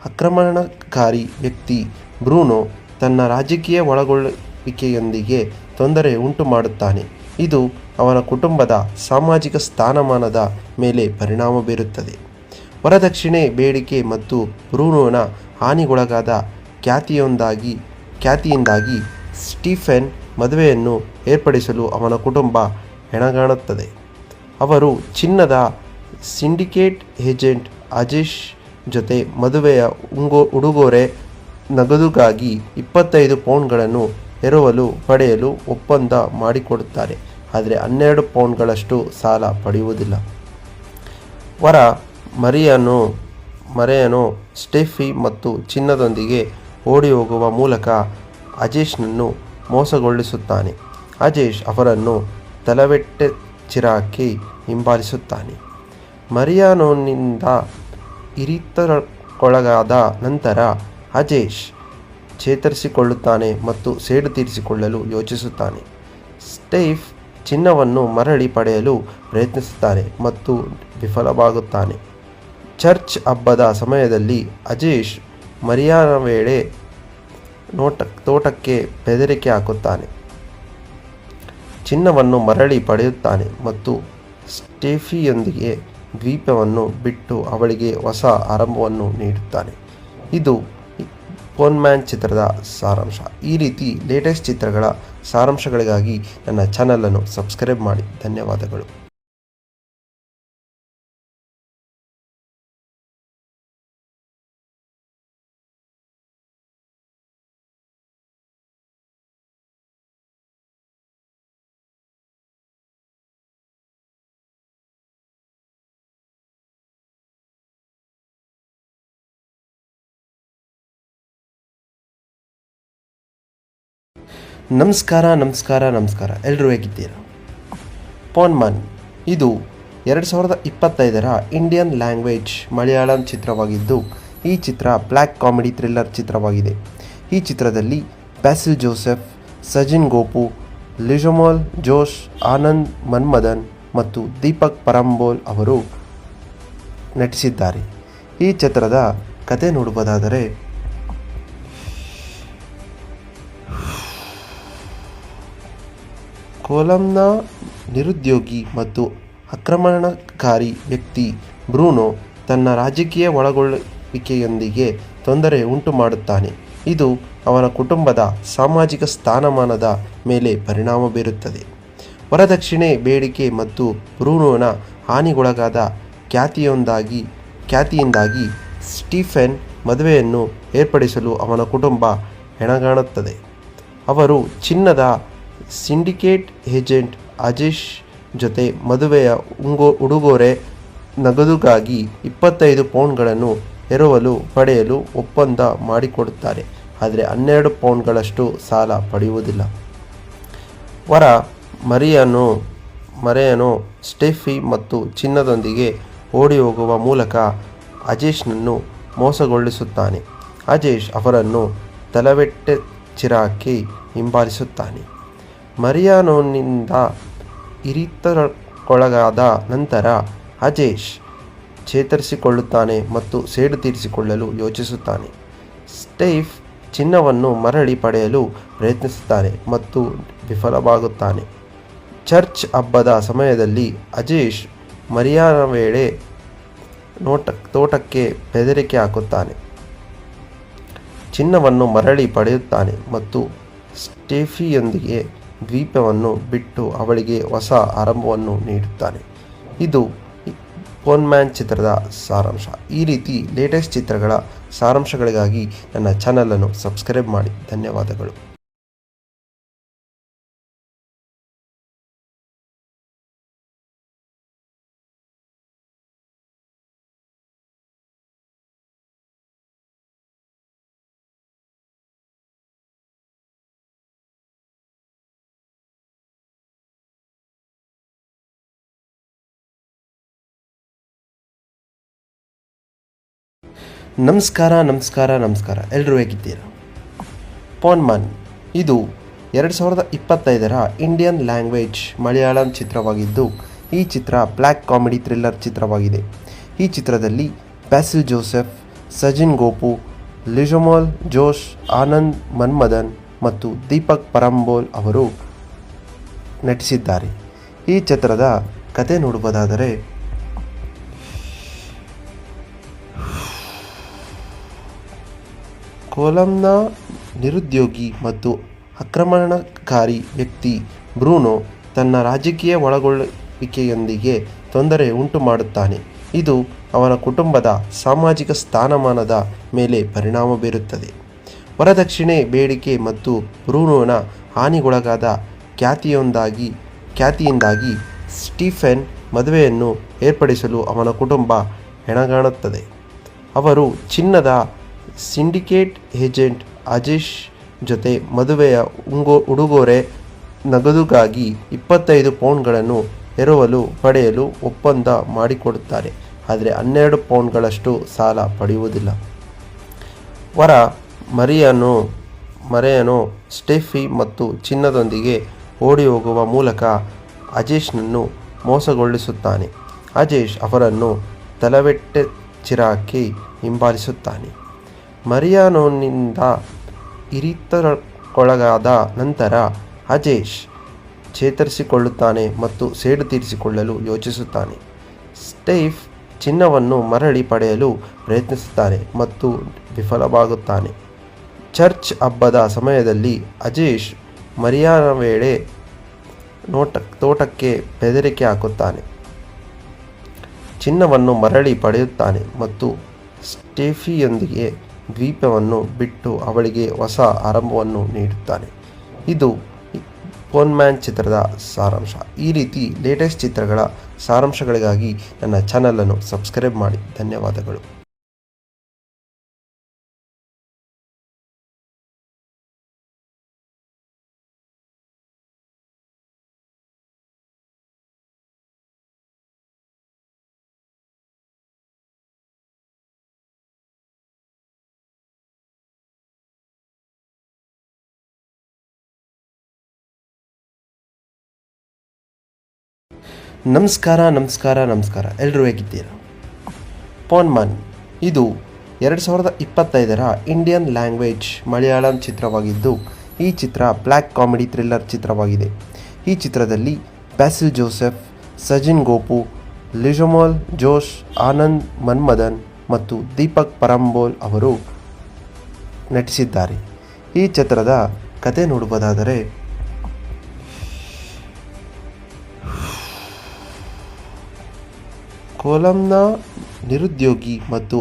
ಆಕ್ರಮಣಕಾರಿ ವ್ಯಕ್ತಿ ಬ್ರೂನೋ ತನ್ನ ರಾಜಕೀಯ ಒಳಗೊಳ್ಳುವಿಕೆಯೊಂದಿಗೆ ತೊಂದರೆ ಉಂಟು ಮಾಡುತ್ತಾನೆ. ಇದು ಅವನ ಕುಟುಂಬದ ಸಾಮಾಜಿಕ ಸ್ಥಾನಮಾನದ ಮೇಲೆ ಪರಿಣಾಮ ಬೀರುತ್ತದೆ. ವರದಕ್ಷಿಣೆ ಬೇಡಿಕೆ ಮತ್ತು ಬ್ರೂನೋನ ಹಾನಿಗೊಳಗಾದ ಖ್ಯಾತಿಯಿಂದಾಗಿ ಸ್ಟೀಫೆನ್ ಮದುವೆಯನ್ನು ಏರ್ಪಡಿಸಲು ಅವನ ಕುಟುಂಬ ಹೆಣಗಾಣುತ್ತದೆ. ಅವರು ಚಿನ್ನದ ಸಿಂಡಿಕೇಟ್ ಏಜೆಂಟ್ ಅಜೇಶ್ ಜೊತೆ ಮದುವೆಯ ಉಡುಗೊರೆ ನಗದುಗಾಗಿ 25 ಪೌಂಡ್ಗಳನ್ನು ಎರವಲು ಪಡೆಯಲು ಒಪ್ಪಂದ ಮಾಡಿಕೊಡುತ್ತಾರೆ. ಆದರೆ 12 ಪೌಂಡ್ಗಳಷ್ಟು ಸಾಲ ಪಡೆಯುವುದಿಲ್ಲ. ವರ ಮರಿಯಾನೋ ಸ್ಟೆಫಿ ಮತ್ತು ಚಿನ್ನದೊಂದಿಗೆ ಓಡಿಹೋಗುವ ಮೂಲಕ ಅಜೇಶ್ನನ್ನು ಮೋಸಗೊಳಿಸುತ್ತಾನೆ. ಅಜೇಶ್ ಅವರನ್ನು ತಲವೆಟ್ಟೆಚ್ಚಿರಾಕಿ ಹಿಂಬಾಲಿಸುತ್ತಾನೆ. ಮರಿಯಾನೋನಿಂದ ಇರಿತಕ್ಕೊಳಗಾದ ನಂತರ ಅಜೇಶ್ ಚೇತರಿಸಿಕೊಳ್ಳುತ್ತಾನೆ ಮತ್ತು ಸೇಡು ತೀರಿಸಿಕೊಳ್ಳಲು ಯೋಚಿಸುತ್ತಾನೆ. ಸ್ಟೀಫ್ ಚಿನ್ನವನ್ನು ಮರಳಿ ಪಡೆಯಲು ಪ್ರಯತ್ನಿಸುತ್ತಾನೆ ಮತ್ತು ವಿಫಲವಾಗುತ್ತಾನೆ. ಚರ್ಚ್ ಹಬ್ಬದ ಸಮಯದಲ್ಲಿ ಅಜೇಶ್ ಮರಿಯಾನ ವೇಳೆ ತೋಟಕ್ಕೆ ಬೆದರಿಕೆ ಹಾಕುತ್ತಾನೆ. ಚಿನ್ನವನ್ನು ಮರಳಿ ಪಡೆಯುತ್ತಾನೆ ಮತ್ತು ಸ್ಟೆಫಿಯೊಂದಿಗೆ ದ್ವೀಪವನ್ನು ಬಿಟ್ಟು ಅವಳಿಗೆ ಹೊಸ ಆರಂಭವನ್ನು ನೀಡುತ್ತಾನೆ. ಇದು ಪೋನ್ಮ್ಯಾನ್ ಚಿತ್ರದ ಸಾರಾಂಶ. ಈ ರೀತಿ ಲೇಟೆಸ್ಟ್ ಚಿತ್ರಗಳ ಸಾರಾಂಶಗಳಿಗಾಗಿ ನನ್ನ ಚಾನಲನ್ನು ಸಬ್ಸ್ಕ್ರೈಬ್ ಮಾಡಿ. ಧನ್ಯವಾದಗಳು. ನಮಸ್ಕಾರ ಎಲ್ಲರೂ ಹೇಗಿದ್ದೀರಾ? ಪೋನ್ಮನ್ ಇದು 2025ರ ಇಂಡಿಯನ್ ಲ್ಯಾಂಗ್ವೇಜ್ ಮಲಯಾಳಂ ಚಿತ್ರವಾಗಿದ್ದು, ಈ ಚಿತ್ರ ಬ್ಲ್ಯಾಕ್ ಕಾಮಿಡಿ ಥ್ರಿಲ್ಲರ್ ಚಿತ್ರವಾಗಿದೆ. ಈ ಚಿತ್ರದಲ್ಲಿ ಬ್ಯಾಸಿಲ್ ಜೋಸೆಫ್, ಸಜಿನ್ ಗೋಪು, ಲಿಜಮೋಲ್ ಜೋಶ್, ಆನಂದ್ ಮನ್ಮದನ್ ಮತ್ತು ದೀಪಕ್ ಪರಂಬೋಲ್ ಅವರು ನಟಿಸಿದ್ದಾರೆ. ಈ ಚಿತ್ರದ ಕತೆ ನೋಡುವುದಾದರೆ, ಕೊಲಂನ ನಿರುದ್ಯೋಗಿ ಮತ್ತು ಆಕ್ರಮಣಕಾರಿ ವ್ಯಕ್ತಿ ಬ್ರೂನೋ ತನ್ನ ರಾಜಕೀಯ ಒಳಗೊಳ್ಳುವಿಕೆಯೊಂದಿಗೆ ತೊಂದರೆ ಉಂಟು ಮಾಡುತ್ತಾನೆ. ಇದು ಅವನ ಕುಟುಂಬದ ಸಾಮಾಜಿಕ ಸ್ಥಾನಮಾನದ ಮೇಲೆ ಪರಿಣಾಮ ಬೀರುತ್ತದೆ. ವರದಕ್ಷಿಣೆ ಬೇಡಿಕೆ ಮತ್ತು ಬ್ರೂನೋನ ಹಾನಿಗೊಳಗಾದ ಖ್ಯಾತಿಯಿಂದಾಗಿ ಸ್ಟೀಫೆನ್ ಮದುವೆಯನ್ನು ಏರ್ಪಡಿಸಲು ಅವನ ಕುಟುಂಬ ಹೆಣಗಾಣುತ್ತದೆ. ಅವರು ಚಿನ್ನದ ಸಿಂಡಿಕೇಟ್ ಏಜೆಂಟ್ ಅಜೇಶ್ ಜೊತೆ ಮದುವೆಯ ಉಡುಗೊರೆ ನಗದುಗಾಗಿ 25 ಪೌಂಡ್ಗಳನ್ನು ಎರವಲು ಪಡೆಯಲು ಒಪ್ಪಂದ ಮಾಡಿಕೊಡುತ್ತಾರೆ. ಆದರೆ 12 ಪೌಂಡ್ಗಳಷ್ಟು ಸಾಲ ಪಡೆಯುವುದಿಲ್ಲ. ವರ ಮರಿಯಾನೋ ಸ್ಟೆಫಿ ಮತ್ತು ಚಿನ್ನದೊಂದಿಗೆ ಓಡಿಹೋಗುವ ಮೂಲಕ ಅಜೇಶ್ನನ್ನು ಮೋಸಗೊಳಿಸುತ್ತಾನೆ. ಅಜೇಶ್ ಅವರನ್ನು ತಲವೆಟ್ಟೆಚ್ಚಿರಾಕಿ ಹಿಂಬಾಲಿಸುತ್ತಾನೆ. ಮರಿಯಾನೋನಿಂದ ಇರಿತಕ್ಕೊಳಗಾದ ನಂತರ ಅಜೇಶ್ ಚೇತರಿಸಿಕೊಳ್ಳುತ್ತಾನೆ ಮತ್ತು ಸೇಡು ತೀರಿಸಿಕೊಳ್ಳಲು ಯೋಚಿಸುತ್ತಾನೆ. ಸ್ಟೀಫ್ ಚಿನ್ನವನ್ನು ಮರಳಿ ಪಡೆಯಲು ಪ್ರಯತ್ನಿಸುತ್ತಾನೆ ಮತ್ತು ವಿಫಲವಾಗುತ್ತಾನೆ. ಚರ್ಚ್ ಹಬ್ಬದ ಸಮಯದಲ್ಲಿ ಅಜೇಶ್ ಮರಿಯಾನ ವೇಳೆ ತೋಟಕ್ಕೆ ಬೆದರಿಕೆ ಹಾಕುತ್ತಾನೆ. ಚಿನ್ನವನ್ನು ಮರಳಿ ಪಡೆಯುತ್ತಾನೆ ಮತ್ತು ಸ್ಟೆಫಿಯೊಂದಿಗೆ ದ್ವೀಪವನ್ನು ಬಿಟ್ಟು ಅವಳಿಗೆ ಹೊಸ ಆರಂಭವನ್ನು ನೀಡುತ್ತಾನೆ. ಇದು ಪೋನ್ಮ್ಯಾನ್ ಚಿತ್ರದ ಸಾರಾಂಶ. ಈ ರೀತಿ ಲೇಟೆಸ್ಟ್ ಚಿತ್ರಗಳ ಸಾರಾಂಶಗಳಿಗಾಗಿ ನನ್ನ ಚಾನಲನ್ನು ಸಬ್ಸ್ಕ್ರೈಬ್ ಮಾಡಿ. ಧನ್ಯವಾದಗಳು. ನಮಸ್ಕಾರ ಎಲ್ಲರೂ ಹೇಗಿದ್ದೀರಾ? ಪೋನ್ಮನ್ ಇದು 2025ರ ಇಂಡಿಯನ್ ಲ್ಯಾಂಗ್ವೇಜ್ ಮಲಯಾಳಂ ಚಿತ್ರವಾಗಿದ್ದು, ಈ ಚಿತ್ರ ಬ್ಲ್ಯಾಕ್ ಕಾಮಿಡಿ ಥ್ರಿಲ್ಲರ್ ಚಿತ್ರವಾಗಿದೆ. ಈ ಚಿತ್ರದಲ್ಲಿ ಬ್ಯಾಸಿಲ್ ಜೋಸೆಫ್, ಸಜಿನ್ ಗೋಪು, ಲಿಜಮೋಲ್ ಜೋಶ್, ಆನಂದ್ ಮನ್ಮದನ್ ಮತ್ತು ದೀಪಕ್ ಪರಂಬೋಲ್ ಅವರು ನಟಿಸಿದ್ದಾರೆ. ಈ ಚಿತ್ರದ ಕತೆ ನೋಡುವುದಾದರೆ, ಕೊಲಂನ ನಿರುದ್ಯೋಗಿ ಮತ್ತು ಆಕ್ರಮಣಕಾರಿ ವ್ಯಕ್ತಿ ಬ್ರೂನೋ ತನ್ನ ರಾಜಕೀಯ ಒಳಗೊಳ್ಳುವಿಕೆಯೊಂದಿಗೆ ತೊಂದರೆ ಉಂಟು ಮಾಡುತ್ತಾನೆ. ಇದು ಅವನ ಕುಟುಂಬದ ಸಾಮಾಜಿಕ ಸ್ಥಾನಮಾನದ ಮೇಲೆ ಪರಿಣಾಮ ಬೀರುತ್ತದೆ. ವರದಕ್ಷಿಣೆ ಬೇಡಿಕೆ ಮತ್ತು ಬ್ರೂನೋನ ಹಾನಿಗೊಳಗಾದ ಖ್ಯಾತಿಯಿಂದಾಗಿ ಸ್ಟೀಫೆನ್ ಮದುವೆಯನ್ನು ಏರ್ಪಡಿಸಲು ಅವನ ಕುಟುಂಬ ಹೆಣಗಾಣುತ್ತದೆ. ಅವರು ಚಿನ್ನದ ಸಿಂಡಿಕೇಟ್ ಏಜೆಂಟ್ ಅಜೇಶ್ ಜೊತೆ ಮದುವೆಯ ಉಡುಗೊರೆ ನಗದುಗಾಗಿ 25 ಪೌಂಡ್ಗಳನ್ನು ಪಡೆಯಲು ಒಪ್ಪಂದ ಮಾಡಿಕೊಡುತ್ತಾರೆ. ಆದರೆ 12 ಪೌಂಡ್ಗಳಷ್ಟು ಸಾಲ ಪಡೆಯುವುದಿಲ್ಲ. ವರ ಮರಿಯಾನೋ ಸ್ಟೆಫಿ ಮತ್ತು ಚಿನ್ನದೊಂದಿಗೆ ಓಡಿಹೋಗುವ ಮೂಲಕ ಅಜೇಶ್ನನ್ನು ಮೋಸಗೊಳಿಸುತ್ತಾನೆ. ಅಜೇಶ್ ಅವರನ್ನು ತಲವೆಟ್ಟೆಚಿರಾಕಿ ಹಿಂಬಾಲಿಸುತ್ತಾನೆ. ಮರಿಯಾನೋನಿಂದ ಇರಿತಕ್ಕೊಳಗಾದ ನಂತರ ಅಜೇಶ್ ಚೇತರಿಸಿಕೊಳ್ಳುತ್ತಾನೆ ಮತ್ತು ಸೇಡು ತೀರಿಸಿಕೊಳ್ಳಲು ಯೋಚಿಸುತ್ತಾನೆ. ಸ್ಟೀಫ್ ಚಿನ್ನವನ್ನು ಮರಳಿ ಪಡೆಯಲು ಪ್ರಯತ್ನಿಸುತ್ತಾನೆ ಮತ್ತು ವಿಫಲವಾಗುತ್ತಾನೆ. ಚರ್ಚ್ ಹಬ್ಬದ ಸಮಯದಲ್ಲಿ ಅಜೇಶ್ ಮರಿಯಾನ ವೇಳೆ ತೋಟಕ್ಕೆ ಬೆದರಿಕೆ ಹಾಕುತ್ತಾನೆ. ಚಿನ್ನವನ್ನು ಮರಳಿ ಪಡೆಯುತ್ತಾನೆ ಮತ್ತು ಸ್ಟೆಫಿಯೊಂದಿಗೆ ದ್ವೀಪವನ್ನು ಬಿಟ್ಟು ಅವಳಿಗೆ ಹೊಸ ಆರಂಭವನ್ನು ನೀಡುತ್ತಾನೆ. ಇದು ಪೋನ್ಮ್ಯಾನ್ ಚಿತ್ರದ ಸಾರಾಂಶ. ಈ ರೀತಿ ಲೇಟೆಸ್ಟ್ ಚಿತ್ರಗಳ ಸಾರಾಂಶಗಳಿಗಾಗಿ ನನ್ನ ಚಾನಲನ್ನು ಸಬ್ಸ್ಕ್ರೈಬ್ ಮಾಡಿ. ಧನ್ಯವಾದಗಳು. ನಮಸ್ಕಾರ ಎಲ್ಲರೂ ಹೇಗಿದ್ದೀರಾ? ಪೋನ್ಮನ್ ಇದು 2025ರ ಇಂಡಿಯನ್ ಲ್ಯಾಂಗ್ವೇಜ್ ಮಲಯಾಳಂ ಚಿತ್ರವಾಗಿದ್ದು, ಈ ಚಿತ್ರ ಬ್ಲ್ಯಾಕ್ ಕಾಮಿಡಿ ಥ್ರಿಲ್ಲರ್ ಚಿತ್ರವಾಗಿದೆ. ಈ ಚಿತ್ರದಲ್ಲಿ ಬ್ಯಾಸಿಲ್ ಜೋಸೆಫ್, ಸಜಿನ್ ಗೋಪು, ಲಿಜಮೋಲ್ ಜೋಶ್, ಆನಂದ್ ಮನ್ಮದನ್ ಮತ್ತು ದೀಪಕ್ ಪರಂಬೋಲ್ ಅವರು ನಟಿಸಿದ್ದಾರೆ. ಈ ಚಿತ್ರದ ಕತೆ ನೋಡುವುದಾದರೆ, ಕೊಲಂನ ನಿರುದ್ಯೋಗಿ ಮತ್ತು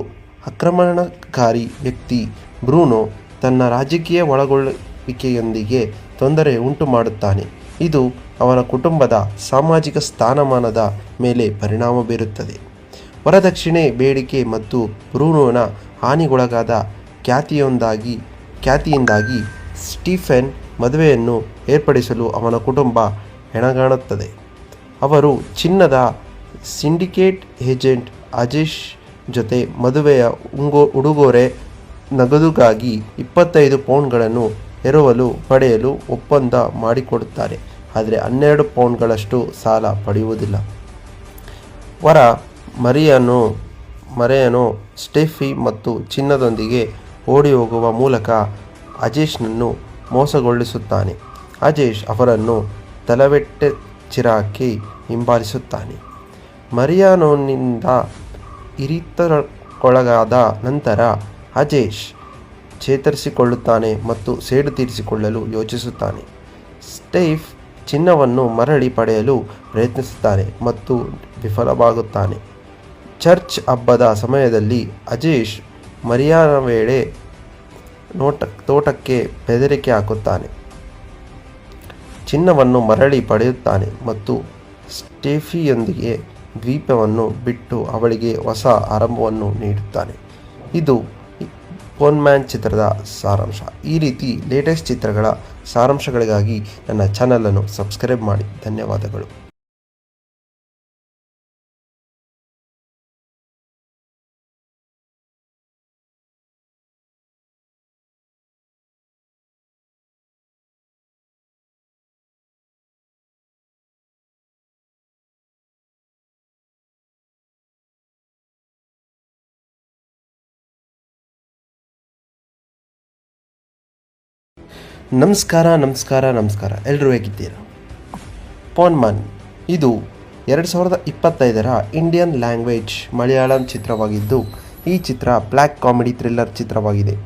ಆಕ್ರಮಣಕಾರಿ ವ್ಯಕ್ತಿ ಬ್ರೂನೋ ತನ್ನ ರಾಜಕೀಯ ಒಳಗೊಳ್ಳುವಿಕೆಯೊಂದಿಗೆ ತೊಂದರೆ ಉಂಟು ಮಾಡುತ್ತಾನೆ. ಇದು ಅವನ ಕುಟುಂಬದ ಸಾಮಾಜಿಕ ಸ್ಥಾನಮಾನದ ಮೇಲೆ ಪರಿಣಾಮ ಬೀರುತ್ತದೆ. ವರದಕ್ಷಿಣೆ ಬೇಡಿಕೆ ಮತ್ತು ಬ್ರೂನೋನ ಹಾನಿಗೊಳಗಾದ ಖ್ಯಾತಿಯಿಂದಾಗಿ ಸ್ಟೀಫೆನ್ ಮದುವೆಯನ್ನು ಏರ್ಪಡಿಸಲು ಅವನ ಕುಟುಂಬ ಹೆಣಗಾಣುತ್ತದೆ. ಅವರು ಚಿನ್ನದ ಸಿಂಡಿಕೇಟ್ ಏಜೆಂಟ್ ಅಜೇಶ್ ಜೊತೆ ಮದುವೆಯ ಉಡುಗೊರೆ ನಗದುಗಾಗಿ 25 ಪೌಂಡ್ಗಳನ್ನು ಪಡೆಯಲು ಒಪ್ಪಂದ ಮಾಡಿಕೊಡುತ್ತಾರೆ. ಆದರೆ 12 ಪೌಂಡ್ಗಳಷ್ಟು ಸಾಲ ಪಡೆಯುವುದಿಲ್ಲ. ವರ ಮರಿಯಾನೋ ಸ್ಟೆಫಿ ಮತ್ತು ಚಿನ್ನದೊಂದಿಗೆ ಓಡಿಹೋಗುವ ಮೂಲಕ ಅಜೇಶ್ನನ್ನು ಮೋಸಗೊಳಿಸುತ್ತಾನೆ. ಅಜೇಶ್ ಅವರನ್ನು ತಲವೆಟ್ಟೆಚಿರಾಕಿ ಹಿಂಬಾಲಿಸುತ್ತಾನೆ. ಮರಿಯಾನೋನಿಂದ ಇರಿತಕ್ಕೊಳಗಾದ ನಂತರ ಅಜೇಶ್ ಚೇತರಿಸಿಕೊಳ್ಳುತ್ತಾನೆ ಮತ್ತು ಸೇಡು ತೀರಿಸಿಕೊಳ್ಳಲು ಯೋಚಿಸುತ್ತಾನೆ. ಸ್ಟೀಫ್ ಚಿನ್ನವನ್ನು ಮರಳಿ ಪಡೆಯಲು ಪ್ರಯತ್ನಿಸುತ್ತಾನೆ ಮತ್ತು ವಿಫಲವಾಗುತ್ತಾನೆ. ಚರ್ಚ್ ಹಬ್ಬದ ಸಮಯದಲ್ಲಿ ಅಜೇಶ್ ಮರಿಯಾನ ವೇಳೆ ತೋಟಕ್ಕೆ ಬೆದರಿಕೆ ಹಾಕುತ್ತಾನೆ. ಚಿನ್ನವನ್ನು ಮರಳಿ ಪಡೆಯುತ್ತಾನೆ ಮತ್ತು ಸ್ಟೆಫಿಯೊಂದಿಗೆ ದ್ವೀಪವನ್ನು ಬಿಟ್ಟು ಅವಳಿಗೆ ಹೊಸ ಆರಂಭವನ್ನು ನೀಡುತ್ತಾನೆ. ಇದು ಪೋನ್ಮ್ಯಾನ್ ಚಿತ್ರದ ಸಾರಾಂಶ. ಈ ರೀತಿ ಲೇಟೆಸ್ಟ್ ಚಿತ್ರಗಳ ಸಾರಾಂಶಗಳಿಗಾಗಿ ನನ್ನ ಚಾನಲನ್ನು ಸಬ್ಸ್ಕ್ರೈಬ್ ಮಾಡಿ. ಧನ್ಯವಾದಗಳು. ನಮಸ್ಕಾರ ಎಲ್ಲರೂ ಹೇಗಿದ್ದೀರಾ? ಪೋನ್ಮನ್ ಇದು 2025ರ ಇಂಡಿಯನ್ ಲ್ಯಾಂಗ್ವೇಜ್ ಮಲಯಾಳಂ ಚಿತ್ರವಾಗಿದ್ದು, ಈ ಚಿತ್ರ ಬ್ಲ್ಯಾಕ್ ಕಾಮಿಡಿ ಥ್ರಿಲ್ಲರ್ ಚಿತ್ರವಾಗಿದೆ.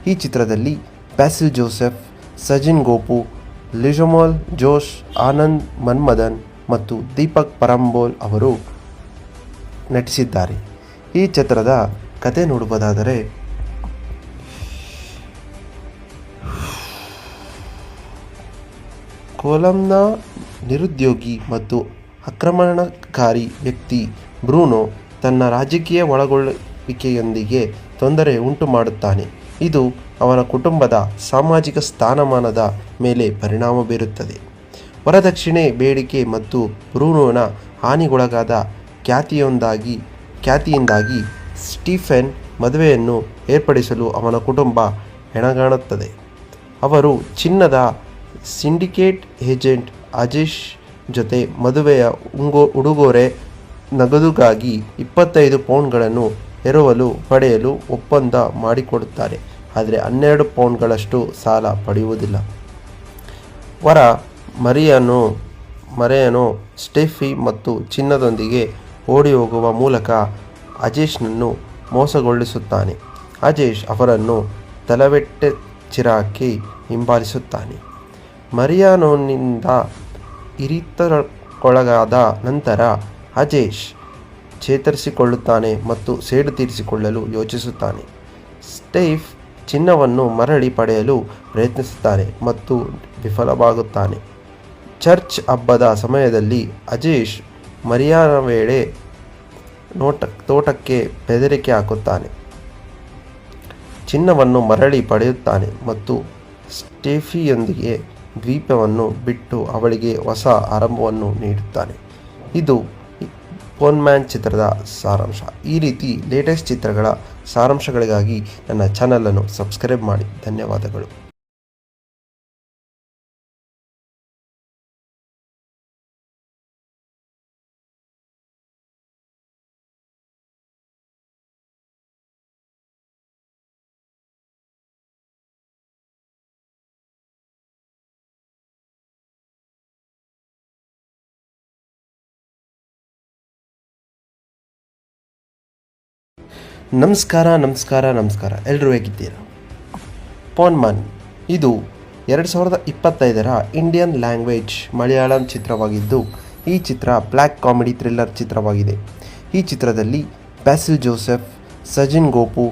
ಈ ಚಿತ್ರದಲ್ಲಿ ಬ್ಯಾಸಿಲ್ ಜೋಸೆಫ್, ಸಜಿನ್ ಗೋಪು, ಲಿಜಮೋಲ್ ಜೋಶ್, ಆನಂದ್ ಮನ್ಮದನ್ ಮತ್ತು ದೀಪಕ್ ಪರಂಬೋಲ್ ಅವರು ನಟಿಸಿದ್ದಾರೆ. ಈ ಚಿತ್ರದ ಕತೆ ನೋಡುವುದಾದರೆ, ಕೊಲಂನ ನಿರುದ್ಯೋಗಿ ಮತ್ತು ಆಕ್ರಮಣಕಾರಿ ವ್ಯಕ್ತಿ ಬ್ರೂನೋ ತನ್ನ ರಾಜಕೀಯ ಒಳಗೊಳ್ಳುವಿಕೆಯೊಂದಿಗೆ ತೊಂದರೆ ಉಂಟು ಮಾಡುತ್ತಾನೆ. ಇದು ಅವನ ಕುಟುಂಬದ ಸಾಮಾಜಿಕ ಸ್ಥಾನಮಾನದ ಮೇಲೆ ಪರಿಣಾಮ ಬೀರುತ್ತದೆ. ವರದಕ್ಷಿಣೆ ಬೇಡಿಕೆ ಮತ್ತು ಬ್ರೂನೋನ ಹಾನಿಗೊಳಗಾದ ಖ್ಯಾತಿಯಿಂದಾಗಿ ಸ್ಟೀಫೆನ್ ಮದುವೆಯನ್ನು ಏರ್ಪಡಿಸಲು ಅವನ ಕುಟುಂಬ ಹೆಣಗಾಣುತ್ತದೆ. ಅವರು ಚಿನ್ನದ ಸಿಂಡಿಕೇಟ್ ಏಜೆಂಟ್ ಅಜೇಶ್ ಜೊತೆ ಮದುವೆಯ ಉಡುಗೊರೆ ನಗದುಗಾಗಿ 25 ಪೌಂಡ್ಗಳನ್ನು ಎರವಲು ಪಡೆಯಲು ಒಪ್ಪಂದ ಮಾಡಿಕೊಡುತ್ತಾರೆ. ಆದರೆ 12 ಪೌಂಡ್ಗಳಷ್ಟು ಸಾಲ ಪಡೆಯುವುದಿಲ್ಲ. ವರ ಮರಿಯಾನೋ ಸ್ಟೆಫಿ ಮತ್ತು ಚಿನ್ನದೊಂದಿಗೆ ಓಡಿಹೋಗುವ ಮೂಲಕ ಅಜೇಶ್ನನ್ನು ಮೋಸಗೊಳಿಸುತ್ತಾನೆ. ಅಜೇಶ್ ಅವರನ್ನು ತಲವೆಟ್ಟೆಚ್ಚಿರಾಕಿ ಹಿಂಬಾಲಿಸುತ್ತಾನೆ. ಮರಿಯಾನೋನಿಂದ ಇರಿತಕ್ಕೊಳಗಾದ ನಂತರ ಅಜೇಶ್ ಚೇತರಿಸಿಕೊಳ್ಳುತ್ತಾನೆ ಮತ್ತು ಸೇಡು ತೀರಿಸಿಕೊಳ್ಳಲು ಯೋಚಿಸುತ್ತಾನೆ. ಸ್ಟೀಫ್ ಚಿನ್ನವನ್ನು ಮರಳಿ ಪಡೆಯಲು ಪ್ರಯತ್ನಿಸುತ್ತಾನೆ ಮತ್ತು ವಿಫಲವಾಗುತ್ತಾನೆ. ಚರ್ಚ್ ಹಬ್ಬದ ಸಮಯದಲ್ಲಿ ಅಜೇಶ್ ಮರಿಯಾನ ವೇಳೆ ತೋಟಕ್ಕೆ ಬೆದರಿಕೆ ಹಾಕುತ್ತಾನೆ. ಚಿನ್ನವನ್ನು ಮರಳಿ ಪಡೆಯುತ್ತಾನೆ ಮತ್ತು ಸ್ಟೆಫಿಯೊಂದಿಗೆ ದ್ವೀಪವನ್ನು ಬಿಟ್ಟು ಅವಳಿಗೆ ಹೊಸ ಆರಂಭವನ್ನು ನೀಡುತ್ತಾನೆ. ಇದು ಪೋನ್ಮ್ಯಾನ್ ಚಿತ್ರದ ಸಾರಾಂಶ. ಈ ರೀತಿ ಲೇಟೆಸ್ಟ್ ಚಿತ್ರಗಳ ಸಾರಾಂಶಗಳಿಗಾಗಿ ನನ್ನ ಚಾನಲನ್ನು ಸಬ್ಸ್ಕ್ರೈಬ್ ಮಾಡಿ. ಧನ್ಯವಾದಗಳು. ನಮಸ್ಕಾರ ಎಲ್ಲರೂ ಹೇಗಿದ್ದೀರಾ? ಪೋನ್ಮನ್ ಇದು 2025ರ ಇಂಡಿಯನ್ ಲ್ಯಾಂಗ್ವೇಜ್ ಮಲಯಾಳಂ ಚಿತ್ರವಾಗಿದ್ದು, ಈ ಚಿತ್ರ ಬ್ಲ್ಯಾಕ್ ಕಾಮಿಡಿ ಥ್ರಿಲ್ಲರ್ ಚಿತ್ರವಾಗಿದೆ. ಈ ಚಿತ್ರದಲ್ಲಿ ಬ್ಯಾಸಿಲ್ ಜೋಸೆಫ್, ಸಜಿನ್ ಗೋಪು,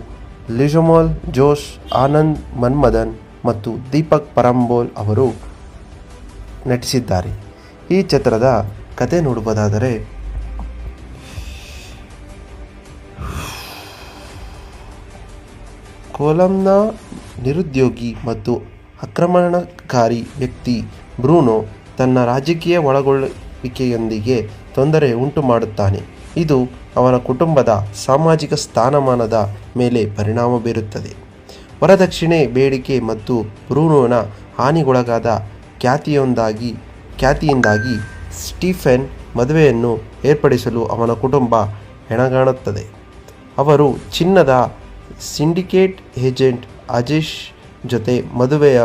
ಲಿಜಮೋಲ್ ಜೋಶ್, ಆನಂದ್ ಮನ್ಮದನ್ ಮತ್ತು ದೀಪಕ್ ಪರಂಬೋಲ್ ಅವರು ನಟಿಸಿದ್ದಾರೆ. ಈ ಚಿತ್ರದ ಕತೆ ನೋಡುವುದಾದರೆ, ಕೊಲಂನ ನಿರುದ್ಯೋಗಿ ಮತ್ತು ಆಕ್ರಮಣಕಾರಿ ವ್ಯಕ್ತಿ ಬ್ರೂನೋ ತನ್ನ ರಾಜಕೀಯ ಒಳಗೊಳ್ಳುವಿಕೆಯೊಂದಿಗೆ ತೊಂದರೆ ಉಂಟು ಮಾಡುತ್ತಾನೆ. ಇದು ಅವನ ಕುಟುಂಬದ ಸಾಮಾಜಿಕ ಸ್ಥಾನಮಾನದ ಮೇಲೆ ಪರಿಣಾಮ ಬೀರುತ್ತದೆ. ವರದಕ್ಷಿಣೆ ಬೇಡಿಕೆ ಮತ್ತು ಬ್ರೂನೋನ ಹಾನಿಗೊಳಗಾದ ಖ್ಯಾತಿಯಿಂದಾಗಿ ಸ್ಟೀಫೆನ್ ಮದುವೆಯನ್ನು ಏರ್ಪಡಿಸಲು ಅವನ ಕುಟುಂಬ ಹೆಣಗಾಣುತ್ತದೆ. ಅವರು ಚಿನ್ನದ ಸಿಂಡಿಕೇಟ್ ಏಜೆಂಟ್ ಅಜೇಶ್ ಜೊತೆ ಮದುವೆಯ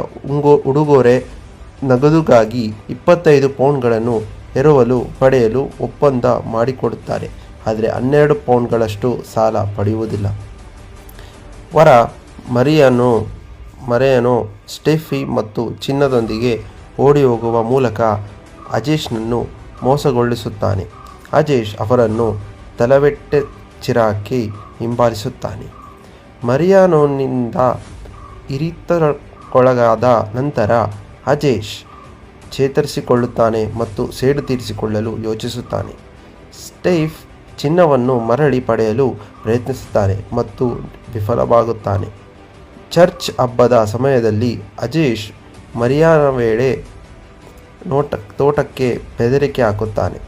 ಉಡುಗೊರೆ ನಗದುಗಾಗಿ 25 ಪೌಂಡ್ಗಳನ್ನು ಎರವಲು ಪಡೆಯಲು ಒಪ್ಪಂದ ಮಾಡಿಕೊಡುತ್ತಾರೆ. ಆದರೆ 12 ಪೌಂಡ್ಗಳಷ್ಟು ಸಾಲ ಪಡೆಯುವುದಿಲ್ಲ. ವರ ಮರಿಯಾನೋ ಸ್ಟೆಫಿ ಮತ್ತು ಚಿನ್ನದೊಂದಿಗೆ ಓಡಿಹೋಗುವ ಮೂಲಕ ಅಜೇಶ್ನನ್ನು ಮೋಸಗೊಳಿಸುತ್ತಾನೆ. ಅಜೇಶ್ ಅವರನ್ನು ತಲವೆಟ್ಟೆಚ್ಚಿರಾಕಿ ಹಿಂಬಾಲಿಸುತ್ತಾನೆ. ಮರಿಯಾನೋನಿಂದ ಇರಿತಕ್ಕೊಳಗಾದ ನಂತರ ಅಜೇಶ್ ಚೇತರಿಸಿಕೊಳ್ಳುತ್ತಾನೆ ಮತ್ತು ಸೇಡು ತೀರಿಸಿಕೊಳ್ಳಲು ಯೋಚಿಸುತ್ತಾನೆ. ಸ್ಟೀಫ್ ಚಿನ್ನವನ್ನು ಮರಳಿ ಪಡೆಯಲು ಪ್ರಯತ್ನಿಸುತ್ತಾನೆ ಮತ್ತು ವಿಫಲವಾಗುತ್ತಾನೆ. ಚರ್ಚ್ ಹಬ್ಬದ ಸಮಯದಲ್ಲಿ ಅಜೇಶ್ ಮರಿಯಾನ ವೇಳೆ ತೋಟಕ್ಕೆ ಬೆದರಿಕೆ ಹಾಕುತ್ತಾನೆ.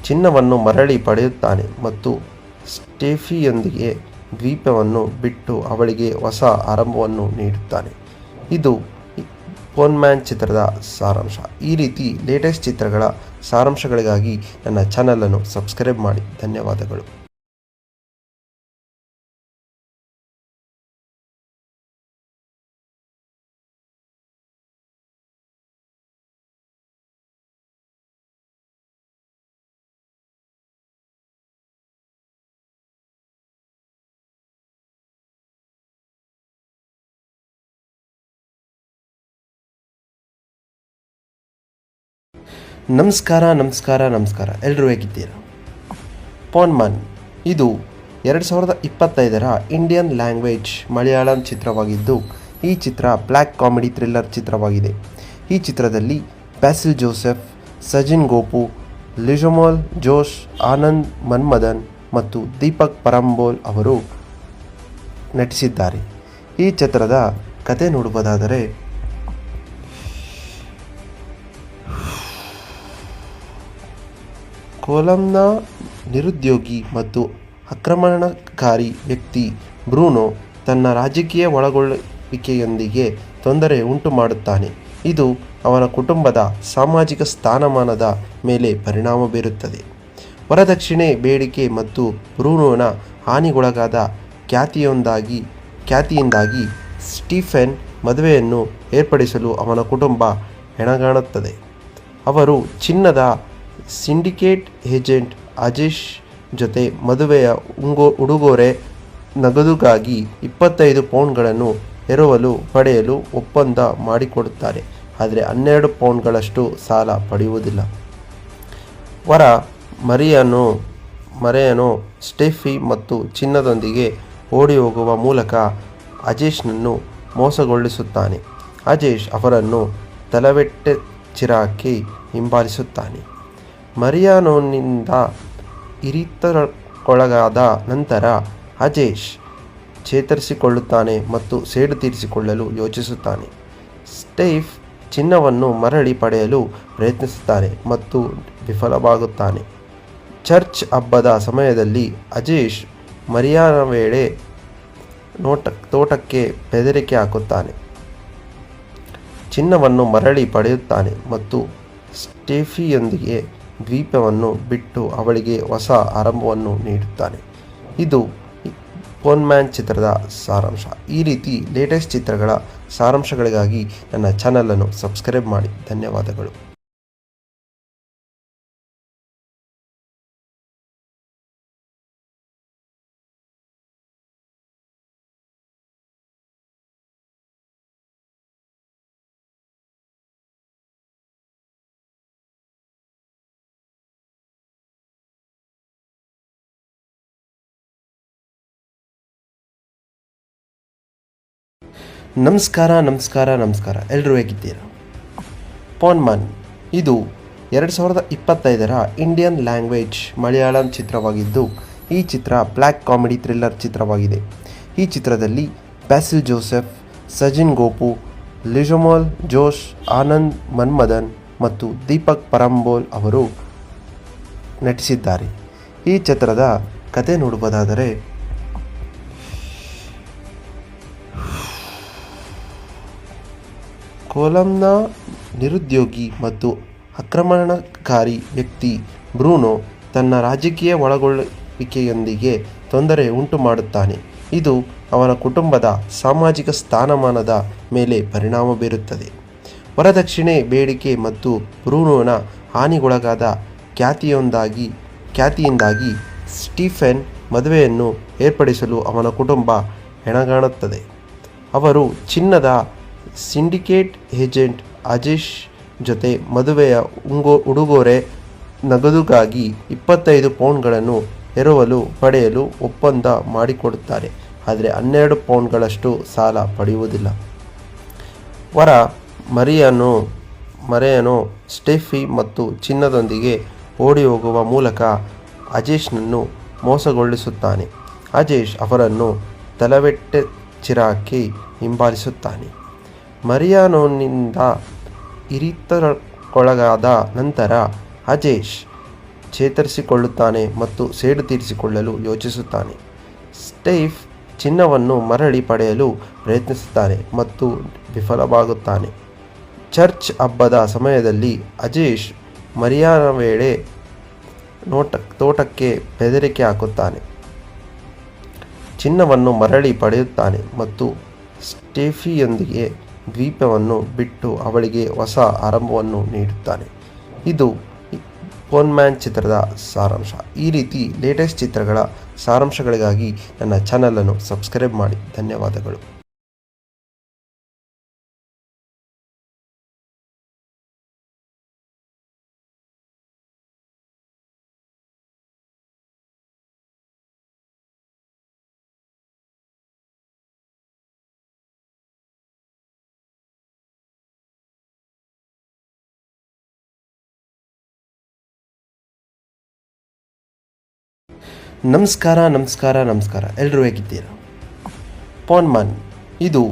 ಚಿನ್ನವನ್ನು ಮರಳಿ ಪಡೆಯುತ್ತಾನೆ ಮತ್ತು ಸ್ಟೆಫಿಯೊಂದಿಗೆ ದ್ವೀಪವನ್ನು ಬಿಟ್ಟು ಅವಳಿಗೆ ಹೊಸ ಆರಂಭವನ್ನು ನೀಡುತ್ತಾನೆ. ಇದು ಪೋನ್ಮ್ಯಾನ್ ಚಿತ್ರದ ಸಾರಾಂಶ. ಈ ರೀತಿ ಲೇಟೆಸ್ಟ್ ಚಿತ್ರಗಳ ಸಾರಾಂಶಗಳಿಗಾಗಿ ನನ್ನ ಚಾನಲನ್ನು ಸಬ್ಸ್ಕ್ರೈಬ್ ಮಾಡಿ. ಧನ್ಯವಾದಗಳು. ನಮಸ್ಕಾರ ಎಲ್ಲರೂ ಹೇಗಿದ್ದೀರಾ? ಪೋನ್ಮನ್ ಇದು 2025ರ ಇಂಡಿಯನ್ ಲ್ಯಾಂಗ್ವೇಜ್ ಮಲಯಾಳಂ ಚಿತ್ರವಾಗಿದ್ದು, ಈ ಚಿತ್ರ ಬ್ಲ್ಯಾಕ್ ಕಾಮಿಡಿ ಥ್ರಿಲ್ಲರ್ ಚಿತ್ರವಾಗಿದೆ. ಈ ಚಿತ್ರದಲ್ಲಿ ಬ್ಯಾಸಿಲ್ ಜೋಸೆಫ್, ಸಜಿನ್ ಗೋಪು, ಲಿಜಮೋಲ್ ಜೋಶ್, ಆನಂದ್ ಮನ್ಮದನ್ ಮತ್ತು ದೀಪಕ್ ಪರಂಬೋಲ್ ಅವರು ನಟಿಸಿದ್ದಾರೆ. ಈ ಚಿತ್ರದ ಕತೆ ನೋಡುವುದಾದರೆ, ಕೊಲಂನ ನಿರುದ್ಯೋಗಿ ಮತ್ತು ಆಕ್ರಮಣಕಾರಿ ವ್ಯಕ್ತಿ ಬ್ರೂನೋ ತನ್ನ ರಾಜಕೀಯ ಒಳಗೊಳ್ಳುವಿಕೆಯೊಂದಿಗೆ ತೊಂದರೆ ಉಂಟು ಮಾಡುತ್ತಾನೆ. ಇದು ಅವನ ಕುಟುಂಬದ ಸಾಮಾಜಿಕ ಸ್ಥಾನಮಾನದ ಮೇಲೆ ಪರಿಣಾಮ ಬೀರುತ್ತದೆ. ವರದಕ್ಷಿಣೆ ಬೇಡಿಕೆ ಮತ್ತು ಬ್ರೂನೋನ ಹಾನಿಗೊಳಗಾದ ಖ್ಯಾತಿಯಿಂದಾಗಿ ಸ್ಟೀಫೆನ್ ಮದುವೆಯನ್ನು ಏರ್ಪಡಿಸಲು ಅವನ ಕುಟುಂಬ ಹೆಣಗಾಣುತ್ತದೆ. ಅವರು ಚಿನ್ನದ ಸಿಂಡಿಕೇಟ್ ಏಜೆಂಟ್ ಅಜೇಶ್ ಜೊತೆ ಮದುವೆಯ ಉಡುಗೊರೆ ನಗದುಗಾಗಿ 25 ಪೌಂಡ್ಗಳನ್ನು ಪಡೆಯಲು ಒಪ್ಪಂದ ಮಾಡಿಕೊಡುತ್ತಾರೆ. ಆದರೆ 12 ಪೌಂಡ್ಗಳಷ್ಟು ಸಾಲ ಪಡೆಯುವುದಿಲ್ಲ. ವರ ಮರಿಯಾನೋ ಸ್ಟೆಫಿ ಮತ್ತು ಚಿನ್ನದೊಂದಿಗೆ ಓಡಿಹೋಗುವ ಮೂಲಕ ಅಜೇಶ್ನನ್ನು ಮೋಸಗೊಳಿಸುತ್ತಾನೆ. ಅಜೇಶ್ ಅವರನ್ನು ತಲವೆಟ್ಟೆಚಿರಾಕಿ ಹಿಂಬಾಲಿಸುತ್ತಾನೆ. ಮರಿಯಾನೋನಿಂದ ಇರಿತಕ್ಕೊಳಗಾದ ನಂತರ ಅಜೇಶ್ ಚೇತರಿಸಿಕೊಳ್ಳುತ್ತಾನೆ ಮತ್ತು ಸೇಡು ತೀರಿಸಿಕೊಳ್ಳಲು ಯೋಚಿಸುತ್ತಾನೆ. ಸ್ಟೀಫ್ ಚಿನ್ನವನ್ನು ಮರಳಿ ಪಡೆಯಲು ಪ್ರಯತ್ನಿಸುತ್ತಾನೆ ಮತ್ತು ವಿಫಲವಾಗುತ್ತಾನೆ. ಚರ್ಚ್ ಹಬ್ಬದ ಸಮಯದಲ್ಲಿ ಅಜೇಶ್ ಮರಿಯಾನ ವೇಳೆ ತೋಟಕ್ಕೆ ಬೆದರಿಕೆ ಹಾಕುತ್ತಾನೆ. ಚಿನ್ನವನ್ನು ಮರಳಿ ಪಡೆಯುತ್ತಾನೆ ಮತ್ತು ಸ್ಟೆಫಿಯೊಂದಿಗೆ ದ್ವೀಪವನ್ನು ಬಿಟ್ಟು ಅವಳಿಗೆ ಹೊಸ ಆರಂಭವನ್ನು ನೀಡುತ್ತಾನೆ. ಇದು ಪೋನ್ಮ್ಯಾನ್ ಚಿತ್ರದ ಸಾರಾಂಶ. ಈ ರೀತಿ ಲೇಟೆಸ್ಟ್ ಚಿತ್ರಗಳ ಸಾರಾಂಶಗಳಿಗಾಗಿ ನನ್ನ ಚಾನಲನ್ನು ಸಬ್ಸ್ಕ್ರೈಬ್ ಮಾಡಿ. ಧನ್ಯವಾದಗಳು. ನಮಸ್ಕಾರ ಎಲ್ಲರೂ ಹೇಗಿದ್ದೀರಾ? ಪೋನ್ಮನ್ ಇದು 2025ರ ಇಂಡಿಯನ್ ಲ್ಯಾಂಗ್ವೇಜ್ ಮಲಯಾಳಂ ಚಿತ್ರವಾಗಿದ್ದು, ಈ ಚಿತ್ರ ಬ್ಲ್ಯಾಕ್ ಕಾಮಿಡಿ ಥ್ರಿಲ್ಲರ್ ಚಿತ್ರವಾಗಿದೆ. ಈ ಚಿತ್ರದಲ್ಲಿ ಬ್ಯಾಸಿಲ್ ಜೋಸೆಫ್, ಸಜಿನ್ ಗೋಪು, ಲಿಜಮೋಲ್ ಜೋಶ್, ಆನಂದ್ ಮನ್ಮದನ್ ಮತ್ತು ದೀಪಕ್ ಪರಂಬೋಲ್ ಅವರು ನಟಿಸಿದ್ದಾರೆ. ಈ ಚಿತ್ರದ ಕತೆ ನೋಡುವುದಾದರೆ, ಕೊಲಂನ ನಿರುದ್ಯೋಗಿ ಮತ್ತು ಆಕ್ರಮಣಕಾರಿ ವ್ಯಕ್ತಿ ಬ್ರೂನೋ ತನ್ನ ರಾಜಕೀಯ ಒಳಗೊಳ್ಳುವಿಕೆಯೊಂದಿಗೆ ತೊಂದರೆ ಉಂಟು ಮಾಡುತ್ತಾನೆ. ಇದು ಅವನ ಕುಟುಂಬದ ಸಾಮಾಜಿಕ ಸ್ಥಾನಮಾನದ ಮೇಲೆ ಪರಿಣಾಮ ಬೀರುತ್ತದೆ. ವರದಕ್ಷಿಣೆ ಬೇಡಿಕೆ ಮತ್ತು ಬ್ರೂನೋನ ಹಾನಿಗೊಳಗಾದ ಖ್ಯಾತಿಯಿಂದಾಗಿ ಸ್ಟೀಫೆನ್ ಮದುವೆಯನ್ನು ಏರ್ಪಡಿಸಲು ಅವನ ಕುಟುಂಬ ಹೆಣಗಾಣುತ್ತದೆ. ಅವರು ಚಿನ್ನದ ಸಿಂಡಿಕೇಟ್ ಏಜೆಂಟ್ ಅಜೇಶ್ ಜೊತೆ ಮದುವೆಯ ಉಡುಗೊರೆ ನಗದುಗಾಗಿ 25 ಪೌಂಡ್ಗಳನ್ನು ಪಡೆಯಲು ಒಪ್ಪಂದ ಮಾಡಿಕೊಡುತ್ತಾರೆ. ಆದರೆ 12 ಪೌಂಡ್ಗಳಷ್ಟು ಸಾಲ ಪಡೆಯುವುದಿಲ್ಲ. ವರ ಮರಿಯಾನೋ ಸ್ಟೆಫಿ ಮತ್ತು ಚಿನ್ನದೊಂದಿಗೆ ಓಡಿಹೋಗುವ ಮೂಲಕ ಅಜೇಶ್ನನ್ನು ಮೋಸಗೊಳಿಸುತ್ತಾನೆ. ಅಜೇಶ್ ಅವರನ್ನು ತಲವೆಟ್ಟೆಚಿರಾಕಿ ಹಿಂಬಾಲಿಸುತ್ತಾನೆ. ಮರಿಯಾನೋನಿಂದ ಇರಿತಕ್ಕೊಳಗಾದ ನಂತರ ಅಜೇಶ್ ಚೇತರಿಸಿಕೊಳ್ಳುತ್ತಾನೆ ಮತ್ತು ಸೇಡು ತೀರಿಸಿಕೊಳ್ಳಲು ಯೋಚಿಸುತ್ತಾನೆ. ಸ್ಟೀಫ್ ಚಿನ್ನವನ್ನು ಮರಳಿ ಪಡೆಯಲು ಪ್ರಯತ್ನಿಸುತ್ತಾನೆ ಮತ್ತು ವಿಫಲವಾಗುತ್ತಾನೆ. ಚರ್ಚ್ ಹಬ್ಬದ ಸಮಯದಲ್ಲಿ ಅಜೇಶ್ ಮರಿಯಾನ ವೇಳೆ ತೋಟಕ್ಕೆ ಬೆದರಿಕೆ ಹಾಕುತ್ತಾನೆ. ಚಿನ್ನವನ್ನು ಮರಳಿ ಪಡೆಯುತ್ತಾನೆ ಮತ್ತು ಸ್ಟೆಫಿಯೊಂದಿಗೆ ದ್ವೀಪವನ್ನು ಬಿಟ್ಟು ಅವಳಿಗೆ ಹೊಸ ಆರಂಭವನ್ನು ನೀಡುತ್ತಾನೆ. ಇದು ಪೋನ್ಮ್ಯಾನ್ ಚಿತ್ರದ ಸಾರಾಂಶ. ಈ ರೀತಿ ಲೇಟೆಸ್ಟ್ ಚಿತ್ರಗಳ ಸಾರಾಂಶಗಳಿಗಾಗಿ ನನ್ನ ಚಾನಲನ್ನು ಸಬ್ಸ್ಕ್ರೈಬ್ ಮಾಡಿ. ಧನ್ಯವಾದಗಳು. ನಮಸ್ಕಾರ ಎಲ್ಲರೂ ಹೇಗಿದ್ದೀರಾ? ಪೋನ್ಮನ್ ಇದು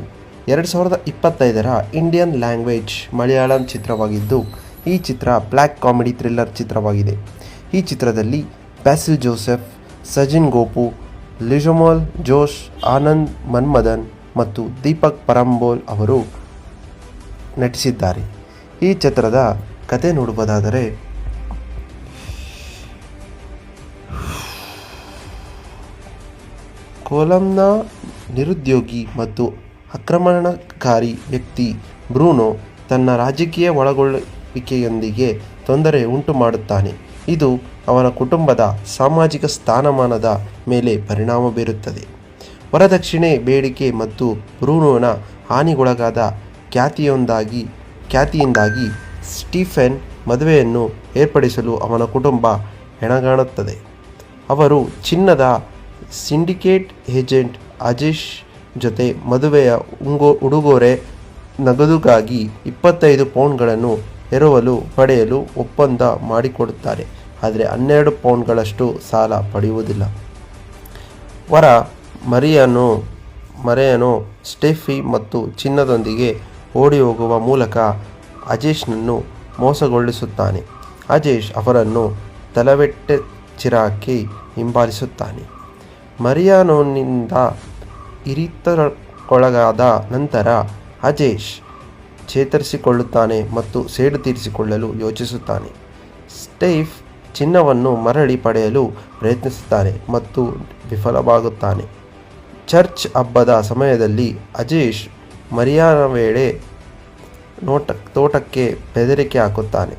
2025ರ ಇಂಡಿಯನ್ ಲ್ಯಾಂಗ್ವೇಜ್ ಮಲಯಾಳಂ ಚಿತ್ರವಾಗಿದ್ದು, ಈ ಚಿತ್ರ ಬ್ಲ್ಯಾಕ್ ಕಾಮಿಡಿ ಥ್ರಿಲ್ಲರ್ ಚಿತ್ರವಾಗಿದೆ. ಈ ಚಿತ್ರದಲ್ಲಿ ಬ್ಯಾಸಿಲ್ ಜೋಸೆಫ್, ಸಜಿನ್ ಗೋಪು, ಲಿಜಮೋಲ್ ಜೋಶ್, ಆನಂದ್ ಮನ್ಮದನ್ ಮತ್ತು ದೀಪಕ್ ಪರಂಬೋಲ್ ಅವರು ನಟಿಸಿದ್ದಾರೆ. ಈ ಚಿತ್ರದ ಕತೆ ನೋಡುವುದಾದರೆ, ಕೊಲಂನ ನಿರುದ್ಯೋಗಿ ಮತ್ತು ಆಕ್ರಮಣಕಾರಿ ವ್ಯಕ್ತಿ ಬ್ರೂನೋ ತನ್ನ ರಾಜಕೀಯ ಒಳಗೊಳ್ಳುವಿಕೆಯೊಂದಿಗೆ ತೊಂದರೆ ಉಂಟು ಮಾಡುತ್ತಾನೆ. ಇದು ಅವನ ಕುಟುಂಬದ ಸಾಮಾಜಿಕ ಸ್ಥಾನಮಾನದ ಮೇಲೆ ಪರಿಣಾಮ ಬೀರುತ್ತದೆ. ವರದಕ್ಷಿಣೆ ಬೇಡಿಕೆ ಮತ್ತು ಬ್ರೂನೋನ ಹಾನಿಗೊಳಗಾದ ಖ್ಯಾತಿಯಿಂದಾಗಿ ಸ್ಟೀಫೆನ್ ಮದುವೆಯನ್ನು ಏರ್ಪಡಿಸಲು ಅವನ ಕುಟುಂಬ ಹೆಣಗಾಣುತ್ತದೆ. ಅವರು ಚಿನ್ನದ ಸಿಂಡಿಕೇಟ್ ಏಜೆಂಟ್ ಅಜೇಶ್ ಜೊತೆ ಮದುವೆಯ ಉಡುಗೊರೆ ನಗದುಗಾಗಿ 25 ಪೌಂಡ್ಗಳನ್ನು ಎರವಲು ಪಡೆಯಲು ಒಪ್ಪಂದ ಮಾಡಿಕೊಡುತ್ತಾರೆ. ಆದರೆ 12 ಪೌಂಡ್ಗಳಷ್ಟು ಸಾಲ ಪಡೆಯುವುದಿಲ್ಲ. ವರ ಮರಿಯಾನೋ ಸ್ಟೆಫಿ ಮತ್ತು ಚಿನ್ನದೊಂದಿಗೆ ಓಡಿಹೋಗುವ ಮೂಲಕ ಅಜೇಶ್ನನ್ನು ಮೋಸಗೊಳಿಸುತ್ತಾನೆ. ಅಜೇಶ್ ಅವರನ್ನು ತಲವೆಟ್ಟೆಚಿರಾಕಿ ಹಿಂಬಾಲಿಸುತ್ತಾನೆ. ಮರಿಯಾನೋನಿಂದ ಇರಿತಕ್ಕೊಳಗಾದ ನಂತರ ಅಜೇಶ್ ಚೇತರಿಸಿಕೊಳ್ಳುತ್ತಾನೆ ಮತ್ತು ಸೇಡು ತೀರಿಸಿಕೊಳ್ಳಲು ಯೋಚಿಸುತ್ತಾನೆ. ಸ್ಟೀಫ್ ಚಿನ್ನವನ್ನು ಮರಳಿ ಪಡೆಯಲು ಪ್ರಯತ್ನಿಸುತ್ತಾನೆ ಮತ್ತು ವಿಫಲವಾಗುತ್ತಾನೆ. ಚರ್ಚ್ ಹಬ್ಬದ ಸಮಯದಲ್ಲಿ ಅಜೇಶ್ ಮರಿಯಾನ ವೇಳೆ ತೋಟಕ್ಕೆ ಬೆದರಿಕೆ ಹಾಕುತ್ತಾನೆ.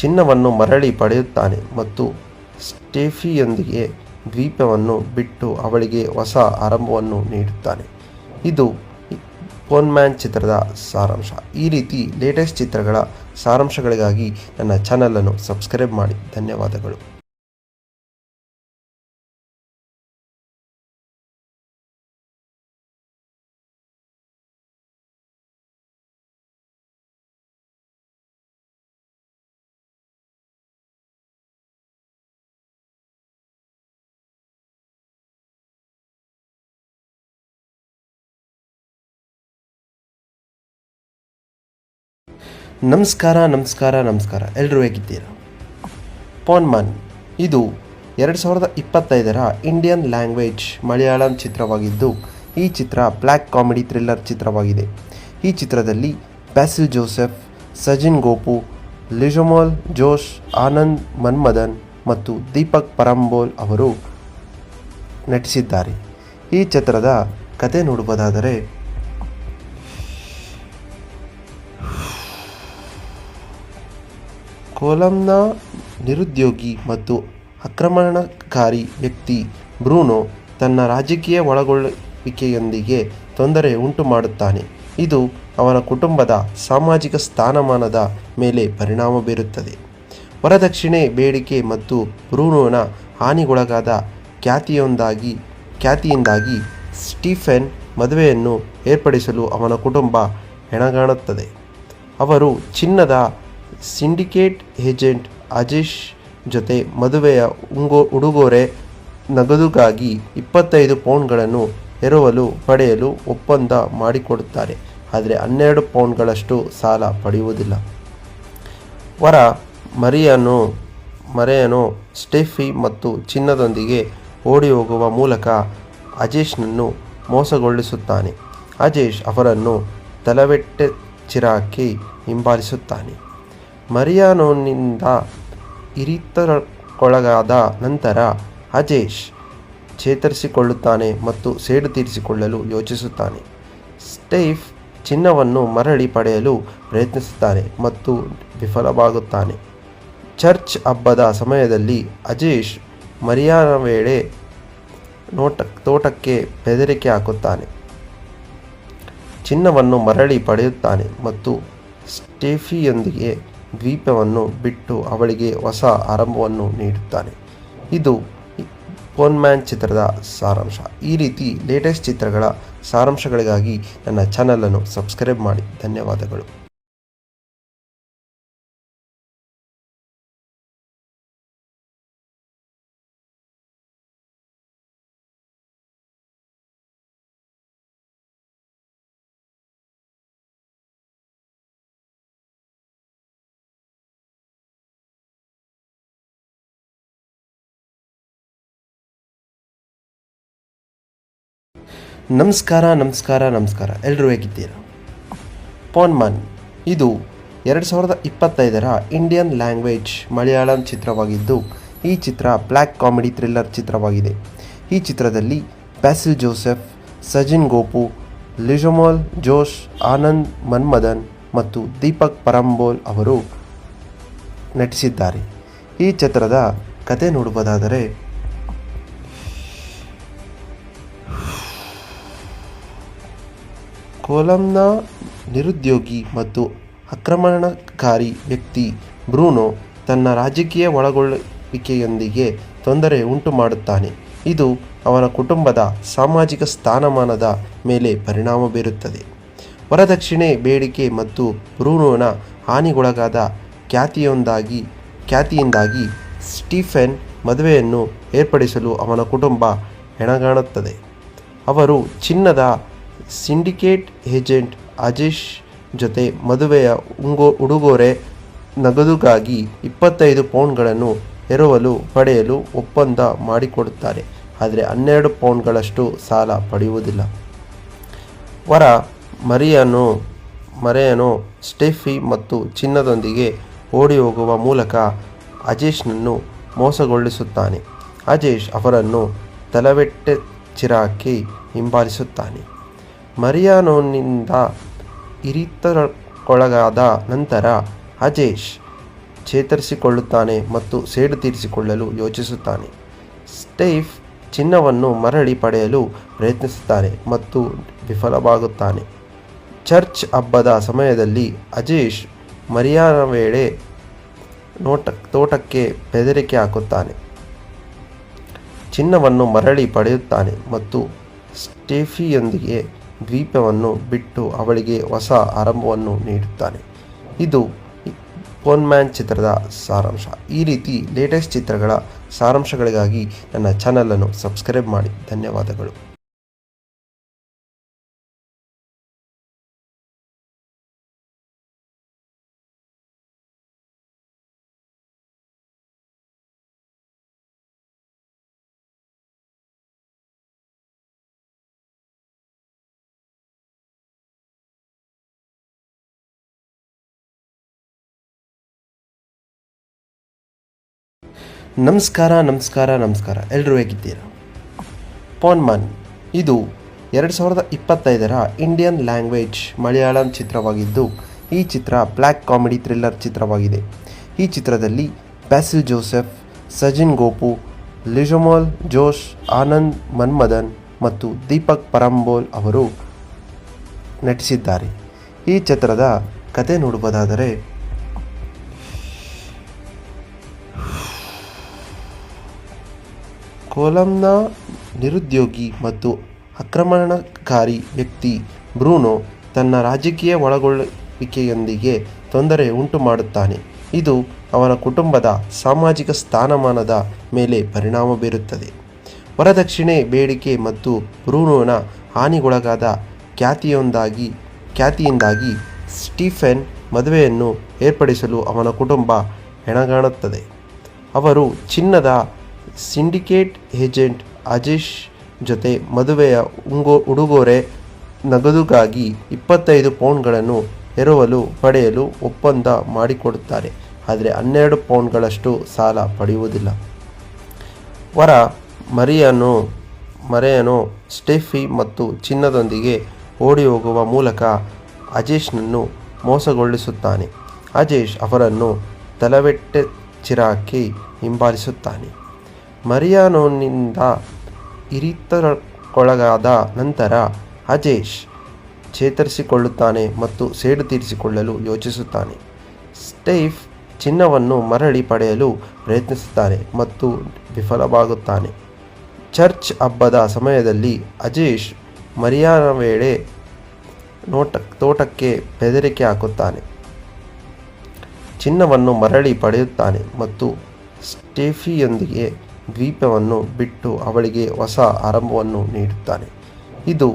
ಚಿನ್ನವನ್ನು ಮರಳಿ ಪಡೆಯುತ್ತಾನೆ ಮತ್ತು ಸ್ಟೆಫಿಯೊಂದಿಗೆ ದ್ವೀಪವನ್ನು ಬಿಟ್ಟು ಅವಳಿಗೆ ಹೊಸ ಆರಂಭವನ್ನು ನೀಡುತ್ತಾನೆ. ಇದು ಪೋನ್ಮ್ಯಾನ್ ಚಿತ್ರದ ಸಾರಾಂಶ. ಈ ರೀತಿ ಲೇಟೆಸ್ಟ್ ಚಿತ್ರಗಳ ಸಾರಾಂಶಗಳಿಗಾಗಿ ನನ್ನ ಚಾನಲನ್ನು ಸಬ್ಸ್ಕ್ರೈಬ್ ಮಾಡಿ. ಧನ್ಯವಾದಗಳು. ನಮಸ್ಕಾರ ಎಲ್ಲರೂ ಹೇಗಿದ್ದೀರಾ? ಪೋನ್ಮನ್ ಇದು 2025ರ ಇಂಡಿಯನ್ ಲ್ಯಾಂಗ್ವೇಜ್ ಮಲಯಾಳಂ ಚಿತ್ರವಾಗಿದ್ದು, ಈ ಚಿತ್ರ ಬ್ಲ್ಯಾಕ್ ಕಾಮಿಡಿ ಥ್ರಿಲ್ಲರ್ ಚಿತ್ರವಾಗಿದೆ. ಈ ಚಿತ್ರದಲ್ಲಿ ಬ್ಯಾಸಿಲ್ ಜೋಸೆಫ್, ಸಜಿನ್ ಗೋಪು, ಲಿಜಮೋಲ್ ಜೋಶ್, ಆನಂದ್ ಮನ್ಮದನ್ ಮತ್ತು ದೀಪಕ್ ಪರಂಬೋಲ್ ಅವರು ನಟಿಸಿದ್ದಾರೆ. ಈ ಚಿತ್ರದ ಕತೆ ನೋಡುವುದಾದರೆ, ಕೊಲಂನ ನಿರುದ್ಯೋಗಿ ಮತ್ತು ಆಕ್ರಮಣಕಾರಿ ವ್ಯಕ್ತಿ ಬ್ರೂನೋ ತನ್ನ ರಾಜಕೀಯ ಒಳಗೊಳ್ಳುವಿಕೆಯೊಂದಿಗೆ ತೊಂದರೆ ಉಂಟು ಮಾಡುತ್ತಾನೆ. ಇದು ಅವನ ಕುಟುಂಬದ ಸಾಮಾಜಿಕ ಸ್ಥಾನಮಾನದ ಮೇಲೆ ಪರಿಣಾಮ ಬೀರುತ್ತದೆ. ವರದಕ್ಷಿಣೆ ಬೇಡಿಕೆ ಮತ್ತು ಬ್ರೂನೋನ ಹಾನಿಗೊಳಗಾದ ಖ್ಯಾತಿಯಿಂದಾಗಿ ಸ್ಟೀಫೆನ್ ಮದುವೆಯನ್ನು ಏರ್ಪಡಿಸಲು ಅವನ ಕುಟುಂಬ ಹೆಣಗಾಣುತ್ತದೆ. ಅವರು ಚಿನ್ನದ ಸಿಂಡಿಕೇಟ್ ಏಜೆಂಟ್ ಅಜೇಶ್ ಜೊತೆ ಮದುವೆಯ ಉಡುಗೊರೆ ನಗದುಗಾಗಿ 25 ಪೌಂಡ್ಗಳನ್ನು ಎರವಲು ಪಡೆಯಲು ಒಪ್ಪಂದ ಮಾಡಿಕೊಡುತ್ತಾರೆ. ಆದರೆ 12 ಪೌಂಡ್ಗಳಷ್ಟು ಸಾಲ ಪಡೆಯುವುದಿಲ್ಲ. ವರ ಮರಿಯಾನೋ ಸ್ಟೆಫಿ ಮತ್ತು ಚಿನ್ನದೊಂದಿಗೆ ಓಡಿಹೋಗುವ ಮೂಲಕ ಅಜೇಶ್ನನ್ನು ಮೋಸಗೊಳಿಸುತ್ತಾನೆ. ಅಜೇಶ್ ಅವರನ್ನು ತಲವೆಟ್ಟೆಚಿರಾಕಿ ಹಿಂಬಾಲಿಸುತ್ತಾನೆ. ಮರಿಯಾನೋನಿಂದ ಇರಿತಕ್ಕೊಳಗಾದ ನಂತರ ಅಜೇಶ್ ಚೇತರಿಸಿಕೊಳ್ಳುತ್ತಾನೆ ಮತ್ತು ಸೇಡು ತೀರಿಸಿಕೊಳ್ಳಲು ಯೋಚಿಸುತ್ತಾನೆ. ಸ್ಟೀಫ್ ಚಿನ್ನವನ್ನು ಮರಳಿ ಪಡೆಯಲು ಪ್ರಯತ್ನಿಸುತ್ತಾನೆ ಮತ್ತು ವಿಫಲವಾಗುತ್ತಾನೆ. ಚರ್ಚ್ ಹಬ್ಬದ ಸಮಯದಲ್ಲಿ ಅಜೇಶ್ ಮರಿಯಾನ ವೇಳೆ ತೋಟಕ್ಕೆ ಬೆದರಿಕೆ ಹಾಕುತ್ತಾನೆ. ಚಿನ್ನವನ್ನು ಮರಳಿ ಪಡೆಯುತ್ತಾನೆ ಮತ್ತು ಸ್ಟೆಫಿಯೊಂದಿಗೆ ದ್ವೀಪವನ್ನು ಬಿಟ್ಟು ಅವಳಿಗೆ ಹೊಸ ಆರಂಭವನ್ನು ನೀಡುತ್ತಾನೆ. ಇದು ಪೋನ್ಮ್ಯಾನ್ ಚಿತ್ರದ ಸಾರಾಂಶ. ಈ ರೀತಿ ಲೇಟೆಸ್ಟ್ ಚಿತ್ರಗಳ ಸಾರಾಂಶಗಳಿಗಾಗಿ ನನ್ನ ಚಾನಲನ್ನು ಸಬ್ಸ್ಕ್ರೈಬ್ ಮಾಡಿ. ಧನ್ಯವಾದಗಳು. ನಮಸ್ಕಾರ ಎಲ್ಲರೂ ಹೇಗಿದ್ದೀರಾ? ಪೋನ್ಮನ್ ಇದು 2025ರ ಇಂಡಿಯನ್ ಲ್ಯಾಂಗ್ವೇಜ್ ಮಲಯಾಳಂ ಚಿತ್ರವಾಗಿದ್ದು, ಈ ಚಿತ್ರ ಬ್ಲ್ಯಾಕ್ ಕಾಮಿಡಿ ಥ್ರಿಲ್ಲರ್ ಚಿತ್ರವಾಗಿದೆ. ಈ ಚಿತ್ರದಲ್ಲಿ ಬ್ಯಾಸಿಲ್ ಜೋಸೆಫ್, ಸಜಿನ್ ಗೋಪು, ಲಿಜಮೋಲ್ ಜೋಶ್, ಆನಂದ್ ಮನ್ಮದನ್ ಮತ್ತು ದೀಪಕ್ ಪರಂಬೋಲ್ ಅವರು ನಟಿಸಿದ್ದಾರೆ. ಈ ಚಿತ್ರದ ಕತೆ ನೋಡುವುದಾದರೆ, ಕೊಲಂನ ನಿರುದ್ಯೋಗಿ ಮತ್ತು ಆಕ್ರಮಣಕಾರಿ ವ್ಯಕ್ತಿ ಬ್ರೂನೋ ತನ್ನ ರಾಜಕೀಯ ಒಳಗೊಳ್ಳುವಿಕೆಯೊಂದಿಗೆ ತೊಂದರೆ ಉಂಟು ಮಾಡುತ್ತಾನೆ. ಇದು ಅವನ ಕುಟುಂಬದ ಸಾಮಾಜಿಕ ಸ್ಥಾನಮಾನದ ಮೇಲೆ ಪರಿಣಾಮ ಬೀರುತ್ತದೆ. ವರದಕ್ಷಿಣೆ ಬೇಡಿಕೆ ಮತ್ತು ಬ್ರೂನೋನ ಹಾನಿಗೊಳಗಾದ ಖ್ಯಾತಿಯಿಂದಾಗಿ ಸ್ಟೀಫೆನ್ ಮದುವೆಯನ್ನು ಏರ್ಪಡಿಸಲು ಅವನ ಕುಟುಂಬ ಹೆಣಗಾಣುತ್ತದೆ. ಅವರು ಚಿನ್ನದ ಸಿಂಡಿಕೇಟ್ ಏಜೆಂಟ್ ಅಜೇಶ್ ಜೊತೆ ಮದುವೆಯ ಉಡುಗೊರೆ ನಗದುಗಾಗಿ 25 ಪೌಂಡ್ಗಳನ್ನು ಪಡೆಯಲು ಒಪ್ಪಂದ ಮಾಡಿಕೊಡುತ್ತಾರೆ. ಆದರೆ 12 ಪೌಂಡ್ಗಳಷ್ಟು ಸಾಲ ಪಡೆಯುವುದಿಲ್ಲ. ವರ ಮರಿಯಾನೋ ಸ್ಟೆಫಿ ಮತ್ತು ಚಿನ್ನದೊಂದಿಗೆ ಓಡಿಹೋಗುವ ಮೂಲಕ ಅಜೇಶ್ನನ್ನು ಮೋಸಗೊಳಿಸುತ್ತಾನೆ. ಅಜೇಶ್ ಅವರನ್ನು ತಲವೆಟ್ಟೆಚಿರಾಕಿ ಹಿಂಬಾಲಿಸುತ್ತಾನೆ. ಮರಿಯಾನೋನಿಂದ ಇರಿತಕ್ಕೊಳಗಾದ ನಂತರ ಅಜೇಶ್ ಚೇತರಿಸಿಕೊಳ್ಳುತ್ತಾನೆ ಮತ್ತು ಸೇಡು ತೀರಿಸಿಕೊಳ್ಳಲು ಯೋಚಿಸುತ್ತಾನೆ. ಸ್ಟೀಫ್ ಚಿನ್ನವನ್ನು ಮರಳಿ ಪಡೆಯಲು ಪ್ರಯತ್ನಿಸುತ್ತಾನೆ ಮತ್ತು ವಿಫಲವಾಗುತ್ತಾನೆ. ಚರ್ಚ್ ಹಬ್ಬದ ಸಮಯದಲ್ಲಿ ಅಜೇಶ್ ಮರಿಯಾನ ವೇಳೆ ತೋಟಕ್ಕೆ ಬೆದರಿಕೆ ಹಾಕುತ್ತಾನೆ. ಚಿನ್ನವನ್ನು ಮರಳಿ ಪಡೆಯುತ್ತಾನೆ ಮತ್ತು ಸ್ಟೆಫಿಯೊಂದಿಗೆ ದ್ವೀಪವನ್ನು ಬಿಟ್ಟು ಅವಳಿಗೆ ಹೊಸ ಆರಂಭವನ್ನು ನೀಡುತ್ತಾನೆ. ಇದು ಪೋನ್ಮ್ಯಾನ್ ಚಿತ್ರದ ಸಾರಾಂಶ. ಈ ರೀತಿ ಲೇಟೆಸ್ಟ್ ಚಿತ್ರಗಳ ಸಾರಾಂಶಗಳಿಗಾಗಿ ನನ್ನ ಚಾನಲನ್ನು ಸಬ್ಸ್ಕ್ರೈಬ್ ಮಾಡಿ. ಧನ್ಯವಾದಗಳು. ನಮಸ್ಕಾರ ಎಲ್ಲರೂ ಹೇಗಿದ್ದೀರಾ? ಪೋನ್ಮನ್ ಇದು 2025ರ ಇಂಡಿಯನ್ ಲ್ಯಾಂಗ್ವೇಜ್ ಮಲಯಾಳಂ ಚಿತ್ರವಾಗಿದ್ದು, ಈ ಚಿತ್ರ ಬ್ಲ್ಯಾಕ್ ಕಾಮಿಡಿ ಥ್ರಿಲ್ಲರ್ ಚಿತ್ರವಾಗಿದೆ. ಈ ಚಿತ್ರದಲ್ಲಿ ಬ್ಯಾಸಿಲ್ ಜೋಸೆಫ್, ಸಜಿನ್ ಗೋಪು, ಲಿಜಮೋಲ್ ಜೋಶ್, ಆನಂದ್ ಮನ್ಮದನ್ ಮತ್ತು ದೀಪಕ್ ಪರಂಬೋಲ್ ಅವರು ನಟಿಸಿದ್ದಾರೆ. ಈ ಚಿತ್ರದ ಕತೆ ನೋಡುವುದಾದರೆ, ಕೊಲಂನ ನಿರುದ್ಯೋಗಿ ಮತ್ತು ಆಕ್ರಮಣಕಾರಿ ವ್ಯಕ್ತಿ ಬ್ರೂನೋ ತನ್ನ ರಾಜಕೀಯ ಒಳಗೊಳ್ಳುವಿಕೆಯೊಂದಿಗೆ ತೊಂದರೆ ಉಂಟು ಮಾಡುತ್ತಾನೆ. ಇದು ಅವನ ಕುಟುಂಬದ ಸಾಮಾಜಿಕ ಸ್ಥಾನಮಾನದ ಮೇಲೆ ಪರಿಣಾಮ ಬೀರುತ್ತದೆ. ವರದಕ್ಷಿಣೆ ಬೇಡಿಕೆ ಮತ್ತು ಬ್ರೂನೋನ ಹಾನಿಗೊಳಗಾದ ಖ್ಯಾತಿಯಿಂದಾಗಿ ಸ್ಟೀಫೆನ್ ಮದುವೆಯನ್ನು ಏರ್ಪಡಿಸಲು ಅವನ ಕುಟುಂಬ ಹೆಣಗಾಣುತ್ತದೆ. ಅವರು ಚಿನ್ನದ ಸಿಂಡಿಕೇಟ್ ಏಜೆಂಟ್ ಅಜೇಶ್ ಜೊತೆ ಮದುವೆಯ ಉಡುಗೊರೆ ನಗದುಗಾಗಿ 25 ಪೌಂಡ್ಗಳನ್ನು ಪಡೆಯಲು ಒಪ್ಪಂದ ಮಾಡಿಕೊಡುತ್ತಾರೆ. ಆದರೆ 12 ಪೌಂಡ್ಗಳಷ್ಟು ಸಾಲ ಪಡೆಯುವುದಿಲ್ಲ. ವರ ಮರಿಯಾನೋ ಸ್ಟೆಫಿ ಮತ್ತು ಚಿನ್ನದೊಂದಿಗೆ ಓಡಿಹೋಗುವ ಮೂಲಕ ಅಜೇಶ್ನನ್ನು ಮೋಸಗೊಳಿಸುತ್ತಾನೆ. ಅಜೇಶ್ ಅವರನ್ನು ತಲವೆಟ್ಟೆಚಿರಾಕಿ ಹಿಂಬಾಲಿಸುತ್ತಾನೆ. ಮರಿಯಾನೋನಿಂದ ಇರಿತಕ್ಕೊಳಗಾದ ನಂತರ ಅಜೇಶ್ ಚೇತರಿಸಿಕೊಳ್ಳುತ್ತಾನೆ ಮತ್ತು ಸೇಡು ತೀರಿಸಿಕೊಳ್ಳಲು ಯೋಚಿಸುತ್ತಾನೆ. ಸ್ಟೀಫ್ ಚಿನ್ನವನ್ನು ಮರಳಿ ಪಡೆಯಲು ಪ್ರಯತ್ನಿಸುತ್ತಾನೆ ಮತ್ತು ವಿಫಲವಾಗುತ್ತಾನೆ. ಚರ್ಚ್ ಹಬ್ಬದ ಸಮಯದಲ್ಲಿ ಅಜೇಶ್ ಮರಿಯಾನ ವೇಳೆ ತೋಟಕ್ಕೆ ಬೆದರಿಕೆ ಹಾಕುತ್ತಾನೆ. ಚಿನ್ನವನ್ನು ಮರಳಿ ಪಡೆಯುತ್ತಾನೆ ಮತ್ತು ಸ್ಟೆಫಿಯೊಂದಿಗೆ ದ್ವೀಪವನ್ನು ಬಿಟ್ಟು ಅವಳಿಗೆ ಹೊಸ ಆರಂಭವನ್ನು ನೀಡುತ್ತಾನೆ. ಇದು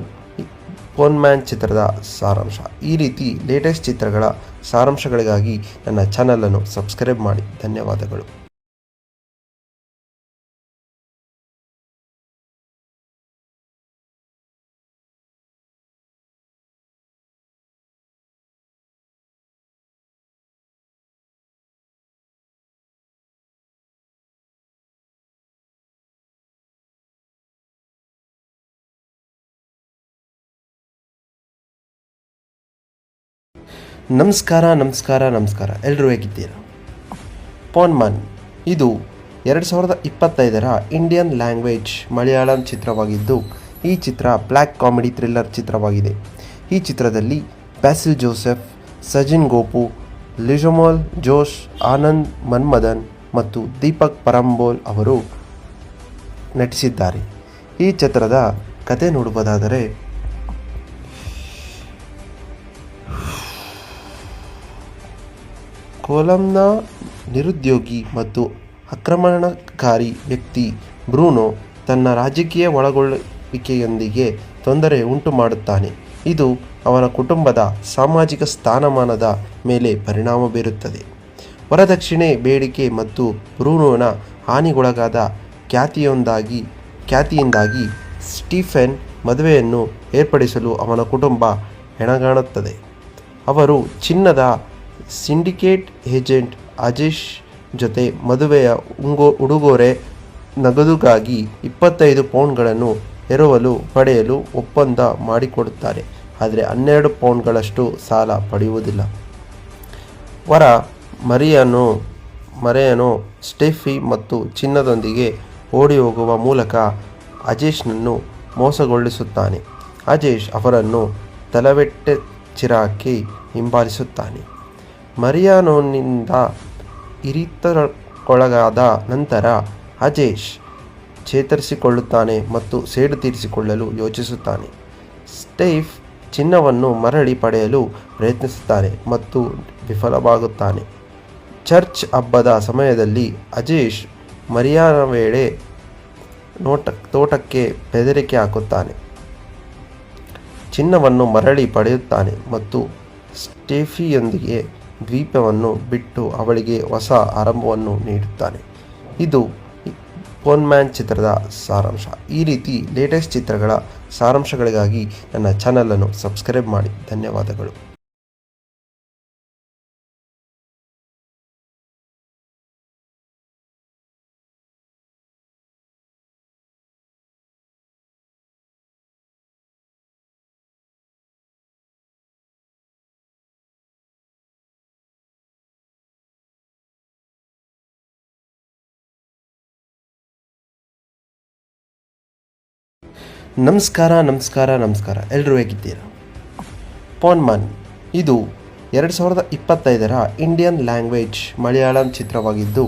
ಪೋನ್ಮ್ಯಾನ್ ಚಿತ್ರದ ಸಾರಾಂಶ. ಈ ರೀತಿ ಲೇಟೆಸ್ಟ್ ಚಿತ್ರಗಳ ಸಾರಾಂಶಗಳಿಗಾಗಿ ನನ್ನ ಚಾನಲನ್ನು ಸಬ್ಸ್ಕ್ರೈಬ್ ಮಾಡಿ. ಧನ್ಯವಾದಗಳು. ನಮಸ್ಕಾರ ಎಲ್ಲರೂ ಹೇಗಿದ್ದೀರಾ? ಪೋನ್ಮನ್ ಇದು 2025ರ ಇಂಡಿಯನ್ ಲ್ಯಾಂಗ್ವೇಜ್ ಮಲಯಾಳಂ ಚಿತ್ರವಾಗಿದ್ದು, ಈ ಚಿತ್ರ ಬ್ಲ್ಯಾಕ್ ಕಾಮಿಡಿ ಥ್ರಿಲ್ಲರ್ ಚಿತ್ರವಾಗಿದೆ. ಈ ಚಿತ್ರದಲ್ಲಿ ಬ್ಯಾಸಿಲ್ ಜೋಸೆಫ್, ಸಜಿನ್ ಗೋಪು, ಲಿಜಮೋಲ್ ಜೋಶ್, ಆನಂದ್ ಮನ್ಮದನ್ ಮತ್ತು ದೀಪಕ್ ಪರಂಬೋಲ್ ಅವರು ನಟಿಸಿದ್ದಾರೆ. ಈ ಚಿತ್ರದ ಕತೆ ನೋಡುವುದಾದರೆ, ಕೊಲಂನ ನಿರುದ್ಯೋಗಿ ಮತ್ತು ಆಕ್ರಮಣಕಾರಿ ವ್ಯಕ್ತಿ ಬ್ರೂನೋ ತನ್ನ ರಾಜಕೀಯ ಒಳಗೊಳ್ಳುವಿಕೆಯೊಂದಿಗೆ ತೊಂದರೆ ಉಂಟು ಮಾಡುತ್ತಾನೆ. ಇದು ಅವನ ಕುಟುಂಬದ ಸಾಮಾಜಿಕ ಸ್ಥಾನಮಾನದ ಮೇಲೆ ಪರಿಣಾಮ ಬೀರುತ್ತದೆ. ವರದಕ್ಷಿಣೆ ಬೇಡಿಕೆ ಮತ್ತು ಬ್ರೂನೋನ ಹಾನಿಗೊಳಗಾದ ಖ್ಯಾತಿಯಿಂದಾಗಿ ಸ್ಟೀಫೆನ್ ಮದುವೆಯನ್ನು ಏರ್ಪಡಿಸಲು ಅವನ ಕುಟುಂಬ ಹೆಣಗಾಣುತ್ತದೆ. ಅವರು ಚಿನ್ನದ ಸಿಂಡಿಕೇಟ್ ಏಜೆಂಟ್ ಅಜೇಶ್ ಜೊತೆ ಮದುವೆಯ ಉಡುಗೊರೆ ನಗದುಗಾಗಿ 25 ಪೌಂಡ್ಗಳನ್ನು ಎರವಲು ಪಡೆಯಲು ಒಪ್ಪಂದ ಮಾಡಿಕೊಡುತ್ತಾರೆ. ಆದರೆ 12 ಪೌಂಡ್ಗಳಷ್ಟು ಸಾಲ ಪಡೆಯುವುದಿಲ್ಲ. ವರ ಮರಿಯಾನೋ ಸ್ಟೆಫಿ ಮತ್ತು ಚಿನ್ನದೊಂದಿಗೆ ಓಡಿಹೋಗುವ ಮೂಲಕ ಅಜೇಶ್ನನ್ನು ಮೋಸಗೊಳಿಸುತ್ತಾನೆ. ಅಜೇಶ್ ಅವರನ್ನು ತಲವೆಟ್ಟೆಚ್ಚಿರಾಕಿ ಹಿಂಬಾಲಿಸುತ್ತಾನೆ. ಮರಿಯಾನೋನಿಂದ ಇರಿತಕ್ಕೊಳಗಾದ ನಂತರ ಅಜೇಶ್ ಚೇತರಿಸಿಕೊಳ್ಳುತ್ತಾನೆ ಮತ್ತು ಸೇಡು ತೀರಿಸಿಕೊಳ್ಳಲು ಯೋಚಿಸುತ್ತಾನೆ. ಸ್ಟೀಫ್ ಚಿನ್ನವನ್ನು ಮರಳಿ ಪಡೆಯಲು ಪ್ರಯತ್ನಿಸುತ್ತಾನೆ ಮತ್ತು ವಿಫಲವಾಗುತ್ತಾನೆ. ಚರ್ಚ್ ಹಬ್ಬದ ಸಮಯದಲ್ಲಿ ಅಜೇಶ್ ಮರಿಯಾನ ವೇಳೆ ತೋಟಕ್ಕೆ ಬೆದರಿಕೆ ಹಾಕುತ್ತಾನೆ. ಚಿನ್ನವನ್ನು ಮರಳಿ ಪಡೆಯುತ್ತಾನೆ ಮತ್ತು ಸ್ಟೆಫಿಯೊಂದಿಗೆ ದ್ವೀಪವನ್ನು ಬಿಟ್ಟು ಅವಳಿಗೆ ಹೊಸ ಆರಂಭವನ್ನು ನೀಡುತ್ತಾನೆ. ಇದು ಪೋನ್ಮ್ಯಾನ್ ಚಿತ್ರದ ಸಾರಾಂಶ. ಈ ರೀತಿ ಲೇಟೆಸ್ಟ್ ಚಿತ್ರಗಳ ಸಾರಾಂಶಗಳಿಗಾಗಿ ನನ್ನ ಚಾನಲನ್ನು ಸಬ್ಸ್ಕ್ರೈಬ್ ಮಾಡಿ. ಧನ್ಯವಾದಗಳು. ನಮಸ್ಕಾರ ಎಲ್ಲರೂ ಹೇಗಿದ್ದೀರಾ? ಪೋನ್ಮನ್ ಇದು 2025ರ ಇಂಡಿಯನ್ ಲ್ಯಾಂಗ್ವೇಜ್ ಮಲಯಾಳಂ ಚಿತ್ರವಾಗಿದ್ದು,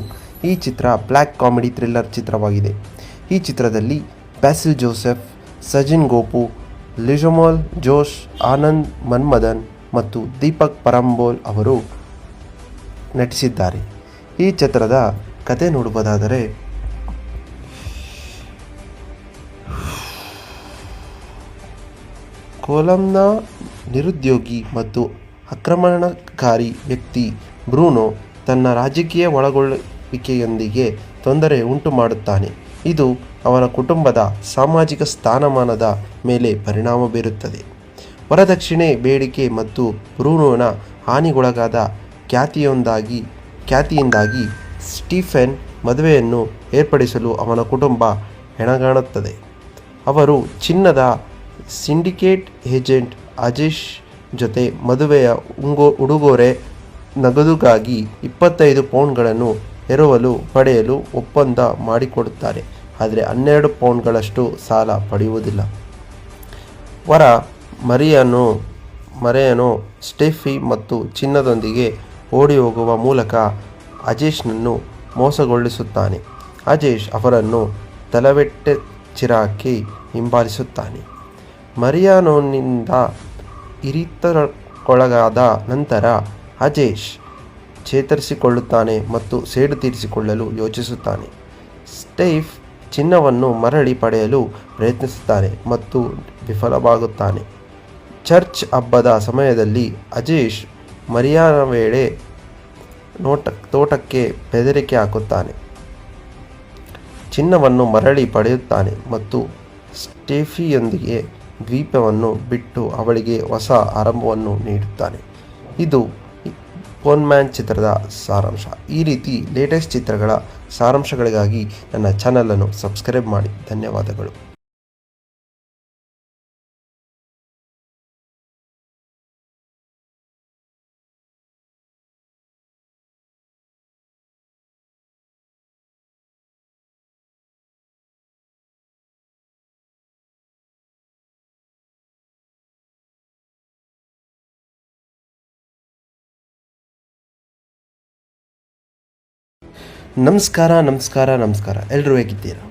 ಈ ಚಿತ್ರ ಬ್ಲ್ಯಾಕ್ ಕಾಮಿಡಿ ಥ್ರಿಲ್ಲರ್ ಚಿತ್ರವಾಗಿದೆ. ಈ ಚಿತ್ರದಲ್ಲಿ ಬ್ಯಾಸಿಲ್ ಜೋಸೆಫ್, ಸಜಿನ್ ಗೋಪು, ಲಿಜಮೋಲ್ ಜೋಶ್, ಆನಂದ್ ಮನ್ಮದನ್ ಮತ್ತು ದೀಪಕ್ ಪರಂಬೋಲ್ ಅವರು ನಟಿಸಿದ್ದಾರೆ. ಈ ಚಿತ್ರದ ಕತೆ ನೋಡುವುದಾದರೆ, ಕೊಲಂನ ನಿರುದ್ಯೋಗಿ ಮತ್ತು ಆಕ್ರಮಣಕಾರಿ ವ್ಯಕ್ತಿ ಬ್ರೂನೋ ತನ್ನ ರಾಜಕೀಯ ಒಳಗೊಳ್ಳುವಿಕೆಯೊಂದಿಗೆ ತೊಂದರೆ ಉಂಟು ಮಾಡುತ್ತಾನೆ. ಇದು ಅವನ ಕುಟುಂಬದ ಸಾಮಾಜಿಕ ಸ್ಥಾನಮಾನದ ಮೇಲೆ ಪರಿಣಾಮ ಬೀರುತ್ತದೆ. ವರದಕ್ಷಿಣೆ ಬೇಡಿಕೆ ಮತ್ತು ಬ್ರೂನೋನ ಹಾನಿಗೊಳಗಾದ ಖ್ಯಾತಿಯಿಂದಾಗಿ ಸ್ಟೀಫೆನ್ ಮದುವೆಯನ್ನು ಏರ್ಪಡಿಸಲು ಅವನ ಕುಟುಂಬ ಹೆಣಗಾಣುತ್ತದೆ. ಅವರು ಚಿನ್ನದ ಸಿಂಡಿಕೇಟ್ ಏಜೆಂಟ್ ಅಜೇಶ್ ಜೊತೆ ಮದುವೆಯ ಉಡುಗೊರೆ ನಗದುಗಾಗಿ 25 ಪೌಂಡ್ಗಳನ್ನು ಎರವಲು ಪಡೆಯಲು ಒಪ್ಪಂದ ಮಾಡಿಕೊಡುತ್ತಾರೆ. ಆದರೆ 12 ಪೌಂಡ್ಗಳಷ್ಟು ಸಾಲ ಪಡೆಯುವುದಿಲ್ಲ. ವರ ಮರಿಯಾನೋ ಸ್ಟೆಫಿ ಮತ್ತು ಚಿನ್ನದೊಂದಿಗೆ ಓಡಿಹೋಗುವ ಮೂಲಕ ಅಜೇಶ್ನನ್ನು ಮೋಸಗೊಳಿಸುತ್ತಾನೆ. ಅಜೇಶ್ ಅವರನ್ನು ತಲವೆಟ್ಟೆಚ್ಚಿರಾಕಿ ಹಿಂಬಾಲಿಸುತ್ತಾನೆ. ಮರಿಯಾನೋನಿಂದ ಇರಿತಕ್ಕೊಳಗಾದ ನಂತರ ಅಜೇಶ್ ಚೇತರಿಸಿಕೊಳ್ಳುತ್ತಾನೆ ಮತ್ತು ಸೇಡು ತೀರಿಸಿಕೊಳ್ಳಲು ಯೋಚಿಸುತ್ತಾನೆ. ಸ್ಟೀಫ್ ಚಿನ್ನವನ್ನು ಮರಳಿ ಪಡೆಯಲು ಪ್ರಯತ್ನಿಸುತ್ತಾನೆ ಮತ್ತು ವಿಫಲವಾಗುತ್ತಾನೆ. ಚರ್ಚ್ ಹಬ್ಬದ ಸಮಯದಲ್ಲಿ ಅಜೇಶ್ ಮರಿಯಾನ ವೇಳೆ ತೋಟಕ್ಕೆ ಬೆದರಿಕೆ ಹಾಕುತ್ತಾನೆ. ಚಿನ್ನವನ್ನು ಮರಳಿ ಪಡೆಯುತ್ತಾನೆ ಮತ್ತು ಸ್ಟೆಫಿಯೊಂದಿಗೆ ದ್ವೀಪವನ್ನು ಬಿಟ್ಟು ಅವಳಿಗೆ ಹೊಸ ಆರಂಭವನ್ನು ನೀಡುತ್ತಾನೆ. ಇದು ಪೋನ್ಮ್ಯಾನ್ ಚಿತ್ರದ ಸಾರಾಂಶ. ಈ ರೀತಿ ಲೇಟೆಸ್ಟ್ ಚಿತ್ರಗಳ ಸಾರಾಂಶಗಳಿಗಾಗಿ ನನ್ನ ಚಾನಲನ್ನು ಸಬ್ಸ್ಕ್ರೈಬ್ ಮಾಡಿ. ಧನ್ಯವಾದಗಳು. ನಮಸ್ಕಾರ ಎಲ್ಲರೂ ಹೇಗಿದ್ದೀರಾ?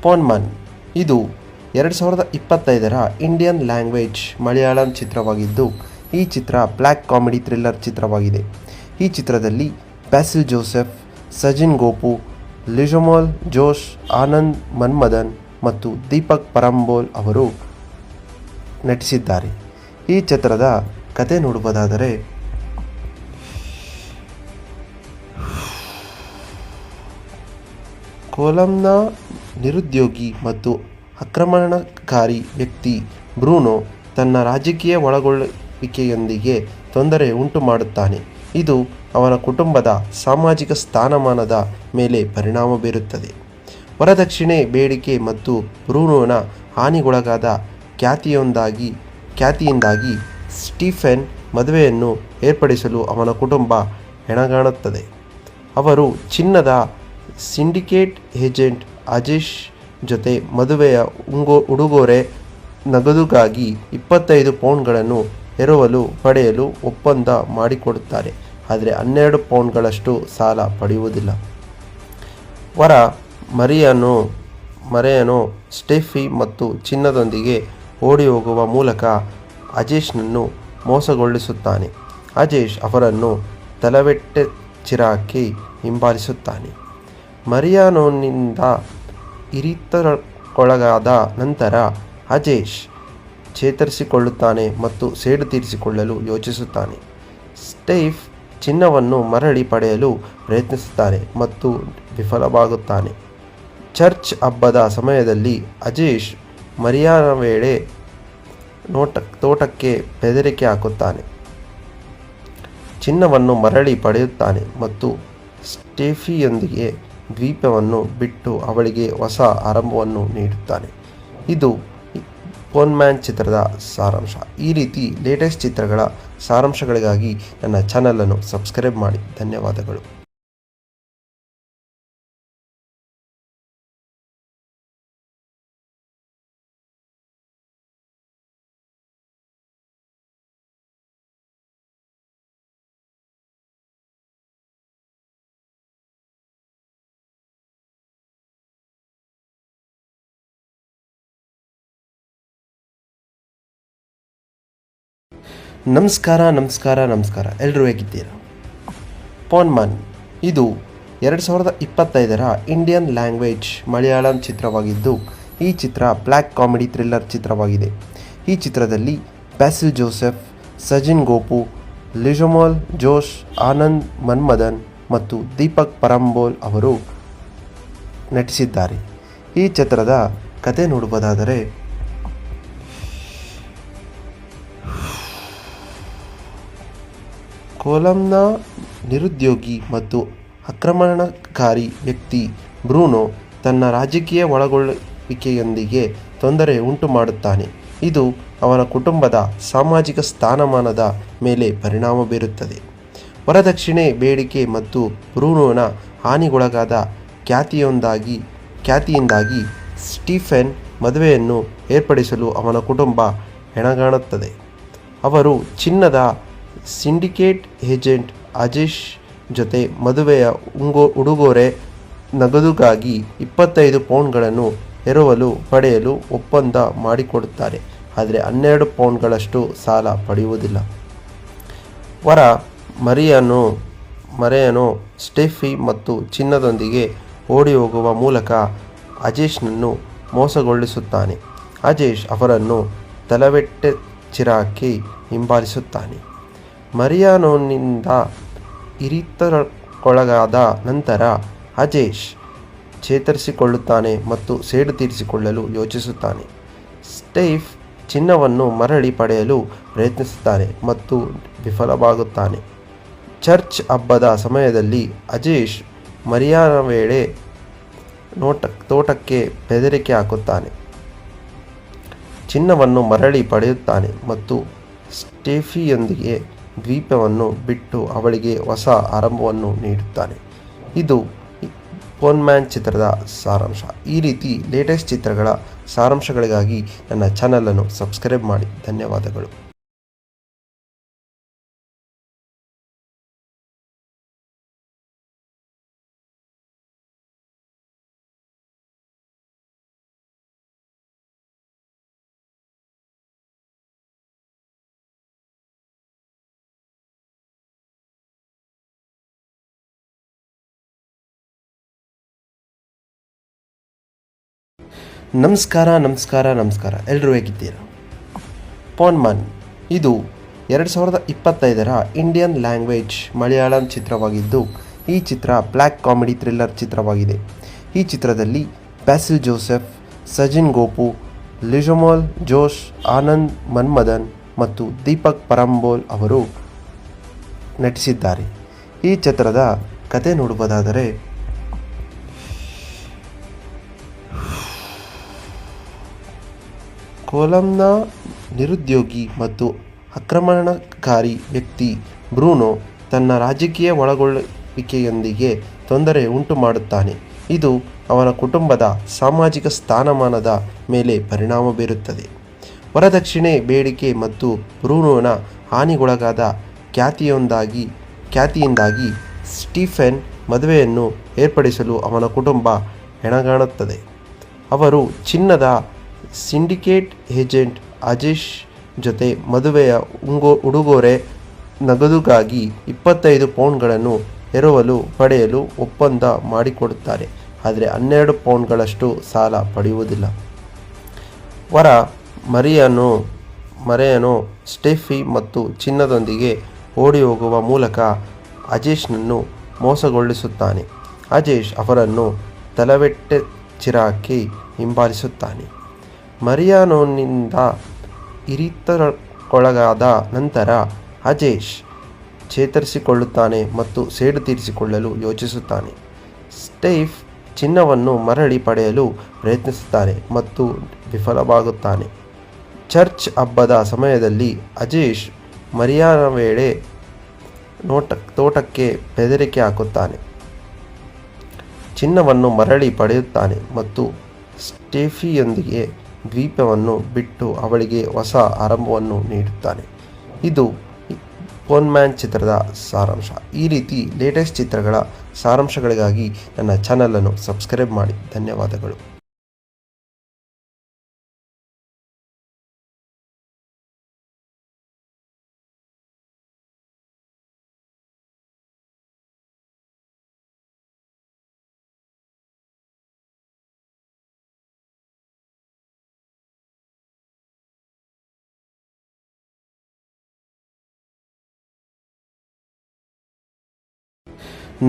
ಪೋನ್ಮನ್ ಇದು 2025ರ ಇಂಡಿಯನ್ ಲ್ಯಾಂಗ್ವೇಜ್ ಮಲಯಾಳಂ ಚಿತ್ರವಾಗಿದ್ದು, ಈ ಚಿತ್ರ ಬ್ಲ್ಯಾಕ್ ಕಾಮಿಡಿ ಥ್ರಿಲ್ಲರ್ ಚಿತ್ರವಾಗಿದೆ. ಈ ಚಿತ್ರದಲ್ಲಿ ಬ್ಯಾಸಿಲ್ ಜೋಸೆಫ್, ಸಜಿನ್ ಗೋಪು, ಲಿಜಮೋಲ್ ಜೋಶ್, ಆನಂದ್ ಮನ್ಮದನ್ ಮತ್ತು ದೀಪಕ್ ಪರಂಬೋಲ್ ಅವರು ನಟಿಸಿದ್ದಾರೆ. ಈ ಚಿತ್ರದ ಕತೆ ನೋಡುವುದಾದರೆ, ಕೊಲಂನ ನಿರುದ್ಯೋಗಿ ಮತ್ತು ಆಕ್ರಮಣಕಾರಿ ವ್ಯಕ್ತಿ ಬ್ರೂನೋ ತನ್ನ ರಾಜಕೀಯ ಒಳಗೊಳ್ಳುವಿಕೆಯೊಂದಿಗೆ ತೊಂದರೆ ಉಂಟು ಮಾಡುತ್ತಾನೆ. ಇದು ಅವನ ಕುಟುಂಬದ ಸಾಮಾಜಿಕ ಸ್ಥಾನಮಾನದ ಮೇಲೆ ಪರಿಣಾಮ ಬೀರುತ್ತದೆ. ವರದಕ್ಷಿಣೆ ಬೇಡಿಕೆ ಮತ್ತು ಬ್ರೂನೋನ ಹಾನಿಗೊಳಗಾದ ಖ್ಯಾತಿಯಿಂದಾಗಿ ಸ್ಟೀಫೆನ್ ಮದುವೆಯನ್ನು ಏರ್ಪಡಿಸಲು ಅವನ ಕುಟುಂಬ ಹೆಣಗಾಣುತ್ತದೆ. ಅವರು ಚಿನ್ನದ ಸಿಂಡಿಕೇಟ್ ಏಜೆಂಟ್ ಅಜೇಶ್ ಜೊತೆ ಮದುವೆಯ ಉಡುಗೊರೆ ನಗದುಗಾಗಿ 25 ಪೌಂಡ್ಗಳನ್ನು ಪಡೆಯಲು ಒಪ್ಪಂದ ಮಾಡಿಕೊಡುತ್ತಾರೆ. ಆದರೆ 12 ಪೌಂಡ್ಗಳಷ್ಟು ಸಾಲ ಪಡೆಯುವುದಿಲ್ಲ. ವರ ಮರಿಯಾನೋ ಸ್ಟೆಫಿ ಮತ್ತು ಚಿನ್ನದೊಂದಿಗೆ ಓಡಿಹೋಗುವ ಮೂಲಕ ಅಜೇಶ್ನನ್ನು ಮೋಸಗೊಳಿಸುತ್ತಾನೆ. ಅಜೇಶ್ ಅವರನ್ನು ತಲವೆಟ್ಟೆಚಿರಾಕಿ ಹಿಂಬಾಲಿಸುತ್ತಾನೆ. ಮರಿಯಾನೋನಿಂದ ಇರಿತಕ್ಕೊಳಗಾದ ನಂತರ ಅಜೇಶ್ ಚೇತರಿಸಿಕೊಳ್ಳುತ್ತಾನೆ ಮತ್ತು ಸೇಡು ತೀರಿಸಿಕೊಳ್ಳಲು ಯೋಚಿಸುತ್ತಾನೆ. ಸ್ಟೀಫ್ ಚಿನ್ನವನ್ನು ಮರಳಿ ಪಡೆಯಲು ಪ್ರಯತ್ನಿಸುತ್ತಾನೆ ಮತ್ತು ವಿಫಲವಾಗುತ್ತಾನೆ. ಚರ್ಚ್ ಹಬ್ಬದ ಸಮಯದಲ್ಲಿ ಅಜೇಶ್ ಮರಿಯಾನ ವೇಳೆ ತೋಟಕ್ಕೆ ಬೆದರಿಕೆ ಹಾಕುತ್ತಾನೆ. ಚಿನ್ನವನ್ನು ಮರಳಿ ಪಡೆಯುತ್ತಾನೆ ಮತ್ತು ಸ್ಟೆಫಿಯೊಂದಿಗೆ ದ್ವೀಪವನ್ನು ಬಿಟ್ಟು ಅವಳಿಗೆ ಹೊಸ ಆರಂಭವನ್ನು ನೀಡುತ್ತಾನೆ. ಇದು ಪೋನ್ಮ್ಯಾನ್ ಚಿತ್ರದ ಸಾರಾಂಶ. ಈ ರೀತಿ ಲೇಟೆಸ್ಟ್ ಚಿತ್ರಗಳ ಸಾರಾಂಶಗಳಿಗಾಗಿ ನನ್ನ ಚಾನಲನ್ನು ಸಬ್ಸ್ಕ್ರೈಬ್ ಮಾಡಿ. ಧನ್ಯವಾದಗಳು. ನಮಸ್ಕಾರ ಎಲ್ಲರೂ ಹೇಗಿದ್ದೀರಾ? ಪೋನ್ಮನ್ ಇದು 2025ರ ಇಂಡಿಯನ್ ಲ್ಯಾಂಗ್ವೇಜ್ ಮಲಯಾಳಂ ಚಿತ್ರವಾಗಿದ್ದು, ಈ ಚಿತ್ರ ಬ್ಲ್ಯಾಕ್ ಕಾಮಿಡಿ ಥ್ರಿಲ್ಲರ್ ಚಿತ್ರವಾಗಿದೆ. ಈ ಚಿತ್ರದಲ್ಲಿ ಬ್ಯಾಸಿಲ್ ಜೋಸೆಫ್, ಸಜಿನ್ ಗೋಪು, ಲಿಜಮೋಲ್ ಜೋಶ್, ಆನಂದ್ ಮನ್ಮದನ್ ಮತ್ತು ದೀಪಕ್ ಪರಂಬೋಲ್ ಅವರು ನಟಿಸಿದ್ದಾರೆ. ಈ ಚಿತ್ರದ ಕತೆ ನೋಡುವುದಾದರೆ, ಕೊಲಂನ ನಿರುದ್ಯೋಗಿ ಮತ್ತು ಆಕ್ರಮಣಕಾರಿ ವ್ಯಕ್ತಿ ಬ್ರೂನೋ ತನ್ನ ರಾಜಕೀಯ ಒಳಗೊಳ್ಳುವಿಕೆಯೊಂದಿಗೆ ತೊಂದರೆ ಉಂಟು ಮಾಡುತ್ತಾನೆ. ಇದು ಅವನ ಕುಟುಂಬದ ಸಾಮಾಜಿಕ ಸ್ಥಾನಮಾನದ ಮೇಲೆ ಪರಿಣಾಮ ಬೀರುತ್ತದೆ. ವರದಕ್ಷಿಣೆ ಬೇಡಿಕೆ ಮತ್ತು ಬ್ರೂನೋನ ಹಾನಿಗೊಳಗಾದ ಖ್ಯಾತಿಯಿಂದಾಗಿ ಸ್ಟೀಫೆನ್ ಮದುವೆಯನ್ನು ಏರ್ಪಡಿಸಲು ಅವನ ಕುಟುಂಬ ಹೆಣಗಾಣುತ್ತದೆ. ಅವರು ಚಿನ್ನದ ಸಿಂಡಿಕೇಟ್ ಏಜೆಂಟ್ ಅಜೇಶ್ ಜೊತೆ ಮದುವೆಯ ಉಡುಗೊರೆ ನಗದುಗಾಗಿ 25 ಪೌಂಡ್ಗಳನ್ನು ಪಡೆಯಲು ಒಪ್ಪಂದ ಮಾಡಿಕೊಡುತ್ತಾರೆ. ಆದರೆ 12 ಪೌಂಡ್ಗಳಷ್ಟು ಸಾಲ ಪಡೆಯುವುದಿಲ್ಲ. ವರ ಮರಿಯಾನೋ ಸ್ಟೆಫಿ ಮತ್ತು ಚಿನ್ನದೊಂದಿಗೆ ಓಡಿಹೋಗುವ ಮೂಲಕ ಅಜೇಶ್ನನ್ನು ಮೋಸಗೊಳಿಸುತ್ತಾನೆ. ಅಜೇಶ್ ಅವರನ್ನು ತಲವೆಟ್ಟೆಚಿರಾಕಿ ಹಿಂಬಾಲಿಸುತ್ತಾನೆ. ಮರಿಯಾನೋನಿಂದ ಇರಿತಕ್ಕೊಳಗಾದ ನಂತರ ಅಜೇಶ್ ಚೇತರಿಸಿಕೊಳ್ಳುತ್ತಾನೆ ಮತ್ತು ಸೇಡು ತೀರಿಸಿಕೊಳ್ಳಲು ಯೋಚಿಸುತ್ತಾನೆ. ಸ್ಟೀಫ್ ಚಿನ್ನವನ್ನು ಮರಳಿ ಪಡೆಯಲು ಪ್ರಯತ್ನಿಸುತ್ತಾನೆ ಮತ್ತು ವಿಫಲವಾಗುತ್ತಾನೆ. ಚರ್ಚ್ ಹಬ್ಬದ ಸಮಯದಲ್ಲಿ ಅಜೇಶ್ ಮರಿಯಾನ ವೇಳೆ ತೋಟಕ್ಕೆ ಬೆದರಿಕೆ ಹಾಕುತ್ತಾನೆ. ಚಿನ್ನವನ್ನು ಮರಳಿ ಪಡೆಯುತ್ತಾನೆ ಮತ್ತು ಸ್ಟೆಫಿಯೊಂದಿಗೆ ದ್ವೀಪವನ್ನು ಬಿಟ್ಟು ಅವಳಿಗೆ ಹೊಸ ಆರಂಭವನ್ನು ನೀಡುತ್ತಾನೆ. ಇದು ಪೋನ್ಮ್ಯಾನ್ ಚಿತ್ರದ ಸಾರಾಂಶ. ಈ ರೀತಿ ಲೇಟೆಸ್ಟ್ ಚಿತ್ರಗಳ ಸಾರಾಂಶಗಳಿಗಾಗಿ ನನ್ನ ಚಾನಲನ್ನು ಸಬ್ಸ್ಕ್ರೈಬ್ ಮಾಡಿ. ಧನ್ಯವಾದಗಳು. ನಮಸ್ಕಾರ ಎಲ್ಲರೂ ಹೇಗಿದ್ದೀರಾ? ಪೋನ್ಮನ್ ಇದು 2025ರ ಇಂಡಿಯನ್ ಲ್ಯಾಂಗ್ವೇಜ್ ಮಲಯಾಳಂ ಚಿತ್ರವಾಗಿದ್ದು, ಈ ಚಿತ್ರ ಬ್ಲ್ಯಾಕ್ ಕಾಮಿಡಿ ಥ್ರಿಲ್ಲರ್ ಚಿತ್ರವಾಗಿದೆ. ಈ ಚಿತ್ರದಲ್ಲಿ ಬ್ಯಾಸಿಲ್ ಜೋಸೆಫ್, ಸಜಿನ್ ಗೋಪು, ಲಿಜಮೋಲ್ ಜೋಶ್, ಆನಂದ್ ಮನ್ಮದನ್ ಮತ್ತು ದೀಪಕ್ ಪರಂಬೋಲ್ ಅವರು ನಟಿಸಿದ್ದಾರೆ. ಈ ಚಿತ್ರದ ಕತೆ ನೋಡುವುದಾದರೆ, ಕೊಲಂನ ನಿರುದ್ಯೋಗಿ ಮತ್ತು ಆಕ್ರಮಣಕಾರಿ ವ್ಯಕ್ತಿ ಬ್ರೂನೋ ತನ್ನ ರಾಜಕೀಯ ಒಳಗೊಳ್ಳುವಿಕೆಯೊಂದಿಗೆ ತೊಂದರೆ ಉಂಟು ಮಾಡುತ್ತಾನೆ. ಇದು ಅವನ ಕುಟುಂಬದ ಸಾಮಾಜಿಕ ಸ್ಥಾನಮಾನದ ಮೇಲೆ ಪರಿಣಾಮ ಬೀರುತ್ತದೆ. ವರದಕ್ಷಿಣೆ ಬೇಡಿಕೆ ಮತ್ತು ಬ್ರೂನೋನ ಹಾನಿಗೊಳಗಾದ ಖ್ಯಾತಿಯಿಂದಾಗಿ ಸ್ಟೀಫೆನ್ ಮದುವೆಯನ್ನು ಏರ್ಪಡಿಸಲು ಅವನ ಕುಟುಂಬ ಹೆಣಗಾಣುತ್ತದೆ. ಅವರು ಚಿನ್ನದ ಸಿಂಡಿಕೇಟ್ ಏಜೆಂಟ್ ಅಜೇಶ್ ಜೊತೆ ಮದುವೆಯ ಉಡುಗೊರೆ ನಗದುಗಾಗಿ 25 ಪೌಂಡ್ಗಳನ್ನು ಎರವಲು ಪಡೆಯಲು ಒಪ್ಪಂದ ಮಾಡಿಕೊಡುತ್ತಾರೆ. ಆದರೆ 12 ಪೌಂಡ್ಗಳಷ್ಟು ಸಾಲ ಪಡೆಯುವುದಿಲ್ಲ. ವರ ಮರಿಯಾನೋ ಸ್ಟೆಫಿ ಮತ್ತು ಚಿನ್ನದೊಂದಿಗೆ ಓಡಿಹೋಗುವ ಮೂಲಕ ಅಜೇಶ್ನನ್ನು ಮೋಸಗೊಳಿಸುತ್ತಾನೆ. ಅಜೇಶ್ ಅವರನ್ನು ತಲವೆಟ್ಟೆಚ್ಚಿರಾಕಿ ಹಿಂಬಾಲಿಸುತ್ತಾನೆ. ಮರಿಯಾನೋನಿಂದ ಇರಿತಕ್ಕೊಳಗಾದ ನಂತರ ಅಜೇಶ್ ಚೇತರಿಸಿಕೊಳ್ಳುತ್ತಾನೆ ಮತ್ತು ಸೇಡು ತೀರಿಸಿಕೊಳ್ಳಲು ಯೋಚಿಸುತ್ತಾನೆ. ಸ್ಟೀಫ್ ಚಿನ್ನವನ್ನು ಮರಳಿ ಪಡೆಯಲು ಪ್ರಯತ್ನಿಸುತ್ತಾನೆ ಮತ್ತು ವಿಫಲವಾಗುತ್ತಾನೆ. ಚರ್ಚ್ ಹಬ್ಬದ ಸಮಯದಲ್ಲಿ ಅಜೇಶ್ ಮರಿಯಾನ ವೇಳೆ ತೋಟಕ್ಕೆ ಬೆದರಿಕೆ ಹಾಕುತ್ತಾನೆ. ಚಿನ್ನವನ್ನು ಮರಳಿ ಪಡೆಯುತ್ತಾನೆ ಮತ್ತು ಸ್ಟೆಫಿಯೊಂದಿಗೆ ದ್ವೀಪವನ್ನು ಬಿಟ್ಟು ಅವಳಿಗೆ ಹೊಸ ಆರಂಭವನ್ನು ನೀಡುತ್ತಾನೆ. ಇದು ಪೋನ್ಮ್ಯಾನ್ ಚಿತ್ರದ ಸಾರಾಂಶ. ಈ ರೀತಿ ಲೇಟೆಸ್ಟ್ ಚಿತ್ರಗಳ ಸಾರಾಂಶಗಳಿಗಾಗಿ ನನ್ನ ಚಾನಲನ್ನು ಸಬ್ಸ್ಕ್ರೈಬ್ ಮಾಡಿ. ಧನ್ಯವಾದಗಳು.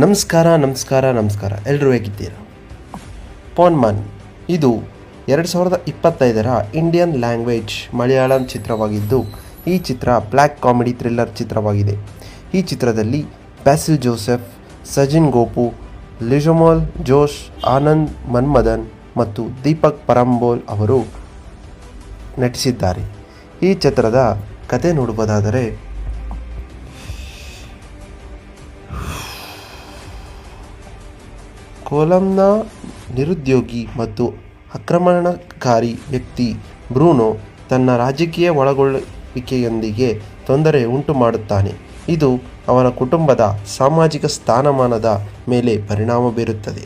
ನಮಸ್ಕಾರ ಎಲ್ಲರೂ ಹೇಗಿದ್ದೀರಾ? ಪೋನ್ಮನ್ ಇದು 2025ರ ಇಂಡಿಯನ್ ಲ್ಯಾಂಗ್ವೇಜ್ ಮಲಯಾಳಂ ಚಿತ್ರವಾಗಿದ್ದು, ಈ ಚಿತ್ರ ಬ್ಲ್ಯಾಕ್ ಕಾಮಿಡಿ ಥ್ರಿಲ್ಲರ್ ಚಿತ್ರವಾಗಿದೆ. ಈ ಚಿತ್ರದಲ್ಲಿ ಬ್ಯಾಸಿಲ್ ಜೋಸೆಫ್, ಸಜಿನ್ ಗೋಪು, ಲಿಜಮೋಲ್ ಜೋಶ್, ಆನಂದ್ ಮನ್ಮದನ್ ಮತ್ತು ದೀಪಕ್ ಪರಂಬೋಲ್ ಅವರು ನಟಿಸಿದ್ದಾರೆ. ಈ ಚಿತ್ರದ ಕತೆ ನೋಡುವುದಾದರೆ, ಕೊಲಂನ ನಿರುದ್ಯೋಗಿ ಮತ್ತು ಆಕ್ರಮಣಕಾರಿ ವ್ಯಕ್ತಿ ಬ್ರೂನೋ ತನ್ನ ರಾಜಕೀಯ ಒಳಗೊಳ್ಳುವಿಕೆಯೊಂದಿಗೆ ತೊಂದರೆ ಉಂಟು ಮಾಡುತ್ತಾನೆ. ಇದು ಅವನ ಕುಟುಂಬದ ಸಾಮಾಜಿಕ ಸ್ಥಾನಮಾನದ ಮೇಲೆ ಪರಿಣಾಮ ಬೀರುತ್ತದೆ.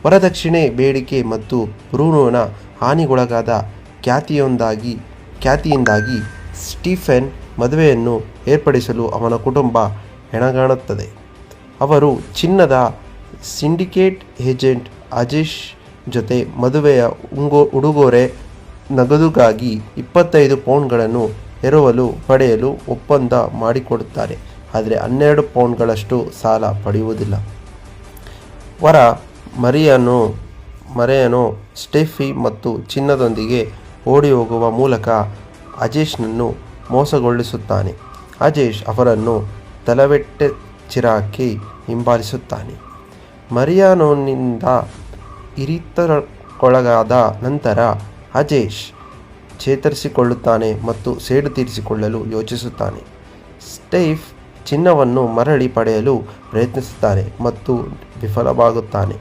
ವರದಕ್ಷಿಣೆ ಬೇಡಿಕೆ ಮತ್ತು ಬ್ರೂನೋನ ಹಾನಿಗೊಳಗಾದ ಖ್ಯಾತಿಯಿಂದಾಗಿ ಸ್ಟೀಫೆನ್ ಮದುವೆಯನ್ನು ಏರ್ಪಡಿಸಲು ಅವನ ಕುಟುಂಬ ಹೆಣಗಾಣುತ್ತದೆ. ಅವರು ಚಿನ್ನದ ಸಿಂಡಿಕೇಟ್ ಏಜೆಂಟ್ ಅಜೇಶ್ ಜೊತೆ ಮದುವೆಯ ಉಡುಗೊರೆ ನಗದುಗಾಗಿ 25 ಪೌಂಡ್ಗಳನ್ನು ಎರವಲು ಪಡೆಯಲು ಒಪ್ಪಂದ ಮಾಡಿಕೊಡುತ್ತಾರೆ. ಆದರೆ 12 ಪೌಂಡ್ಗಳಷ್ಟು ಸಾಲ ಪಡೆಯುವುದಿಲ್ಲ. ವರ ಮರಿಯಾನೋ ಸ್ಟೆಫಿ ಮತ್ತು ಚಿನ್ನದೊಂದಿಗೆ ಓಡಿಹೋಗುವ ಮೂಲಕ ಅಜೇಶ್ನನ್ನು ಮೋಸಗೊಳಿಸುತ್ತಾನೆ. ಅಜೇಶ್ ಅವರನ್ನು ತಲವೆಟ್ಟೆಚ್ಚಿರಾಕಿ ಹಿಂಬಾಲಿಸುತ್ತಾನೆ. ಮರಿಯಾನೋನಿಂದ ಇರಿತಕ್ಕೊಳಗಾದ ನಂತರ ಅಜೇಶ್ ಚೇತರಿಸಿಕೊಳ್ಳುತ್ತಾನೆ ಮತ್ತು ಸೇಡು ತೀರಿಸಿಕೊಳ್ಳಲು ಯೋಚಿಸುತ್ತಾನೆ. ಸ್ಟೀಫ್ ಚಿನ್ನವನ್ನು ಮರಳಿ ಪಡೆಯಲು ಪ್ರಯತ್ನಿಸುತ್ತಾನೆ ಮತ್ತು ವಿಫಲವಾಗುತ್ತಾನೆ.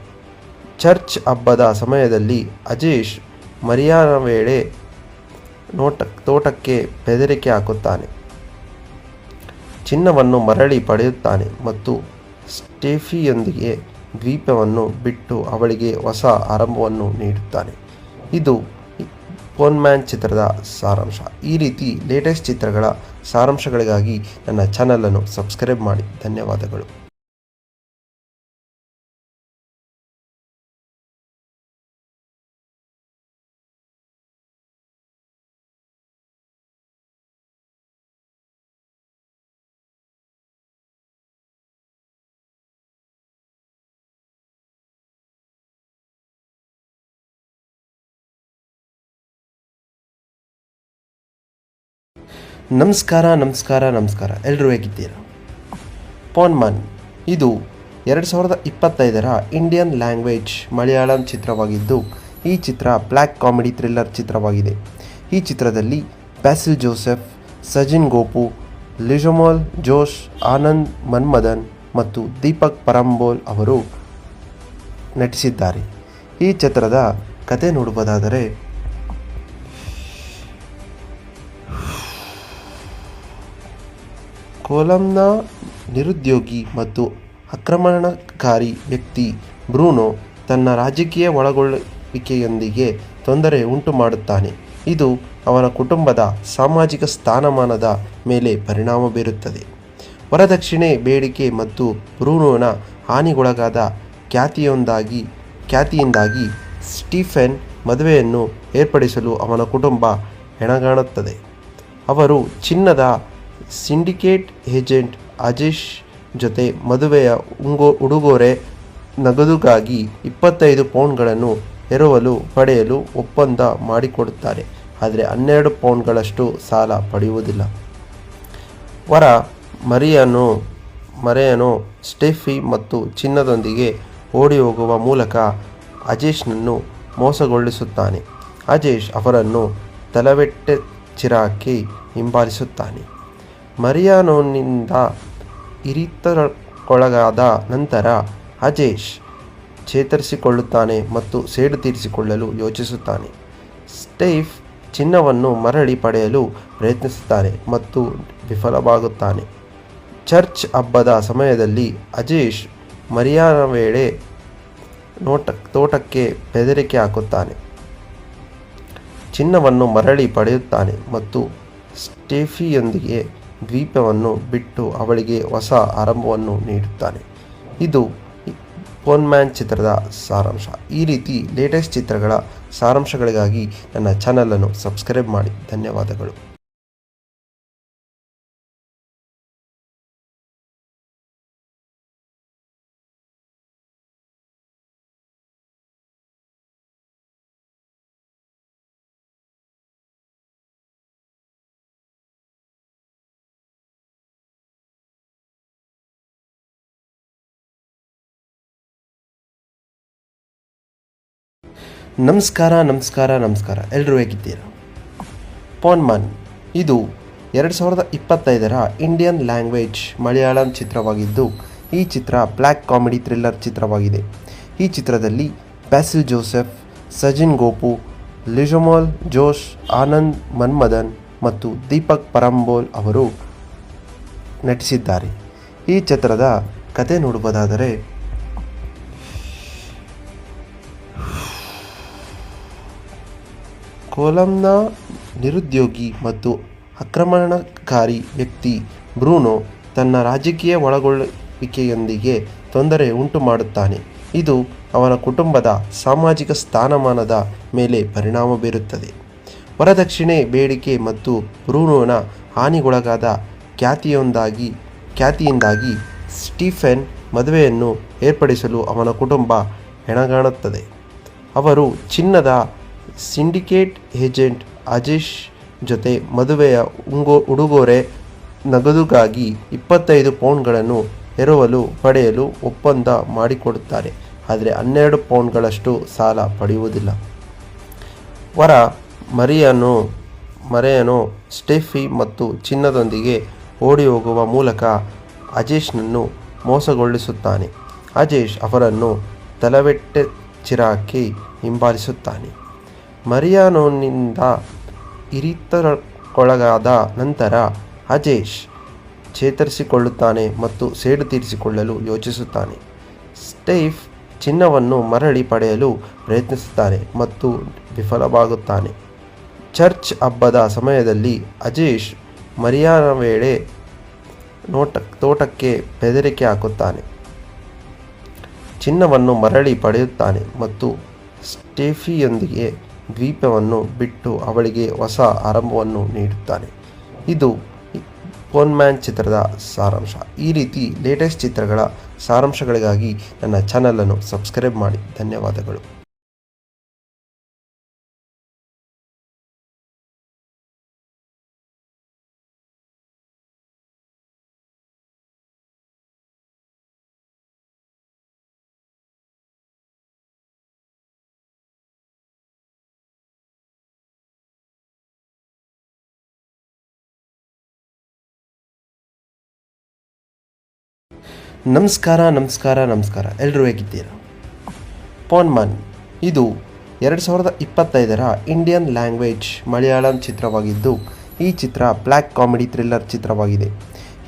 ಚರ್ಚ್ ಹಬ್ಬದ ಸಮಯದಲ್ಲಿ ಅಜೇಶ್ ಮರಿಯಾನ ವೇಳೆ ತೋಟಕ್ಕೆ ಬೆದರಿಕೆ ಹಾಕುತ್ತಾನೆ. ಚಿನ್ನವನ್ನು ಮರಳಿ ಪಡೆಯುತ್ತಾನೆ ಮತ್ತು ಸ್ಟೆಫಿಯೊಂದಿಗೆ ದ್ವೀಪವನ್ನು ಬಿಟ್ಟು ಅವಳಿಗೆ ಹೊಸ ಆರಂಭವನ್ನು ನೀಡುತ್ತಾನೆ. ಇದು ಪೋನ್ಮ್ಯಾನ್ ಚಿತ್ರದ ಸಾರಾಂಶ. ಈ ರೀತಿ ಲೇಟೆಸ್ಟ್ ಚಿತ್ರಗಳ ಸಾರಾಂಶಗಳಿಗಾಗಿ ನನ್ನ ಚಾನಲನ್ನು ಸಬ್ಸ್ಕ್ರೈಬ್ ಮಾಡಿ. ಧನ್ಯವಾದಗಳು. ನಮಸ್ಕಾರ ಎಲ್ಲರೂ ಹೇಗಿದ್ದೀರಾ? ಪೋನ್ಮನ್ ಇದು 2025ರ ಇಂಡಿಯನ್ ಲ್ಯಾಂಗ್ವೇಜ್ ಮಲಯಾಳಂ ಚಿತ್ರವಾಗಿದ್ದು, ಈ ಚಿತ್ರ ಬ್ಲ್ಯಾಕ್ ಕಾಮಿಡಿ ಥ್ರಿಲ್ಲರ್ ಚಿತ್ರವಾಗಿದೆ. ಈ ಚಿತ್ರದಲ್ಲಿ ಬ್ಯಾಸಿಲ್ ಜೋಸೆಫ್, ಸಜಿನ್ ಗೋಪು, ಲಿಜಮೋಲ್ ಜೋಶ್, ಆನಂದ್ ಮನ್ಮದನ್ ಮತ್ತು ದೀಪಕ್ ಪರಂಬೋಲ್ ಅವರು ನಟಿಸಿದ್ದಾರೆ. ಈ ಚಿತ್ರದ ಕತೆ ನೋಡುವುದಾದರೆ, ಕೊಲಂನ ನಿರುದ್ಯೋಗಿ ಮತ್ತು ಆಕ್ರಮಣಕಾರಿ ವ್ಯಕ್ತಿ ಬ್ರೂನೋ ತನ್ನ ರಾಜಕೀಯ ಒಳಗೊಳ್ಳುವಿಕೆಯೊಂದಿಗೆ ತೊಂದರೆ ಉಂಟು ಮಾಡುತ್ತಾನೆ. ಇದು ಅವನ ಕುಟುಂಬದ ಸಾಮಾಜಿಕ ಸ್ಥಾನಮಾನದ ಮೇಲೆ ಪರಿಣಾಮ ಬೀರುತ್ತದೆ. ವರದಕ್ಷಿಣೆ ಬೇಡಿಕೆ ಮತ್ತು ಬ್ರೂನೋನ ಹಾನಿಗೊಳಗಾದ ಖ್ಯಾತಿಯಿಂದಾಗಿ ಸ್ಟೀಫೆನ್ ಮದುವೆಯನ್ನು ಏರ್ಪಡಿಸಲು ಅವನ ಕುಟುಂಬ ಹೆಣಗಾಡುತ್ತದೆ. ಅವರು ಚಿನ್ನದ ಸಿಂಡಿಕೇಟ್ ಏಜೆಂಟ್ ಅಜೇಶ್ ಜೊತೆ ಮದುವೆಯ ಉಡುಗೊರೆ ನಗದುಗಾಗಿ 25 ಪೌಂಡ್ಗಳನ್ನು ಪಡೆಯಲು ಒಪ್ಪಂದ ಮಾಡಿಕೊಡುತ್ತಾರೆ. ಆದರೆ 12 ಪೌಂಡ್ಗಳಷ್ಟು ಸಾಲ ಪಡೆಯುವುದಿಲ್ಲ. ವರ ಮರಿಯಾನೋ ಸ್ಟೆಫಿ ಮತ್ತು ಚಿನ್ನದೊಂದಿಗೆ ಓಡಿಹೋಗುವ ಮೂಲಕ ಅಜೇಶ್ನನ್ನು ಮೋಸಗೊಳಿಸುತ್ತಾನೆ. ಅಜೇಶ್ ಅವರನ್ನು ತಲವೆಟ್ಟೆಚಿರಾಕಿ ಹಿಂಬಾಲಿಸುತ್ತಾನೆ. ಮರಿಯಾನೋನಿಂದ ಇರಿತಕ್ಕೊಳಗಾದ ನಂತರ ಅಜೇಶ್ ಚೇತರಿಸಿಕೊಳ್ಳುತ್ತಾನೆ ಮತ್ತು ಸೇಡು ತೀರಿಸಿಕೊಳ್ಳಲು ಯೋಚಿಸುತ್ತಾನೆ. ಸ್ಟೀಫ್ ಚಿನ್ನವನ್ನು ಮರಳಿ ಪಡೆಯಲು ಪ್ರಯತ್ನಿಸುತ್ತಾನೆ ಮತ್ತು ವಿಫಲವಾಗುತ್ತಾನೆ. ಚರ್ಚ್ ಹಬ್ಬದ ಸಮಯದಲ್ಲಿ ಅಜೇಶ್ ಮರಿಯಾನ ವೇಳೆ ತೋಟಕ್ಕೆ ಬೆದರಿಕೆ ಹಾಕುತ್ತಾನೆ. ಚಿನ್ನವನ್ನು ಮರಳಿ ಪಡೆಯುತ್ತಾನೆ ಮತ್ತು ಸ್ಟೆಫಿಯೊಂದಿಗೆ ದ್ವೀಪವನ್ನು ಬಿಟ್ಟು ಅವಳಿಗೆ ಹೊಸ ಆರಂಭವನ್ನು ನೀಡುತ್ತಾನೆ. ಇದು ಪೋನ್ಮ್ಯಾನ್ ಚಿತ್ರದ ಸಾರಾಂಶ. ಈ ರೀತಿ ಲೇಟೆಸ್ಟ್ ಚಿತ್ರಗಳ ಸಾರಾಂಶಗಳಿಗಾಗಿ ನನ್ನ ಚಾನಲನ್ನು ಸಬ್ಸ್ಕ್ರೈಬ್ ಮಾಡಿ. ಧನ್ಯವಾದಗಳು. ನಮಸ್ಕಾರ ಎಲ್ಲರೂ ಹೇಗಿದ್ದೀರಾ? ಪೋನ್ಮನ್ ಇದು 2025ರ ಇಂಡಿಯನ್ ಲ್ಯಾಂಗ್ವೇಜ್ ಮಲಯಾಳಂ ಚಿತ್ರವಾಗಿದ್ದು, ಈ ಚಿತ್ರ ಬ್ಲ್ಯಾಕ್ ಕಾಮಿಡಿ ಥ್ರಿಲ್ಲರ್ ಚಿತ್ರವಾಗಿದೆ. ಈ ಚಿತ್ರದಲ್ಲಿ ಬ್ಯಾಸಿಲ್ ಜೋಸೆಫ್, ಸಜಿನ್ ಗೋಪು, ಲಿಜಮೋಲ್ ಜೋಶ್, ಆನಂದ್ ಮನ್ಮದನ್ ಮತ್ತು ದೀಪಕ್ ಪರಂಬೋಲ್ ಅವರು ನಟಿಸಿದ್ದಾರೆ. ಈ ಚಿತ್ರದ ಕತೆ ನೋಡುವುದಾದರೆ, ಕೊಲಂನ ನಿರುದ್ಯೋಗಿ ಮತ್ತು ಆಕ್ರಮಣಕಾರಿ ವ್ಯಕ್ತಿ ಬ್ರೂನೋ ತನ್ನ ರಾಜಕೀಯ ಒಳಗೊಳ್ಳುವಿಕೆಯೊಂದಿಗೆ ತೊಂದರೆ ಉಂಟು ಮಾಡುತ್ತಾನೆ. ಇದು ಅವನ ಕುಟುಂಬದ ಸಾಮಾಜಿಕ ಸ್ಥಾನಮಾನದ ಮೇಲೆ ಪರಿಣಾಮ ಬೀರುತ್ತದೆ. ವರದಕ್ಷಿಣೆ ಬೇಡಿಕೆ ಮತ್ತು ಬ್ರೂನೋನ ಹಾನಿಗೊಳಗಾದ ಖ್ಯಾತಿಯಿಂದಾಗಿ ಸ್ಟೀಫೆನ್ ಮದುವೆಯನ್ನು ಏರ್ಪಡಿಸಲು ಅವನ ಕುಟುಂಬ ಹೆಣಗಾಡುತ್ತದೆ. ಅವರು ಚಿನ್ನದ ಸಿಂಡಿಕೇಟ್ ಏಜೆಂಟ್ ಅಜೇಶ್ ಜೊತೆ ಮದುವೆಯ ಉಡುಗೊರೆ ನಗದುಗಾಗಿ 25 ಪೌಂಡ್ಗಳನ್ನು ಪಡೆಯಲು ಒಪ್ಪಂದ ಮಾಡಿಕೊಡುತ್ತಾರೆ. ಆದರೆ 12 ಪೌಂಡ್ಗಳಷ್ಟು ಸಾಲ ಪಡೆಯುವುದಿಲ್ಲ. ವರ ಮರಿಯಾನೋ ಸ್ಟೆಫಿ ಮತ್ತು ಚಿನ್ನದೊಂದಿಗೆ ಓಡಿಹೋಗುವ ಮೂಲಕ ಅಜೇಶ್ನನ್ನು ಮೋಸಗೊಳಿಸುತ್ತಾನೆ. ಅಜೇಶ್ ಅವರನ್ನು ತಲವೆಟ್ಟೆಚಿರಾಕಿ ಹಿಂಬಾಲಿಸುತ್ತಾನೆ. ಮರಿಯಾನೋನಿಂದ ಇರಿತಕ್ಕೊಳಗಾದ ನಂತರ ಅಜೇಶ್ ಚೇತರಿಸಿಕೊಳ್ಳುತ್ತಾನೆ ಮತ್ತು ಸೇಡು ತೀರಿಸಿಕೊಳ್ಳಲು ಯೋಚಿಸುತ್ತಾನೆ. ಸ್ಟೀಫ್ ಚಿನ್ನವನ್ನು ಮರಳಿ ಪಡೆಯಲು ಪ್ರಯತ್ನಿಸುತ್ತಾನೆ ಮತ್ತು ವಿಫಲವಾಗುತ್ತಾನೆ. ಚರ್ಚ್ ಹಬ್ಬದ ಸಮಯದಲ್ಲಿ ಅಜೇಶ್ ಮರಿಯಾನ ವೇಳೆ ತೋಟಕ್ಕೆ ಬೆದರಿಕೆ ಹಾಕುತ್ತಾನೆ. ಚಿನ್ನವನ್ನು ಮರಳಿ ಪಡೆಯುತ್ತಾನೆ ಮತ್ತು ಸ್ಟೆಫಿಯೊಂದಿಗೆ ದ್ವೀಪವನ್ನು ಬಿಟ್ಟು ಅವಳಿಗೆ ಹೊಸ ಆರಂಭವನ್ನು ನೀಡುತ್ತಾನೆ. ಇದು ಪೋನ್ಮ್ಯಾನ್ ಚಿತ್ರದ ಸಾರಾಂಶ. ಈ ರೀತಿ ಲೇಟೆಸ್ಟ್ ಚಿತ್ರಗಳ ಸಾರಾಂಶಗಳಿಗಾಗಿ ನನ್ನ ಚಾನಲನ್ನು ಸಬ್ಸ್ಕ್ರೈಬ್ ಮಾಡಿ. ಧನ್ಯವಾದಗಳು. ನಮಸ್ಕಾರ ಎಲ್ಲರೂ ಹೇಗಿದ್ದೀರಾ? ಪೋನ್ಮನ್ ಇದು 2025ರ ಇಂಡಿಯನ್ ಲ್ಯಾಂಗ್ವೇಜ್ ಮಲಯಾಳಂ ಚಿತ್ರವಾಗಿದ್ದು, ಈ ಚಿತ್ರ ಬ್ಲ್ಯಾಕ್ ಕಾಮಿಡಿ ಥ್ರಿಲ್ಲರ್ ಚಿತ್ರವಾಗಿದೆ.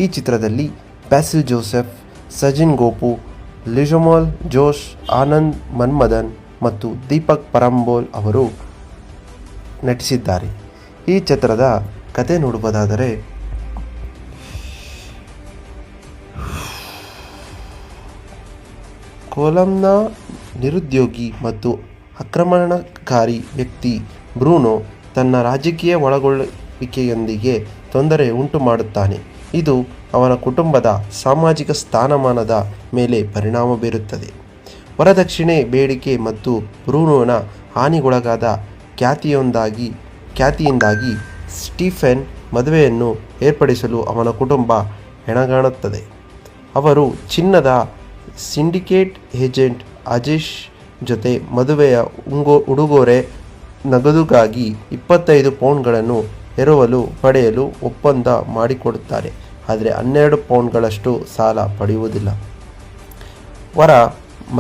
ಈ ಚಿತ್ರದಲ್ಲಿ ಬ್ಯಾಸಿಲ್ ಜೋಸೆಫ್, ಸಜಿನ್ ಗೋಪು, ಲಿಜಮೋಲ್ ಜೋಶ್, ಆನಂದ್ ಮನ್ಮದನ್ ಮತ್ತು ದೀಪಕ್ ಪರಂಬೋಲ್ ಅವರು ನಟಿಸಿದ್ದಾರೆ. ಈ ಚಿತ್ರದ ಕತೆ ನೋಡುವುದಾದರೆ, ಕೊಲಂನ ನಿರುದ್ಯೋಗಿ ಮತ್ತು ಆಕ್ರಮಣಕಾರಿ ವ್ಯಕ್ತಿ ಬ್ರೂನೋ ತನ್ನ ರಾಜಕೀಯ ಒಳಗೊಳ್ಳುವಿಕೆಯೊಂದಿಗೆ ತೊಂದರೆ ಉಂಟು ಮಾಡುತ್ತಾನೆ. ಇದು ಅವನ ಕುಟುಂಬದ ಸಾಮಾಜಿಕ ಸ್ಥಾನಮಾನದ ಮೇಲೆ ಪರಿಣಾಮ ಬೀರುತ್ತದೆ. ವರದಕ್ಷಿಣೆ ಬೇಡಿಕೆ ಮತ್ತು ಬ್ರೂನೋನ ಹಾನಿಗೊಳಗಾದ ಖ್ಯಾತಿಯಿಂದಾಗಿ ಸ್ಟೀಫೆನ್ ಮದುವೆಯನ್ನು ಏರ್ಪಡಿಸಲು ಅವನ ಕುಟುಂಬ ಹೆಣಗಾಣುತ್ತದೆ. ಅವರು ಚಿನ್ನದ ಸಿಂಡಿಕೇಟ್ ಏಜೆಂಟ್ ಅಜೇಶ್ ಜೊತೆ ಮದುವೆಯ ಉಡುಗೊರೆ ನಗದುಗಾಗಿ 25 ಪೌಂಡ್ಗಳನ್ನು ಎರವಲು ಪಡೆಯಲು ಒಪ್ಪಂದ ಮಾಡಿಕೊಡುತ್ತಾರೆ. ಆದರೆ 12 ಪೌಂಡ್ಗಳಷ್ಟು ಸಾಲ ಪಡೆಯುವುದಿಲ್ಲ. ವರ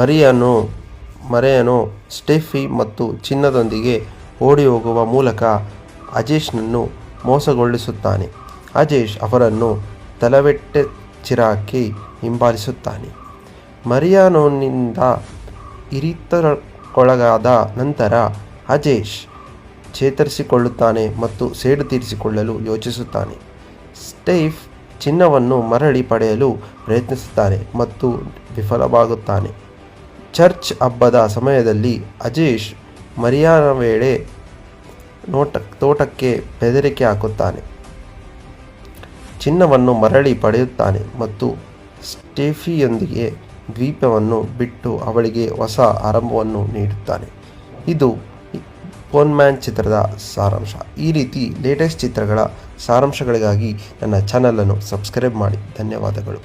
ಮರೆಯನೋ ಸ್ಟೆಫಿ ಮತ್ತು ಚಿನ್ನದೊಂದಿಗೆ ಓಡಿಹೋಗುವ ಮೂಲಕ ಅಜೇಶ್ನನ್ನು ಮೋಸಗೊಳಿಸುತ್ತಾನೆ. ಅಜೇಶ್ ಅವರನ್ನು ತಲವೆಟ್ಟೆಚಿರಾಕಿ ಹಿಂಬಾಲಿಸುತ್ತಾನೆ. ಮರಿಯಾನೋನಿಂದ ಇರಿತಕ್ಕೊಳಗಾದ ನಂತರ ಅಜೇಶ್ ಚೇತರಿಸಿಕೊಳ್ಳುತ್ತಾನೆ ಮತ್ತು ಸೇಡು ತೀರಿಸಿಕೊಳ್ಳಲು ಯೋಚಿಸುತ್ತಾನೆ. ಸ್ಟೀಫ್ ಚಿನ್ನವನ್ನು ಮರಳಿ ಪಡೆಯಲು ಪ್ರಯತ್ನಿಸುತ್ತಾನೆ ಮತ್ತು ವಿಫಲವಾಗುತ್ತಾನೆ. ಚರ್ಚ್ ಹಬ್ಬದ ಸಮಯದಲ್ಲಿ ಅಜೇಶ್ ಮರಿಯಾನ ವೇಳೆ ತೋಟಕ್ಕೆ ಬೆದರಿಕೆ ಹಾಕುತ್ತಾನೆ. ಚಿನ್ನವನ್ನು ಮರಳಿ ಪಡೆಯುತ್ತಾನೆ ಮತ್ತು ಸ್ಟೆಫಿಯೊಂದಿಗೆ ದ್ವೀಪವನ್ನು ಬಿಟ್ಟು ಅವಳಿಗೆ ಹೊಸ ಆರಂಭವನ್ನು ನೀಡುತ್ತಾನೆ. ಇದು ಪೋನ್ಮ್ಯಾನ್ ಚಿತ್ರದ ಸಾರಾಂಶ. ಈ ರೀತಿ ಲೇಟೆಸ್ಟ್ ಚಿತ್ರಗಳ ಸಾರಾಂಶಗಳಿಗಾಗಿ ನನ್ನ ಚಾನಲನ್ನು ಸಬ್ಸ್ಕ್ರೈಬ್ ಮಾಡಿ. ಧನ್ಯವಾದಗಳು.